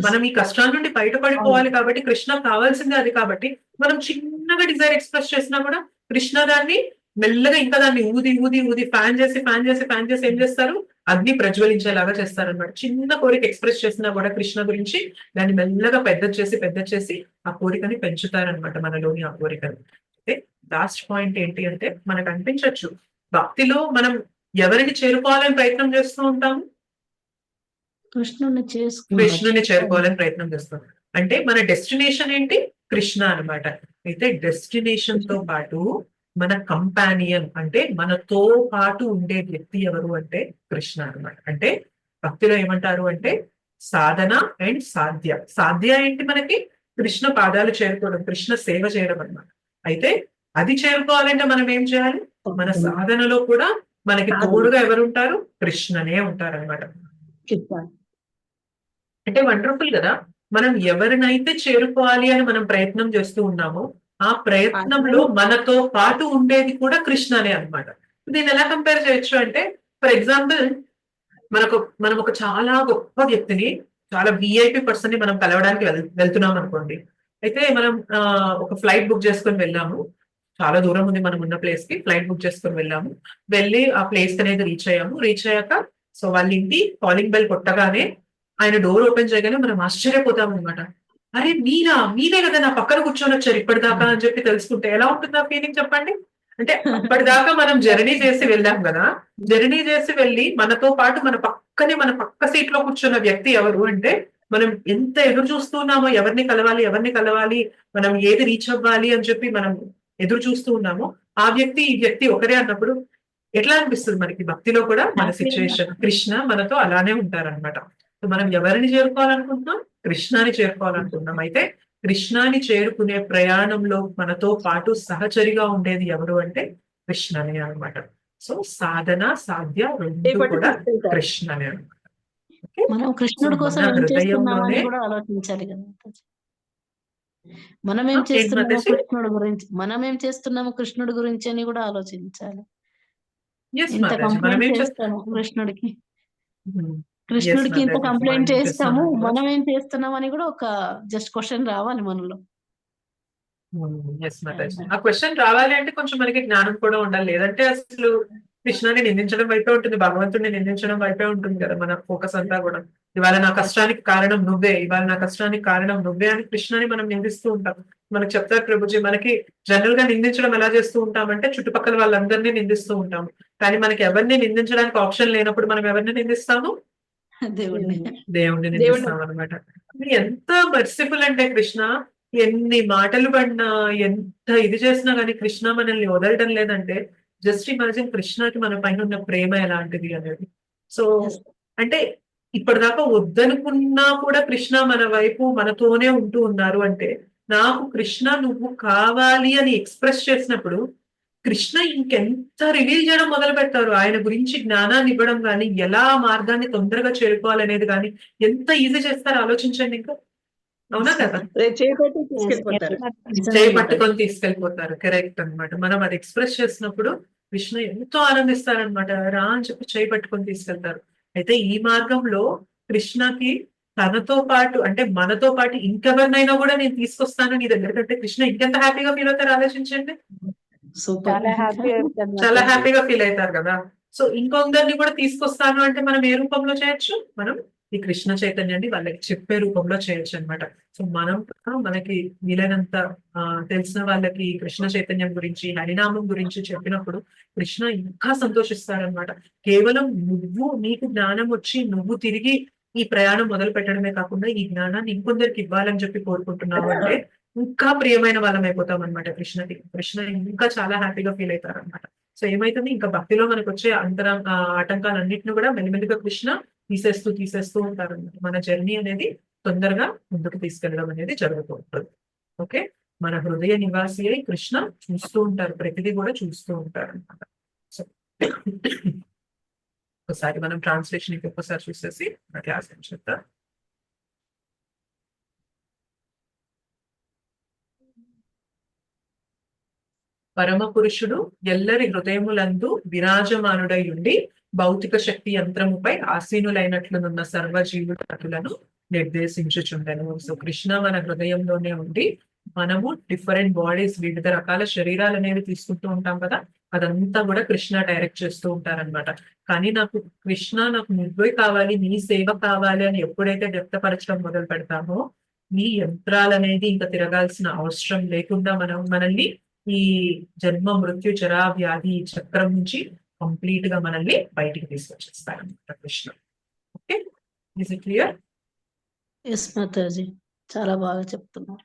మనం ఈ కష్టాల నుండి బయటపడిపోవాలి కాబట్టి కృష్ణ కావాల్సిందే అది. కాబట్టి మనం చిన్నగా డిజైర్ ఎక్స్ప్రెస్ చేసినా కూడా కృష్ణ దాన్ని మెల్లగా ఇంకా దాన్ని ఊది ఊది ఊది ఫ్యాన్ చేసి ఏం చేస్తారు? అగ్ని ప్రజ్వలించేలాగా చేస్తారనమాట. చిన్న కోరిక ఎక్స్ప్రెస్ చేసినా కూడా కృష్ణ గురించి దాన్ని మెల్లగా పెద్ద చేసి ఆ కోరికని పెంచుతారనమాట, మనలోని ఆ కోరికని. అయితే లాస్ట్ పాయింట్ ఏంటి అంటే, మనకు అనిపించవచ్చు భక్తిలో మనం ఎవరిని చేరుకోవాలని ప్రయత్నం చేస్తూ ఉంటాము? కృష్ణుని చేరుకోవాలని ప్రయత్నం చేస్తాం. అంటే మన డెస్టినేషన్ ఏంటి? కృష్ణ అన్నమాట. అయితే డెస్టినేషన్ తో పాటు మన కంపానియన్ అంటే మనతో పాటు ఉండే వ్యక్తి ఎవరు అంటే కృష్ణ అన్నమాట. అంటే భక్తిలో ఏమంటారు అంటే సాధన అండ్ సాధ్య. సాధ్య ఏంటి? మనకి కృష్ణ పాదాలు చేరుకోవడం, కృష్ణ సేవ చేయడం అన్నమాట. అయితే అది చేరుకోవాలంటే మనం ఏం చేయాలి? మన సాధనలో కూడా మనకి తోడుగా ఎవరు ఉంటారు? కృష్ణనే ఉంటారు అనమాట. అంటే వండర్ఫుల్ కదా. మనం ఎవరినైతే చేరుకోవాలి అని మనం ప్రయత్నం చేస్తూ ఉన్నామో ఆ ప్రయత్నంలో మనతో పాటు ఉండేది కూడా కృష్ణనే అన్నమాట. దీన్ని ఎలా కంపేర్ చేయొచ్చు అంటే, ఫర్ ఎగ్జాంపుల్ మనం ఒక చాలా గొప్ప వ్యక్తిని, చాలా విఐపి పర్సన్ ని మనం కలవడానికి వెళ్తున్నాం అనుకోండి. అయితే మనం ఒక ఫ్లైట్ బుక్ చేసుకొని వెళ్ళాము. చాలా దూరం ఉంది మనం ఉన్న ప్లేస్ కి. ఫ్లైట్ బుక్ చేసుకొని వెళ్ళాము. వెళ్ళి ఆ ప్లేస్ అనేది రీచ్ అయ్యాము. రీచ్ అయ్యాక సో వాళ్ళ ఇంటి కాలింగ్ బెల్ కొట్టగానే ఆయన డోర్ ఓపెన్ చేయగానే మనం ఆశ్చర్యపోతాం అనమాట. అరే మీరే కదా నా పక్కన కూర్చొని వచ్చారు ఇప్పటిదాకా అని చెప్పి తెలుసుకుంటే ఎలా ఉంటుంది ఆ ఫీలింగ్ చెప్పండి. అంటే అప్పటిదాకా మనం జర్నీ చేసి వెళ్ళాం కదా. జర్నీ చేసి వెళ్ళి మనతో పాటు మన పక్క సీట్ లో కూర్చున్న వ్యక్తి ఎవరు అంటే మనం ఎంత ఎదురు చూస్తున్నామో ఎవరిని కలవాలి, మనం ఏది రీచ్ అవ్వాలి అని చెప్పి మనం ఎదురు చూస్తూ ఉన్నామో ఆ వ్యక్తి ఈ వ్యక్తి ఒకరే అన్నప్పుడు ఎట్లా అనిపిస్తుంది మనకి. భక్తిలో కూడా మన సిచ్యువేషన్ కృష్ణ మనతో అలానే ఉంటారన్నమాట. మనం ఎవరిని చేరుకోవాలనుకుంటున్నాం? కృష్ణాని చేరుకోవాలనుకుంటున్నాం. అయితే కృష్ణాని చేరుకునే ప్రయాణంలో మనతో పాటు సహచరిగా ఉండేది ఎవరు అంటే కృష్ణనే అన్నమాట. సో సాధన సాధ్య రెండు కూడా కృష్ణనే అన్నమాట. ఓకే? మనం కృష్ణుడి సో కోసం మన ఏం చేస్తున్నామని హృదయంలోనే కూడా ఆలోచించాలి కదా మాతాజీ. మనం ఏం ఏంటి చేస్తున్నామో మాతాజీ? కృష్ణుడి గురించి అని కూడా ఆలోచించాలి. ఎస్ ఇంత మాతాజీ. మనం కంప్లైంట్ ఏం చేస్తాము కృష్ణుడికి. ఎస్ కృష్ణుడికి ఇంత మాతాజీ. కంప్లైంట్ మనం ఏం చేస్తాము, చేస్తున్నామని కూడా మనం ఏం చేస్తున్నామని కూడా ఒక జస్ట్ క్వశ్చన్ రావాలి మనలో. ఎస్ మాతాజీ. ఆ క్వశ్చన్ రావాలి అంటే కొంచెం మనకి జ్ఞానం కూడా ఉండాలి. లేదంటే అసలు కృష్ణాన్ని నిందించడం వైపే ఉంటుంది, భగవంతుడిని నిందించడం వైపే ఉంటుంది కదా మన ఫోకస్ అంతా కూడా. ఇవాళ నా కష్టానికి కారణం నువ్వే అని కృష్ణని మనం నిందిస్తూ ఉంటాం. మనకు చెప్తారు ప్రభుజీ, మనకి జనరల్ గా నిందించడం ఎలా చేస్తూ ఉంటామంటే చుట్టుపక్కల వాళ్ళందరినీ నిందిస్తూ ఉంటాము. కానీ మనకి ఎవరిని నిందించడానికి ఆప్షన్ లేనప్పుడు మనం ఎవరిని నిందిస్తాము? దేవుడిని. దేవుణ్ణి నిందిస్తాం అనమాట. ఎంత మర్సిఫుల్ అంటే కృష్ణ, ఎన్ని మాటలు పడినా ఎంత ఇది చేసినా కానీ కృష్ణ మనల్ని వదలడం లేదంటే జస్ట్ ఇమాజిన్ కృష్ణకి మన పైన ఉన్న ప్రేమ ఎలాంటిది అనేది. సో అంటే ఇప్పటిదాకా వద్దనుకున్నా కూడా కృష్ణ మన వైపు మనతోనే ఉంటూ ఉన్నారు అంటే నాకు కృష్ణ నువ్వు కావాలి అని ఎక్స్ప్రెస్ చేసినప్పుడు కృష్ణ ఇంకెంత రివీల్ చేయడం మొదలు పెడతారు. ఆయన గురించి జ్ఞానాన్ని ఇవ్వడం కానీ ఎలా ఆ మార్గాన్ని తొందరగా చేరుకోవాలనేది కానీ ఎంత ఈజీ చేస్తారో ఆలోచించండి. ఇంకా అవునా కదా? చేయి పట్టుకొని తీసుకెళ్ళిపోతారు. కరెక్ట్ అన్నమాట. మనం అది ఎక్స్ప్రెస్ చేసినప్పుడు కృష్ణ ఎంతో ఆనందిస్తారనమాట. రా అని చెప్పి చేయి పట్టుకొని తీసుకెళ్తారు. అయితే ఈ మార్గంలో కృష్ణకి తనతో పాటు అంటే మనతో పాటు ఇంకెవరినైనా కూడా నేను తీసుకొస్తాను నీ దగ్గర అంటే కృష్ణ ఇంకెంత హ్యాపీగా ఫీల్ అవుతారు ఆలోచించండి. సూపర్. చాలా హ్యాపీ చాలా హ్యాపీగా ఫీల్ అవుతారు కదా. సో ఇంకొందరిని కూడా తీసుకొస్తాను అంటే మనం ఏ రూపంలో చేయొచ్చు? మనం ఈ కృష్ణ చైతన్యాన్ని వాళ్ళకి చెప్పే రూపంలో చేయొచ్చు అన్నమాట. సో మనం కూడా మనకి వీలైనంత తెలిసిన వాళ్ళకి ఈ కృష్ణ చైతన్యం గురించి హరినామం గురించి చెప్పినప్పుడు కృష్ణ ఇంకా సంతోషిస్తారనమాట. కేవలం నీకు జ్ఞానం వచ్చి నువ్వు తిరిగి ఈ ప్రయాణం మొదలు పెట్టడమే కాకుండా ఈ జ్ఞానాన్ని ఇంకొందరికి ఇవ్వాలని చెప్పి కోరుకుంటున్నావు అంటే ఇంకా ప్రియమైన వాళ్ళం అయిపోతాం అనమాట కృష్ణకి. కృష్ణ ఇంకా చాలా హ్యాపీగా ఫీల్ అవుతారు అనమాట. సో ఏమైతుంది, ఇంకా భక్తిలో మనకు వచ్చే ఆటంకాలన్నింటినీ కూడా మెల్లిమెల్లిగా కృష్ణ తీసేస్తూ ఉంటారు అనమాట. మన జర్నీ అనేది తొందరగా ముందుకు తీసుకెళ్ళడం అనేది జరుగుతూ ఉంటుంది. ఓకే, మన హృదయ నివాసి అయి కృష్ణ చూస్తూ ఉంటారు, ప్రతిదీ కూడా చూస్తూ ఉంటారు అనమాట. సో ఒకసారి మనం ట్రాన్స్లేషన్ ఇంకొకసారి చూసేసి మన క్లాస్ ఏం చెప్తారు. పరమ పురుషుడు ఎల్లరి హృదయములందు విరాజమానుడై ఉండి భౌతిక శక్తి యంత్రముపై ఆసీనులైనట్లునున్న సర్వజీవులను నిర్దేశించుచుండెను. సో కృష్ణ మన హృదయంలోనే ఉండి మనము డిఫరెంట్ బాడీస్, వివిధ రకాల శరీరాలు అనేవి తీసుకుంటూ ఉంటాం కదా, అదంతా కూడా కృష్ణ డైరెక్ట్ చేస్తూ ఉంటారనమాట. కానీ నాకు కృష్ణ నాకు నువ్వే కావాలి, నీ సేవ కావాలి అని ఎప్పుడైతే వ్యక్తపరచడం మొదలు పెడతామో నీ యంత్రాలనేది ఇంకా తిరగాల్సిన అవసరం లేకుండా మనల్ని ఈ జన్మ మృత్యు జరా వ్యాధి చక్రం నుంచి కంప్లీట్ గా మనల్ని బయటికి తీసుకొచ్చేస్తారన్నమాట Krishna. Okay, is it clear? Yes Mataji, చాలా బాగా చెప్తున్నారు.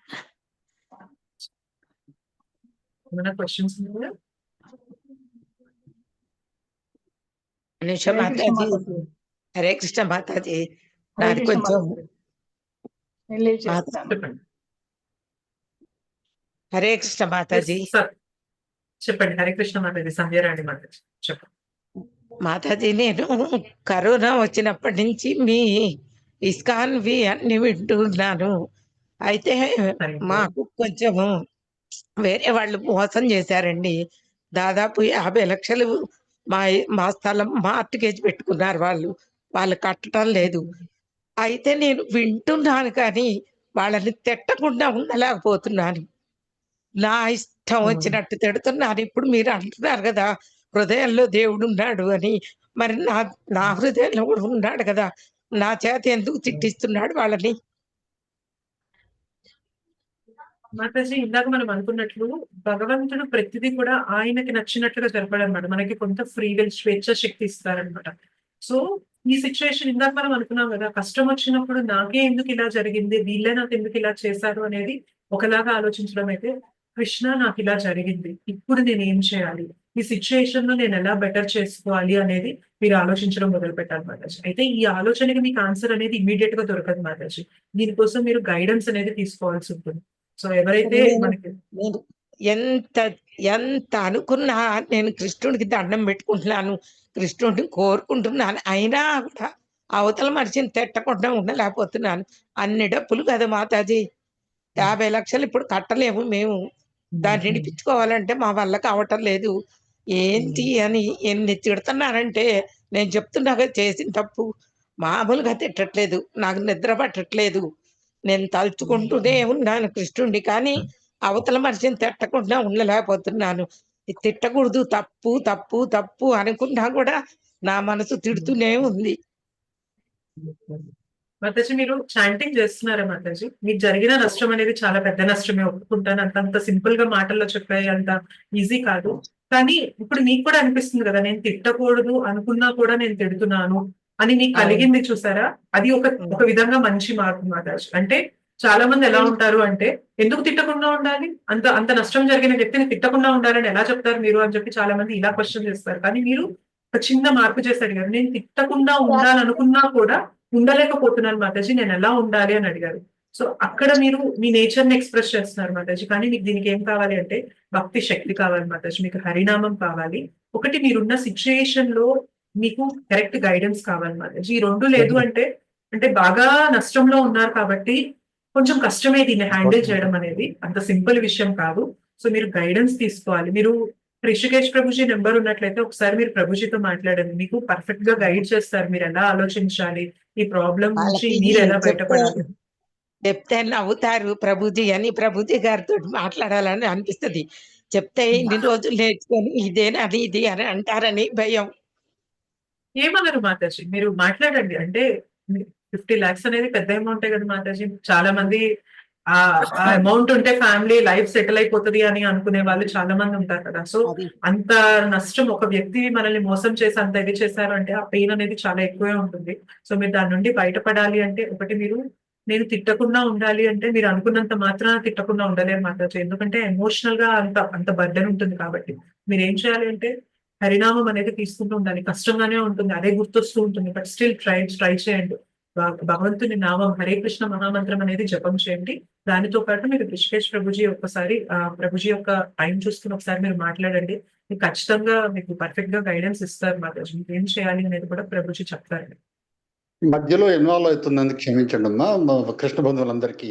ఏమైనా క్వశ్చన్స్ ఉన్నాయా? మాతాజీ, హరే కృష్ణ మాతాజీ, నాది కొంచెం చెప్పండి. హరే కృష్ణ మాతాజీ. చెప్పండి. హరే కృష్ణ మాతాజీ. సంధ్యారాణి మాతాజీ చెప్పండి. మాతాజీ, నేను కరోనా వచ్చినప్పటి నుంచి మీ ఇస్కాన్వి అన్ని వింటున్నాను. అయితే మాకు కొంచెము వేరే వాళ్ళు మోసం చేశారండి. దాదాపు 50 లక్షలు మా స్థలం మార్టిగేజ్ పెట్టుకున్నారు వాళ్ళు. వాళ్ళు కట్టడం లేదు. అయితే నేను వింటున్నాను కానీ వాళ్ళని తిట్టకుండా ఉండలేకపోతున్నాను. నా ఇష్టం వచ్చినట్టు తిడుతున్నాను. ఇప్పుడు మీరు అంటున్నారు కదా, హృదయంలో దేవుడు ఉన్నాడు అని. మరి నా హృదయంలో కూడా ఉన్నాడు కదా, నా చేత ఎందుకు తిట్టిస్తున్నాడు వాళ్ళని? మాతాజీ ఇందాక మనం అనుకున్నట్లు భగవంతుడు ప్రతిదీ కూడా ఆయనకి నచ్చినట్లుగా జరపడన్నమాట. మనకి కొంత ఫ్రీ విల్, స్వేచ్ఛ శక్తి ఇస్తారనమాట. సో ఈ సిచ్యువేషన్ ఇందాక మనం అనుకున్నాం కదా, కష్టం వచ్చినప్పుడు నాకే ఎందుకు ఇలా జరిగింది, వీళ్ళే నాకు ఎందుకు ఇలా చేశారు అనేది ఒకలాగా ఆలోచించడం అయితే, కృష్ణ నాకు ఇలా జరిగింది, ఇప్పుడు నేను ఏం చేయాలి, ఈ సిచ్యువేషన్ లో నేను ఎలా బెటర్ చేసుకోవాలి అనేది మీరు ఆలోచించడం మొదలు పెట్టాలి మాతాజీ. అయితే ఈ ఆలోచనకి మీకు ఆన్సర్ అనేది ఇమీడియట్ గా దొరకదు మాతాజీ. దీనికోసం మీరు గైడెన్స్ అనేది తీసుకోవాల్సి ఉంటుంది. సో ఎవరైతే మనకి నేను ఎంత ఎంత అనుకున్నా నేను కృష్ణుడికి దండం పెట్టుకుంటున్నాను, కృష్ణుడిని కోరుకుంటున్నాను, అయినా కూడా అవతల మనిషిని తిట్టకుండా ఉండలేకపోతున్నాను. అన్ని డబ్బులు కదా మాతాజీ, 50 లక్షలు ఇప్పుడు కట్టలేము మేము. దాన్ని విడిపించుకోవాలంటే మా వల్ల కావటం లేదు. ఏంటి అని ఎన్ని తిడుతున్నారంటే, నేను చెప్తున్నాగా చేసిన తప్పు. మామూలుగా తిట్టట్లేదు, నాకు నిద్ర పట్టట్లేదు. నేను తలుచుకుంటూనే ఉన్నాను కృష్ణుడిని, కానీ అవతల మనిషిని తిట్టకుండా ఉండలేకపోతున్నాను. తిట్టకూడదు, తప్పు తప్పు తప్పు అనుకున్నా కూడా నా మనసు తిడుతూనే ఉంది. మాతాజీ మీరు చాంటింగ్ చేస్తున్నారా మాతాజీ? మీకు జరిగిన నష్టం అనేది చాలా పెద్ద నష్టమే, ఒప్పుకుంటాను. అంత సింపుల్ గా మాటల్లో చెప్పే అంత ఈజీ కాదు. కానీ ఇప్పుడు మీకు కూడా అనిపిస్తుంది కదా, నేను తిట్టకూడదు అనుకున్నా కూడా నేను తిడుతున్నాను అని మీకు కలిగింది చూసారా? అది ఒక విధంగా మంచి మార్పు మాతాజీ. అంటే చాలా మంది ఎలా ఉంటారు అంటే, ఎందుకు తిట్టకుండా ఉండాలి, అంత అంత నష్టం జరిగిన వ్యక్తిని తిట్టకుండా ఉండాలని ఎలా చెప్తారు మీరు అని చెప్పి చాలా మంది ఇలా క్వశ్చన్ చేస్తారు. కానీ మీరు ఒక చిన్న మార్పు చేసి అడిగారు, నేను తిట్టకుండా ఉండాలనుకున్నా కూడా ఉండలేకపోతున్నాను మాతాజీ, నేను ఎలా ఉండాలి అని అడిగారు. సో అక్కడ మీరు మీ నేచర్ ని ఎక్స్ప్రెస్ చేస్తున్నారు మాతాజీ. కానీ మీకు దీనికి ఏం కావాలి అంటే భక్తి శక్తి కావాలి మాతాజీ, మీకు హరినామం కావాలి. ఒకటి మీరున్న సిచ్యుయేషన్ లో మీకు కరెక్ట్ గైడెన్స్ కావాలి మాతాజీ. ఈ రెండు లేదు అంటే, అంటే బాగా నష్టంలో ఉన్నారు కాబట్టి కొంచెం కష్టమే దీన్ని హ్యాండిల్ చేయడం అనేది, అంత సింపుల్ విషయం కాదు. సో మీరు గైడెన్స్ తీసుకోవాలి. మీరు రిషికేష్ ప్రభుజీ నెంబర్ ఉన్నట్లయితే ఒకసారి మీరు ప్రభుజీతో మాట్లాడండి, మీకు పర్ఫెక్ట్ గా గైడ్ చేస్తారు మీరు ఎలా ఆలోచించాలి, ఈ ప్రాబ్లం నుంచి వాళ్ళకి మీరు ఎలా బయటపడాలి. చెప్తే నవ్వుతారు ప్రభుజీ అని, ప్రభుజీ గారితో మాట్లాడాలని అనిపిస్తుంది. చెప్తే ఇన్ని రోజులు నేర్చుకొని ఇదేనని ఇది అని అంటారని భయం. ఏమన్నారు మాతాజీ, మీరు మాట్లాడండి. అంటే 50 lakhs అనేది పెద్ద అమౌంటే కదా మాతాజీ. చాలా మంది ఆ అమౌంట్ ఉంటే ఫ్యామిలీ లైఫ్ సెటిల్ అయిపోతుంది అని అనుకునే వాళ్ళు చాలా మంది ఉంటారు కదా. సో అంత నష్టం, ఒక వ్యక్తి మనల్ని మోసం చేసి అంత ఇది చేశారు అంటే ఆ పెయిన్ అనేది చాలా ఎక్కువే ఉంటుంది. సో మీరు దాని నుండి బయటపడాలి అంటే, ఒకటి మీరు నేను తిట్టకుండా ఉండాలి అంటే, మీరు అనుకున్నంత మాత్రాన తిట్టకుండా ఉండలేరు మాతాజీ. ఎందుకంటే ఎమోషనల్ గా అంత బర్డెన్ ఉంటుంది కాబట్టి మీరు ఏం చేయాలి అంటే హరినామం అనేది తీసుకుంటూ ఉండాలి. కష్టంగానే ఉంటుంది, అదే గుర్తొస్తూ ఉంటుంది, బట్ స్టిల్ ట్రై చేయండి. భగవంతుని నామం హరే కృష్ణ మహామంత్రం అనేది జపం చేయండి. దానితో పాటు మీరు రిషికేష్ ప్రభుజీ ఒక్కసారి ప్రభుజీ యొక్క టైం చూసుకుని ఒకసారి మీరు మాట్లాడండి. మీకు ఖచ్చితంగా మీకు పర్ఫెక్ట్ గా గైడెన్స్ ఇస్తారు మాతాజీ. మీకు ఏం చేయాలి అనేది కూడా ప్రభుజీ చెప్తారండి. మధ్యలో ఇన్వాల్వ్ అవుతున్నందుకు క్షమించండి అమ్మా. కృష్ణ బంధువులందరికీ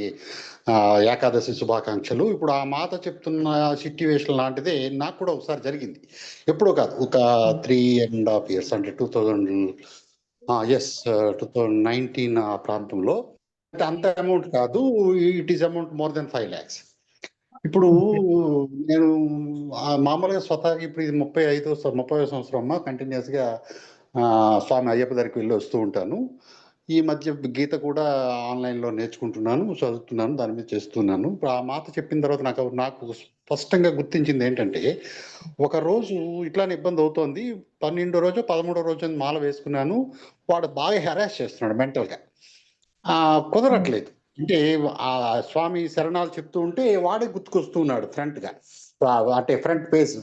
ఏకాదశి శుభాకాంక్షలు. ఇప్పుడు ఆ మాత చెప్తున్న సిట్యువేషన్ లాంటిదే నాకు కూడా ఒకసారి జరిగింది. ఎప్పుడో కాదు, ఒక 3.5 years అంటే 2019 ఆ ప్రాంతంలో. అంత అమౌంట్ కాదు, it is amount more than 5 lakhs. ఇప్పుడు నేను మామూలుగా స్వతహాగా ఇప్పుడు ఇది 30వ సంవత్సరం అమ్మా కంటిన్యూస్ గా స్వామి అయ్యప్ప దగ్గరికి వెళ్ళి వస్తూ ఉంటాను. ఈ మధ్య గీత కూడా ఆన్లైన్లో నేర్చుకుంటున్నాను, చదువుతున్నాను, దాని మీద చేస్తున్నాను. ఇప్పుడు ఆ మాత చెప్పిన తర్వాత నాకు స్పష్టంగా గుర్తించింది ఏంటంటే, ఒక రోజు ఇట్లానే ఇబ్బంది అవుతోంది. 12వ రోజు 13వ రోజు మాల వేసుకున్నాను. వాడు బాగా హెరాస్ చేస్తున్నాడు మెంటల్గా, కుదరట్లేదు. అంటే ఆ స్వామి శరణాలు చెప్తూ ఉంటే వాడే గుర్తుకొస్తూ ఉన్నాడు ఫ్రంట్గా, అంటే ఫ్రంట్ పేజ్.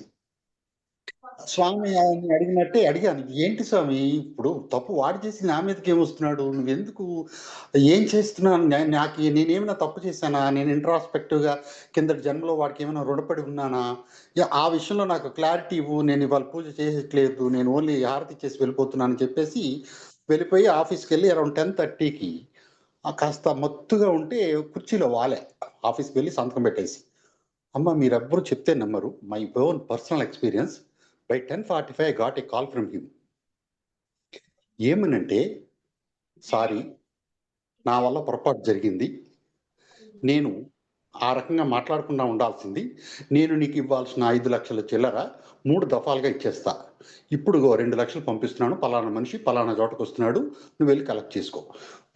స్వామి ఆయన అడిగినట్టే అడిగాను, ఏంటి స్వామి ఇప్పుడు తప్పు వాడు చేసి నా మీదకి ఏమొస్తున్నాడు, నువ్వెందుకు, ఏం చేస్తున్నాను, నేనేమైనా తప్పు చేశానా, నేను ఇంట్రాస్పెక్టివ్గా కింద జన్మలో వాడికి ఏమైనా రుణపడి ఉన్నానా, ఆ విషయంలో నాకు క్లారిటీ ఇవ్వు, నేను ఇవాళ పూజ చేయట్లేదు, నేను ఓన్లీ హారతి చేసి వెళ్ళిపోతున్నాను అని చెప్పేసి వెళ్ళిపోయి ఆఫీస్కి వెళ్ళి అరౌండ్ 10:30కి కాస్త మత్తుగా ఉంటే కుర్చీలో వాలే, ఆఫీస్కి వెళ్ళి సంతకం పెట్టేసి. అమ్మ మీరెవ్వరు చెప్తే నమ్మరు, my own personal experience. By 10:45 I got a call from him. ఏమనంటే, సారీ, నా వల్ల పొరపాటు జరిగింది. నేను ఆ రకంగా మాట్లాడకుండా ఉండాల్సింది. నేను నీకు ఇవ్వాల్సిన 5 లక్షల చిల్లర 3 దఫాలుగా ఇచ్చేస్తా. ఇప్పుడు 2 లక్షలు పంపిస్తున్నాను, పలానా మనిషి పలానా చోటకు వస్తున్నాడు, నువ్వు వెళ్ళి కలెక్ట్ చేసుకో.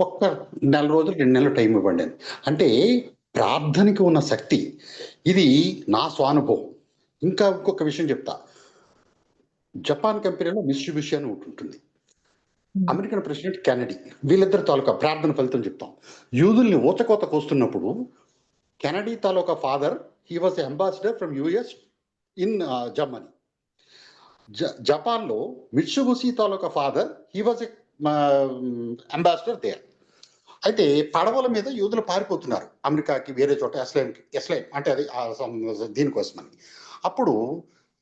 ఒక్క 1 నెల రోజులు 2 నెలలు టైం ఇవ్వండి అని. అంటే ప్రార్థనకి ఉన్న శక్తి ఇది నా స్వానుభవం. ఇంకా ఇంకొక విషయం చెప్తా. జపాన్ కంపెనీలో మిత్సుబిషి అని ఒకటి ఉంటుంది, అమెరికన్ ప్రెసిడెంట్ కెనడీ, వీళ్ళిద్దరు తాలూకా ప్రార్థన ఫలితం చెప్తాం. యూదుల్ని ఊచకోత కోస్తున్నప్పుడు కెనడీ తాలూకా father he was ambassador from US in Germany. జపాన్లో మిత్సుబిషి తాలూకా father he was ambassador there. అయితే పడవల మీద యూదులు పారిపోతున్నారు అమెరికాకి, వేరే చోట ఎస్లైం అంటే అది దీనికోసమని. అప్పుడు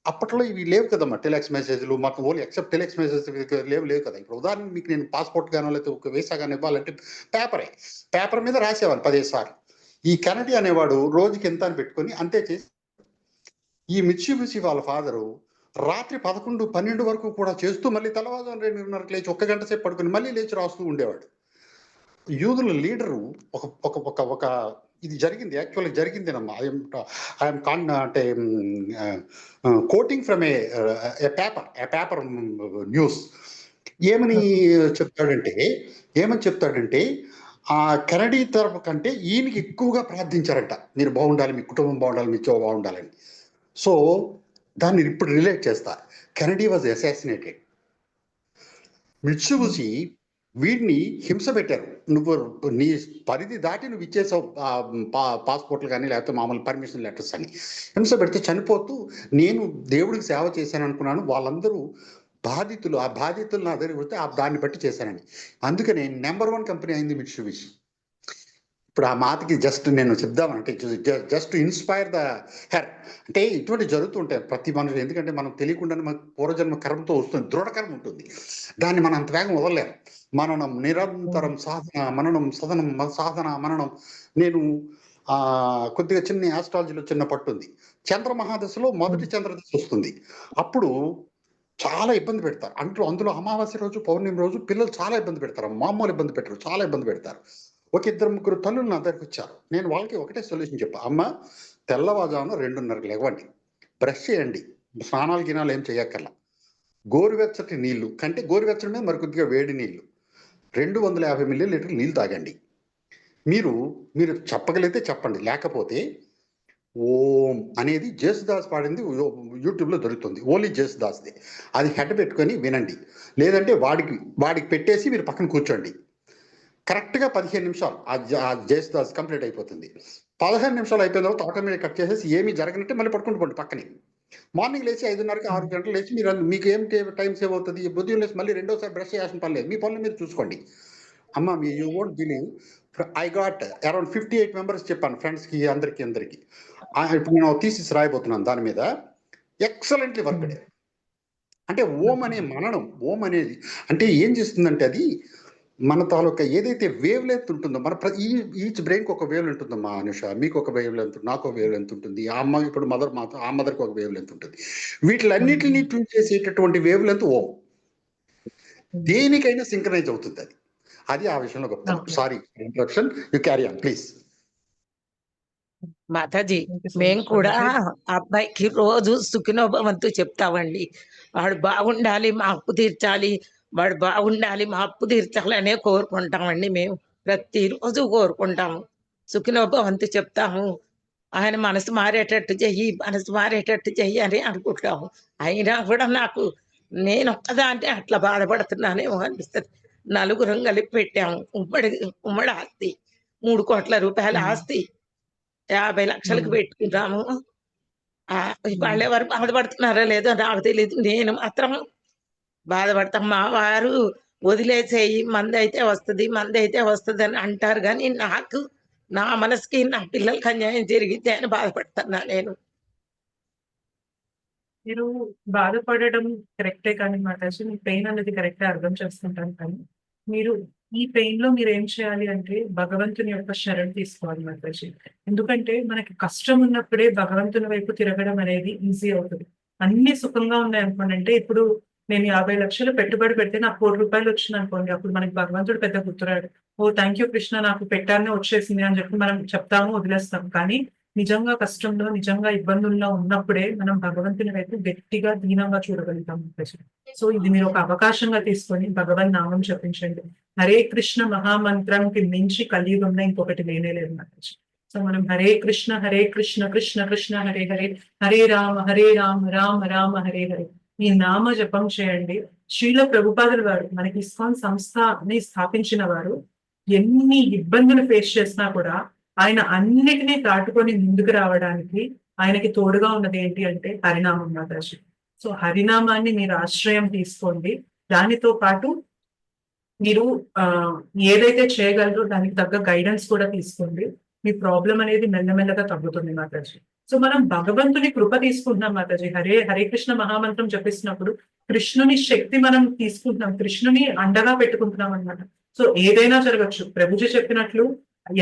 అప్పట్లో ఇవి లేవు కదమ్మా, టెలెక్స్ మెసేజ్లు మాకు ఓన్లీ ఎక్సెప్ట్ టెలెక్స్ మెసేజ్ లేవు కదా. ఇప్పుడు ఉదాహరణకు మీకు నేను పాస్పోర్ట్ గానో లేకపోతే ఒక వీసా గానో ఇవ్వాలంటే పేపర్ మీద రాసేవాళ్ళు 15 సార్లు. ఈ కెనడీ అనేవాడు రోజుకి ఎంత అని పెట్టుకొని అంతే చేసి, ఈ మిత్సుబిషి వాళ్ళ ఫాదరు రాత్రి 11, 12 వరకు కూడా చేస్తూ మళ్ళీ తెల్లవారుజామున 2:30కి లేచి 1 గంట సేపు పడుకుని మళ్ళీ లేచి రాస్తూ ఉండేవాడు. యూదుల లీడరు ఒక ఇది జరిగింది, యాక్చువల్గా జరిగిందేనమ్మా. ఐఎమ్ అంటే coating from A paper news. ఏమని చెప్తాడంటే ఆ కెనడీ తరపు కంటే ఈయనకి ఎక్కువగా ప్రార్థించారంట, మీరు బాగుండాలి, మీ కుటుంబం బాగుండాలి, మీ చో బాగుండాలని. సో దాన్ని ఇప్పుడు రిలేట్ చేస్తా. Kennedy was assassinated. మిత్సుబిషి వీడిని హింస పెట్టారు. నువ్వు నీ పరిధి దాటి నువ్వు ఇచ్చేసావు పాస్పోర్ట్లు కానీ లేకపోతే మామూలు పర్మిషన్ లెటర్స్ అని. హింస పెడితే చనిపోతూ నేను దేవుడికి సేవ చేశాను అనుకున్నాను, వాళ్ళందరూ బాధితులు, ఆ బాధితులు నా దగ్గరికి వస్తే దాన్ని బట్టి చేశానని. అందుకనే నెంబర్ 1 కంపెనీ అయింది మిత్సుబిషి. ఇప్పుడు ఆ మాటకి జస్ట్ నేను చెప్దామంటే జస్ట్ ఇన్స్పైర్ ద హెర్. అంటే ఇటువంటి జరుగుతూ ఉంటాయి ప్రతి మనిషి, ఎందుకంటే మనం తెలియకుండానే మన పూర్వజన్మ కర్మతో వస్తుంది, దృఢకర్మ ఉంటుంది. దాన్ని మనం అంత వేగం వదలలేము. మననం, నిరంతరం సాధన, మననం, సదనం, సాధన, మననం. నేను కొద్దిగా చిన్న ఆస్ట్రాలజీలో చిన్న పట్టుంది. చంద్ర మహాదశలో మొదటి చంద్రదశ వస్తుంది, అప్పుడు చాలా ఇబ్బంది పెడతారు. అందులో అమావాస్య రోజు, పౌర్ణమి రోజు పిల్లలు చాలా ఇబ్బంది పెడతారు. మామూలు ఇబ్బంది పెట్టరు, చాలా ఇబ్బంది పెడతారు. ఒక 2-3 తల్లులు నా దగ్గరికి వచ్చారు. నేను వాళ్ళకి ఒకటే సొల్యూషన్ చెప్పా, అమ్మ తెల్లవారుజామున 2:30కి లేవండి, బ్రష్ చేయండి, స్నానాలు గినాలు ఏం చేయక్కర్లా, గోరువెచ్చటి నీళ్లు కంటే గోరువెచ్చటి మీద మరి కొద్దిగా వేడి నీళ్లు 250 మిల్లీలీటర్లు నీళ్ళు తాగండి. మీరు చెప్పగలిగితే చెప్పండి, లేకపోతే ఓం అనేది జేసుదాస్ పాడింది యూట్యూబ్లో దొరుకుతుంది, ఓన్లీ జేసుదాస్ది. అది హెడ్ పెట్టుకొని వినండి, లేదంటే వాడికి పెట్టేసి మీరు పక్కన కూర్చోండి. కరెక్ట్గా 15 నిమిషాలు ఆ జేసుదాస్ కంప్లీట్ అయిపోతుంది. 15 నిమిషాలు అయిపోయిన తర్వాత ఆటోమేటిక్ కట్ చేసేసి ఏమీ జరగనంటే మళ్ళీ పడుకుంటూ పోండి పక్కనే. మార్నింగ్ లేచి 5:30కి 6 గంటలు లేచి మీకు ఏం టైం సేవ్ అవుతుంది. ఉదయం లేచి మళ్ళీ రెండోసారి బ్రష్ చేయాల్సిన పని లేదు, మీ పనులు మీరు చూసుకోండి. అమ్మ you won't believe, I got around 58 members చెప్పాను ఫ్రెండ్స్కి, అందరికీ. ఇప్పుడు నేను థీసిస్ రాయబోతున్నాను దాని మీద. Excellently worked. అంటే ఓం అనే మననం, ఓం అనేది అంటే ఏం చేస్తుందంటే అది మన తాలూకా ఏదైతే వేవ్ లెంత్ ఉంటుందో, మన ఈచ్ బ్రెయిన్కి ఒక వేవ్ లెంత్ ఉందమ్మా అనుష. మీకు ఒక వేవ్ లెంత్, నాకు ఒక వేవ్ లెంత్ ఉంటుంది, ఆ అమ్మ ఇప్పుడు ఆ మదర్కి ఒక వేవ్ లెంత్ ఉంటుంది. వీటిలన్నిటిని ట్యూన్ చేసేటటువంటి వేవ్ లెంత్ ఓం. దేనికైనా సింక్రనైజ్ అవుతుంది అది ఆ విషయంలో గొప్ప. Sorry interruption, you carry on please. Mataji, మేము కూడా అబ్బాయికి రోజు సుఖినోభవంతు చెప్తామండి. వాడు బాగుండాలి, మా అప్పు తీర్చాలి, వాడు బాగుండాలి, మా అప్పు తీర్చాలనే కోరుకుంటామండి. మేము ప్రతిరోజు కోరుకుంటాము, సుఖినోభవంతు చెప్తాము. ఆయన మనసు మారేటట్టు చెయ్యి అని అనుకుంటాము. అయినా కూడా నేను ఒక్కదాంటే అట్లా బాధపడుతున్నానేమో అనిపిస్తుంది. నలుగురం కలిపి పెట్టాము, ఉమ్మడి ఆస్తి, 3 కోట్ల రూపాయల ఆస్తి, 50 లక్షలకు పెట్టుకుంటాము. వాళ్ళు ఎవరు బాధపడుతున్నారో లేదో నాకు తెలియదు, నేను మాత్రం బాధపడతాం. మా వారు వదిలేసేయి, మంది అయితే వస్తుంది అని అంటారు, కానీ నా మనసుకి నా పిల్లలకి అన్యాయం జరిగితే అని బాధపడుతున్నా నేను. మీరు బాధపడడం కరెక్టే కానీ మాతాజీ, మీ పెయిన్ అనేది కరెక్టే, అర్థం చేసుకుంటాను. కానీ మీరు ఈ పెయిన్ లో మీరు ఏం చేయాలి అంటే భగవంతుని యొక్క శరణ్ తీసుకోవాలి మాతాజీ. ఎందుకంటే మనకి కష్టం ఉన్నప్పుడే భగవంతుని వైపు తిరగడం అనేది ఈజీ అవుతుంది. అన్ని సుఖంగా ఉన్నాయి అనుకోండి, అంటే ఇప్పుడు నేను 50 లక్షలు పెట్టుబడి పెడితే నాకు 1 కోటి రూపాయలు వచ్చింది అనుకోండి, అప్పుడు మనకి భగవంతుడు పెద్ద గుర్తురాడు. ఓ థ్యాంక్ యూ కృష్ణ, నాకు పెట్టానే వచ్చేసింది అని చెప్పి మనం చెప్తాము, వదిలేస్తాం. కానీ నిజంగా కష్టంలో, నిజంగా ఇబ్బందుల్లో ఉన్నప్పుడే మనం భగవంతుని వైపు గట్టిగా దీనంగా చూడగలుగుతాం. సో ఇది మీరు ఒక అవకాశంగా తీసుకొని భగవన్ నామం జపించండి. హరే కృష్ణ మహామంత్రంకి మించి కలియుగంలో ఇంకొకటి లేనే లేదు మాతాజీ. సో మనం హరే కృష్ణ కృష్ణ కృష్ణ హరే హరే, హరే రామ రామ రామ హరే హరే ఈ నామ జపం చేయండి. శ్రీల ప్రభుపాదుల వారు, మనకి ఇస్కాన్ సంస్థని స్థాపించిన వారు, ఎన్ని ఇబ్బందులు ఫేస్ చేసినా కూడా ఆయన అన్నిటినీ దాటుకొని ముందుకు రావడానికి ఆయనకి తోడుగా ఉన్నది ఏంటి అంటే హరినామం మాతాజీ. సో హరినామాన్ని మీరు ఆశ్రయం తీసుకోండి. దానితో పాటు మీరు ఏదైతే చేయగలరో దానికి తగ్గ గైడెన్స్ కూడా తీసుకోండి. మీ ప్రాబ్లం అనేది మెల్లమెల్లగా తగ్గుతుంది మాతాజీ. సో మనం భగవంతుని కృప తీసుకుంటున్నాం మాతాజీ. హరే కృష్ణ మహామంత్రం జపిస్తున్నప్పుడు కృష్ణుని శక్తి మనం తీసుకుంటున్నాం, కృష్ణుని అండగా పెట్టుకుంటున్నాం అన్నమాట. సో ఏదైనా జరగచ్చు. ప్రభుజీ చెప్పినట్లు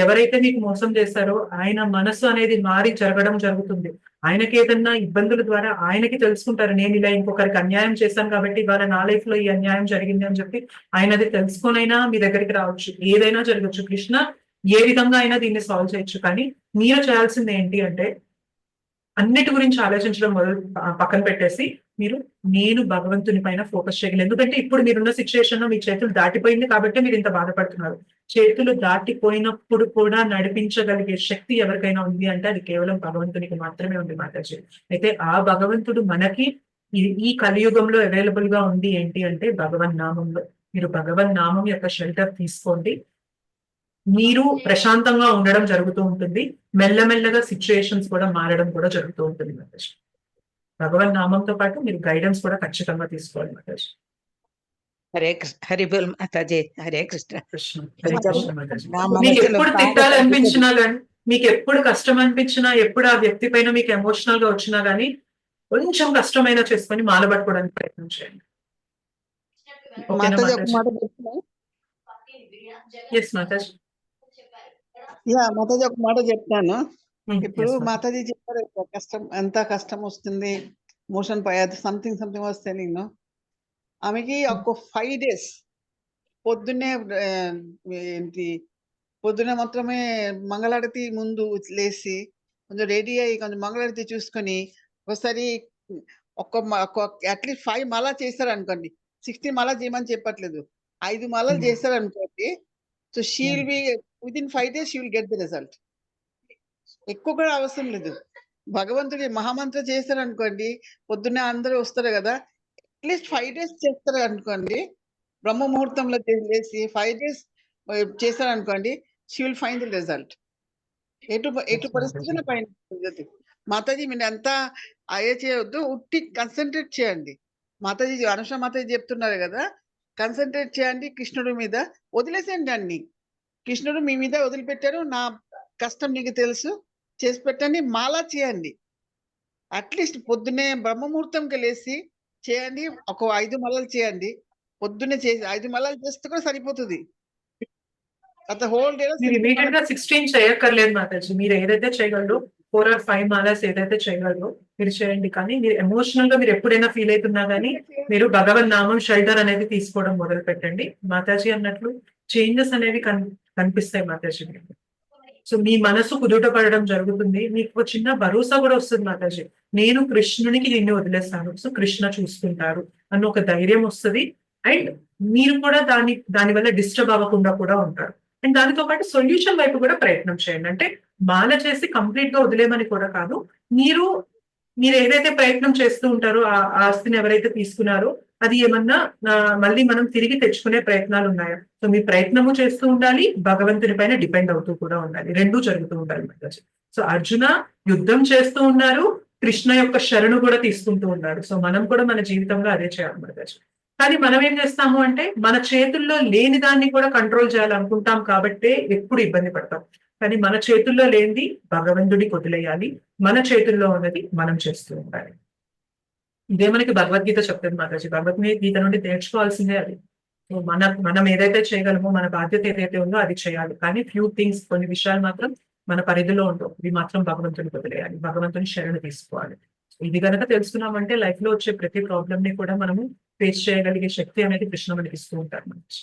ఎవరైతే మీకు మోసం చేశారో ఆయన మనసు అనేది మారి జరగడం జరుగుతుంది. ఆయనకి ఏదన్నా ఇబ్బందుల ద్వారా ఆయనకి తెలుసుకుంటారు, నేను ఇలా ఇంకొకరికి అన్యాయం చేశాను కాబట్టి ఇవాళ నా లైఫ్ లో ఈ అన్యాయం జరిగింది అని చెప్పి ఆయన అది తెలుసుకొనైనా మీ దగ్గరికి రావచ్చు. ఏదైనా జరగచ్చు. కృష్ణ ఏ విధంగా అయినా దీన్ని సాల్వ్ చేయొచ్చు. కానీ మీరు చేయాల్సింది ఏంటి అంటే అన్నిటి గురించి ఆలోచించడం పక్కన పెట్టేసి మీరు నేను భగవంతుని పైన ఫోకస్ చేయగలరు. ఎందుకంటే ఇప్పుడు మీరున్న సిచ్యుయేషన్ లో మీ చేతులు దాటిపోయింది కాబట్టి మీరు ఇంత బాధపడుతున్నారు. చేతులు దాటిపోయినప్పుడు కూడా నడిపించగలిగే శక్తి ఎవరికైనా ఉంది అంటే అది కేవలం భగవంతునికి మాత్రమే ఉంది మాతాజీ. అయితే ఆ భగవంతుడు మనకి ఈ కలియుగంలో అవైలబుల్ గా ఉంది ఏంటి అంటే భగవన్ నామంలో. మీరు భగవన్ నామం యొక్క షెల్టర్ తీసుకోండి, మీరు ప్రశాంతంగా ఉండడం జరుగుతూ ఉంటుంది. మెల్లమెల్లగా సిచ్యుయేషన్స్ కూడా మారడం కూడా జరుగుతూ ఉంటుంది మాతాజీ. భగవన్ నామంతో పాటు మీరు గైడెన్స్ కూడా ఖచ్చితంగా తీసుకోవాలి మాతాజీ. హరే కృష్ణ, హరి బోల్ మాతాజీ. హరే కృష్ణ. కృష్ణ హరే కృష్ణ మాతాజీ. నా మీకు మనసులో ఎప్పుడు తిట్టాలనిపించినా కానీ, మీకు ఎప్పుడు కష్టం అనిపించినా, ఎప్పుడు ఆ వ్యక్తి పైన మీకు ఎమోషనల్ గా వచ్చినా గానీ కొంచెం కష్టమైనా చేసుకొని మాల పట్టుకోవడానికి ప్రయత్నం చేయండి. ఓకేనా మాతాజీ? ఎస్ మాతాజీ. మాతాజీ ఒక మాట చెప్తాను. ఇప్పుడు yes, మాతాజీ చెప్పారు కష్టం, ఎంత కష్టం వస్తుంది, మోషన్ పై సంథింగ్ వస్తే నేను ఆమెకి ఒక 5 days పొద్దున్నే పొద్దున్నే మాత్రమే మంగళారతి ముందు లేచి కొంచెం రెడీ అయ్యి కొంచెం మంగళారతి చూసుకొని ఒకసారి అట్లీస్ట్ 5 మాలా చేస్తారు అనుకోండి. 16 మాలా చేయమని చెప్పట్లేదు, 5 మాలలు చేస్తారు అనుకోండి. So she will be within 5 days she will get the result. ఎక్కువ కూడా అవసరం లేదు. భగవంతుడి మహామంత్రం చేస్తారు అనుకోండి, పొద్దున్నే అందరూ వస్తారు కదా, అట్లీస్ట్ 5 days చేస్తారు అనుకోండి, బ్రహ్మ ముహూర్తంలో లేచి 5 days చేస్తారు అనుకోండి, she will find the result. ఎటు పరిస్థితుల్లో పైన మాతాజీ మీరు అంతా అయ్యే చేయవద్దు, ఉట్టి కన్సన్ట్రేట్ చేయండి. మాతాజీ అనుష మాతాజీ చెప్తున్నారు కదా, కన్సన్ట్రేట్ చేయండి కృష్ణుడి మీద, వదిలేసేయండి అన్ని. కృష్ణుడు మీ మీద వదిలిపెట్టారు, నా కష్టం నీకు తెలుసు, చేసి పెట్టండి. మాలా చేయండి. అట్లీస్ట్ పొద్దున్నే బ్రహ్మముహూర్తంకి లేచి చేయండి, ఒక 5 మాలలు చేయండి. పొద్దున్నే చేసి 5 మాలలు చేస్తే కూడా సరిపోతుంది. హోల్ డే మీరు ఇమీడియట్ గా 16 చేయక్కర్లేదు మాతాజీ. మీరు ఏదైతే చేయగలరో 4 or 5 మాలాస్ ఏదైతే చేయగలరో మీరు చేయండి. కానీ మీరు ఎమోషనల్ గా మీరు ఎప్పుడైనా ఫీల్ అవుతున్నా కానీ మీరు భగవన్ నామం షెల్టర్ అనేది తీసుకోవడం మొదలు పెట్టండి. మాతాజీ అన్నట్లు చేంజెస్ అనేవి కనిపిస్తాయి మాతాజీ. సో మీ మనసు కుదుట పడడం జరుగుతుంది. మీకు ఒక చిన్న భరోసా కూడా వస్తుంది మాతాజీ, నేను కృష్ణునికి దీన్ని వదిలేస్తాను, సో కృష్ణ చూసుకుంటారు అన్న ఒక ధైర్యం వస్తుంది. అండ్ మీరు కూడా దాని వల్ల డిస్టర్బ్ అవ్వకుండా కూడా ఉంటారు. అండ్ దానితో పాటు సొల్యూషన్ వైపు కూడా ప్రయత్నం చేయండి. అంటే మాల చేసి కంప్లీట్ గా వదిలేమని కూడా కాదు, మీరు ఏదైతే ప్రయత్నం చేస్తూ ఉంటారో ఆ ఆస్తిని ఎవరైతే తీసుకున్నారో అది ఏమన్నా మళ్ళీ మనం తిరిగి తెచ్చుకునే ప్రయత్నాలు ఉన్నాయా, సో మీ ప్రయత్నము చేస్తూ ఉండాలి, భగవంతుని పైన డిపెండ్ అవుతూ కూడా ఉండాలి. రెండూ జరుగుతూ ఉండాలి మాతాజీ. సో అర్జున యుద్ధం చేస్తూ ఉన్నారు, కృష్ణ యొక్క శరణు కూడా తీసుకుంటూ ఉన్నారు. సో మనం కూడా మన జీవితంలో అదే చేయాలి మాతాజీ. కానీ మనం ఏం చేస్తాము అంటే మన చేతుల్లో లేని దాన్ని కూడా కంట్రోల్ చేయాలనుకుంటాం కాబట్టే ఎప్పుడు ఇబ్బంది పడతాం. కానీ మన చేతుల్లో లేనిది భగవంతుడికి వదిలేయాలి, మన చేతుల్లో ఉన్నది మనం చేస్తూ ఉండాలి. ఇదే మనకి భగవద్గీత చెప్తుంది మాతాజీ. భగవద్గీత నుండి నేర్చుకోవాల్సిందే అది. మనం ఏదైతే చేయగలమో, మన బాధ్యత ఏదైతే ఉందో అది చేయాలి. కానీ ఫ్యూ థింగ్స్, కొన్ని విషయాలు మాత్రం మన పరిధిలో ఉండవు, ఇవి మాత్రం భగవంతుడికి వదిలేయాలి, భగవంతుని శరణు తీసుకోవాలి. ఇది కనుక తెలుసుకున్నామంటే లైఫ్ లో వచ్చే ప్రతి ప్రాబ్లమ్ ని కూడా మనము ఫేస్ చేయగలిగే శక్తి అనేది కృష్ణ మనకి ఇస్తూ ఉంటారు మనకి.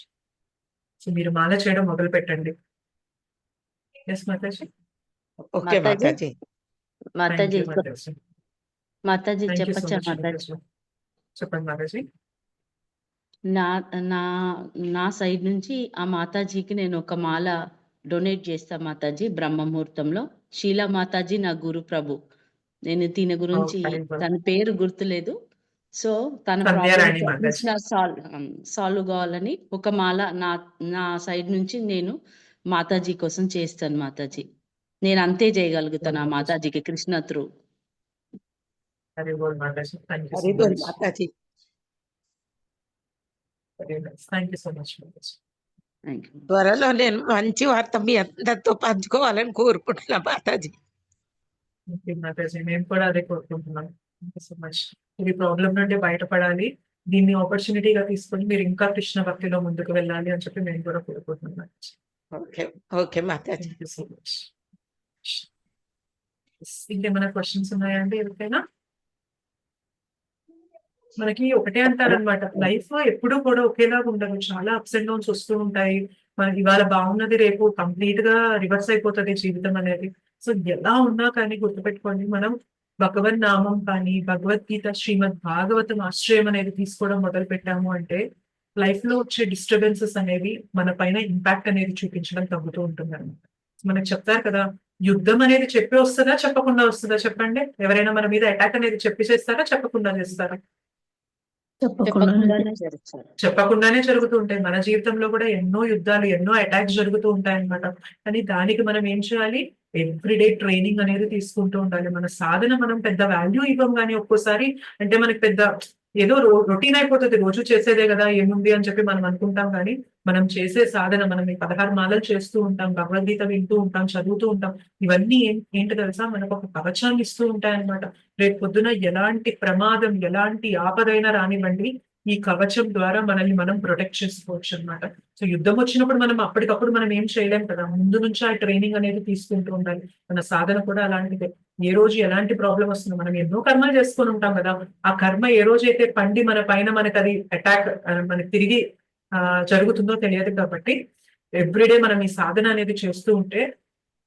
సో మీరు మాల చేయడం మొదలు పెట్టండి. Yes Mataji. Okay Mataji. Mataji Mataji. Mataji thank you so చెప్పచ్చా మచ్ మాతాజీ? మాతాజీ. చెప్పండి మాతాజీ. నా నా నా సైడ్ నుంచి ఆ మాతాజీకి నేను ఒక మాల డొనేట్ చేస్తా మాతాజీ బ్రహ్మ ముహూర్తంలో. షీలా మాతాజీ నా గురు ప్రభు. నేను దీని గురించి తన పేరు గుర్తులేదు. సో తన సంధ్యారాణి ప్రాబ్లమ్ మాతాజీ. సాల్వ్ కావాలని ఒక మాల నా నా సైడ్ నుంచి నేను మాతాజీ కోసం చేస్తాను మాతాజీ. నేను అంతే చేయగలుగుతాను ఆ మాతాజీకి Krishna through. Hari Bol Mataji. Thank you so Hari Bol much. Mataji. Thank you so much Mataji. Thank you. త్వరలో నేను మంచి వార్త మీ అందరితో పంచుకోవాలని కోరుకుంటున్నా మాతాజీ. ఓకే మాతాజీ, మేము కూడా అదే కోరుకుంటున్నాం. Thank you so much. ఈ ప్రాబ్లం నుండి బయటపడాలి, దీన్ని ఆపర్చునిటీగా తీసుకొని మీరు ఇంకా కృష్ణ భక్తిలో ముందుకు వెళ్ళాలి అని చెప్పి మేము కూడా కోరుకుంటున్నాం. Okay okay Mataji. Thank you so much. ఇంకేమైనా క్వశ్చన్స్ ఉన్నాయండి ఎవరికైనా? మనకి ఒకటే అంటారనమాట, లైఫ్ ఎప్పుడూ కూడా ఒకేలాగా ఉండదు, చాలా అప్స్ అండ్ డౌన్స్ వస్తూ ఉంటాయి. మనకి ఇవాళ బాగున్నది రేపు కంప్లీట్ గా రివర్స్ అయిపోతుంది జీవితం అనేది. సో ఎలా ఉన్నా కానీ గుర్తుపెట్టుకోండి, మనం భగవన్ నామం కానీ భగవద్గీత శ్రీమద్ భాగవతం ఆశ్రయం అనేది తీసుకోవడం మొదలు పెట్టాము అంటే లైఫ్ లో వచ్చే డిస్టర్బెన్సెస్ అనేవి మన పైన ఇంపాక్ట్ అనేది చూపించడం తగ్గుతూ ఉంటుంది అనమాట. మనకు చెప్తారు కదా, యుద్ధం అనేది చెప్పి వస్తుందా చెప్పకుండా వస్తుందా చెప్పండి? ఎవరైనా మన మీద అటాక్ అనేది చెప్పి చేస్తారా చెప్పకుండా చేస్తారా? చెప్పకుండానే జరుగుతూ ఉంటాయి. మన జీవితంలో కూడా ఎన్నో యుద్ధాలు, ఎన్నో అటాక్స్ జరుగుతూ ఉంటాయి అన్నమాట. కానీ దానికి మనం ఏం చేయాలి? ఎవ్రీడే ట్రైనింగ్ అనేది తీసుకుంటూ ఉండాలి. మన సాధన మనం పెద్ద వాల్యూ ఇవ్వం, కానీ ఒక్కోసారి అంటే మనకి పెద్ద ఏదో రొటీన్ అయిపోతుంది, రోజు చేసేదే కదా ఏముంది అని చెప్పి మనం అనుకుంటాం. కానీ మనం చేసే సాధన, మనం ఈ 16 మాలలు చేస్తూ ఉంటాం, భగవద్గీత వింటూ ఉంటాం, చదువుతూ ఉంటాం. ఇవన్నీ ఏంటి తెలుసా, మనకు ఒక కవచాన్ని ఇస్తూ ఉంటాయి అన్నమాట. రేపు పొద్దున ఎలాంటి ప్రమాదం, ఎలాంటి ఆపదైనా రానివ్వండి, ఈ కవచం ద్వారా మనల్ని మనం ప్రొటెక్ట్ చేసుకోవచ్చు అన్నమాట. సో యుద్ధం వచ్చినప్పుడు మనం అప్పటికప్పుడు మనం ఏం చేయలేం కదా, ముందు నుంచి ఆ ట్రైనింగ్ అనేది తీసుకుంటూ ఉండాలి. మన సాధన కూడా అలాంటిదే. ఏ రోజు ఎలాంటి ప్రాబ్లం వస్తుందో, మనం ఎన్నో కర్మలు చేసుకొని ఉంటాం కదా, ఆ కర్మ ఏ రోజైతే పండి మన పైన మనకు అది అటాక్ మనకి తిరిగి జరుగుతుందో తెలియదు. కాబట్టి ఎవ్రీడే మనం ఈ సాధన అనేది చేస్తూ ఉంటే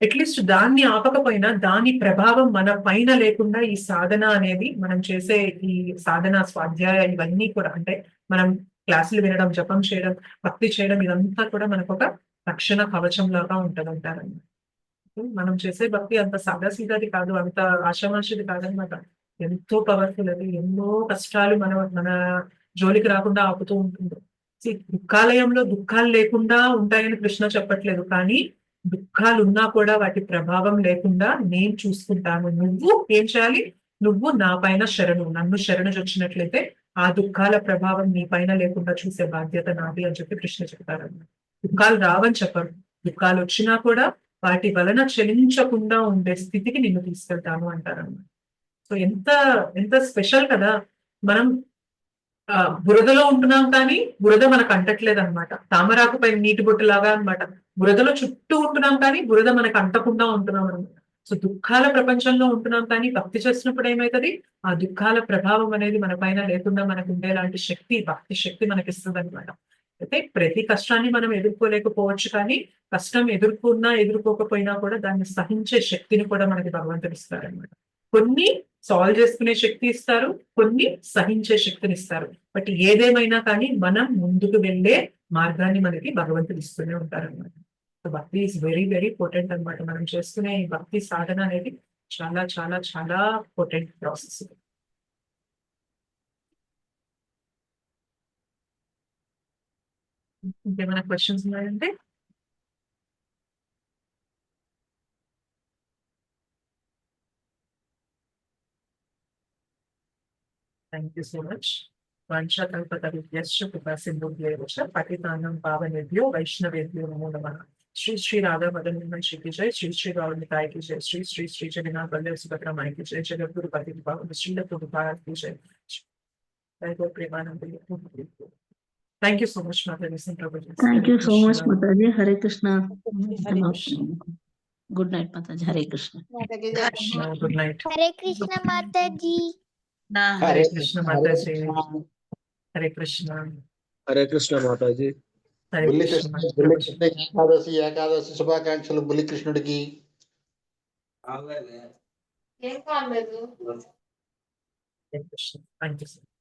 అట్లీస్ట్ దాన్ని ఆపకపోయినా దాని ప్రభావం మన పైన లేకుండా ఈ సాధన అనేది, మనం చేసే ఈ సాధన స్వాధ్యాయ ఇవన్నీ కూడా, అంటే మనం క్లాసులు వినడం, జపం చేయడం, భక్తి చేయడం, ఇదంతా కూడా మనకు ఒక రక్షణ కవచం లాగా ఉంటది అంటారన్నమాట. మనం చేసే భక్తి అంత సాదాసీదాది కాదు, అంత ఆషామాషిది కాదనమాట. ఎంతో పవర్ఫుల్ అది. ఎన్నో కష్టాలు మన జోలికి రాకుండా ఆపుతూ ఉంటుంది. దుఃఖాలయంలో దుఃఖాలు లేకుండా ఉంటాయని కృష్ణ చెప్పట్లేదు, కానీ దుఃఖాలు ఉన్నా కూడా వాటి ప్రభావం లేకుండా నేను చూసుకుంటాను. నువ్వు ఏం చేయాలి? నువ్వు నా పైన శరణు, నన్ను శరణు వచ్చినట్లయితే ఆ దుఃఖాల ప్రభావం నీ పైన లేకుండా చూసే బాధ్యత నాది అని చెప్పి కృష్ణ చెప్తారన్నమాట. దుఃఖాలు రావని చెప్పరు, దుఃఖాలు వచ్చినా కూడా వాటి వలన చలించకుండా ఉండే స్థితికి నిన్ను తీసుకెళ్తాను అంటారన్నమాట. సో ఎంత ఎంత స్పెషల్ కదా. మనం బురదలో ఉంటున్నాం కానీ బురద మనకు అంటట్లేదు అనమాట. తామరాకు పైన నీటి బొట్టు లాగా అనమాట. బురదలో చుట్టూ ఉంటున్నాం కానీ బురద మనకు అంటకుండా ఉంటున్నాం అనమాట. సో దుఃఖాల ప్రపంచంలో ఉంటున్నాం కానీ భక్తి చేసినప్పుడు ఏమవుతుంది? ఆ దుఃఖాల ప్రభావం అనేది మన పైన లేకుండా మనకు ఉండేలాంటి శక్తి, భక్తి శక్తి మనకి ఇస్తుంది అనమాట. అయితే ప్రతి కష్టాన్ని మనం ఎదుర్కోలేకపోవచ్చు, కానీ కష్టం ఎదుర్కోకపోయినా కూడా దాన్ని సహించే శక్తిని కూడా మనకి భగవంతుడు ఇస్తారనమాట. కొన్ని సాల్వ్ చేసుకునే శక్తి ఇస్తారు, కొన్ని సహించే శక్తిని ఇస్తారు. బట్ ఏదేమైనా కానీ మనం ముందుకు వెళ్ళే మార్గాన్ని మనకి భగవంతుడు ఇస్తూనే ఉంటారనమాట. సో భక్తి ఈస్ వెరీ వెరీ పొటెంట్ అనమాట. మనం చేసుకునే ఈ భక్తి సాధన అనేది చాలా చాలా చాలా పొటెంట్ ప్రాసెస్. ఇంకేమైనా క్వశ్చన్స్ ఉన్నాయంటే? Thank you so much. Vanchakalpataruvyascha कृपासिन्धुभ्यैव च पतितानां पावनेभ्यो वैष्णवेभ्यो नमो नमः. श्री श्री राधा मदन मोहन श्री की जय, श्री श्री राहुल निताय की जय, श्री श्री श्री जगन्नाथ बल्लभ सुभद्रा माई की जय, जगद्गुरु पति पावन श्रील प्रभुपाद की जय, जय गो Premanand. Thank you so much, Mother. Thank you so much, Mataji. Hare Krishna. Good night, Mataji. Hare Krishna. Good night. Hare Krishna, Mataji. Hare Krishna, Mataji. Hare Krishna. Hare Krishna Mataji. Hare బుల్లి కృష్ణ. కృష్ణ బుల్లి కృష్ణ ఏకాదశి శుభాకాంక్షలు బుల్లి కృష్ణుడికి. Hare Krishna. Thank you sir.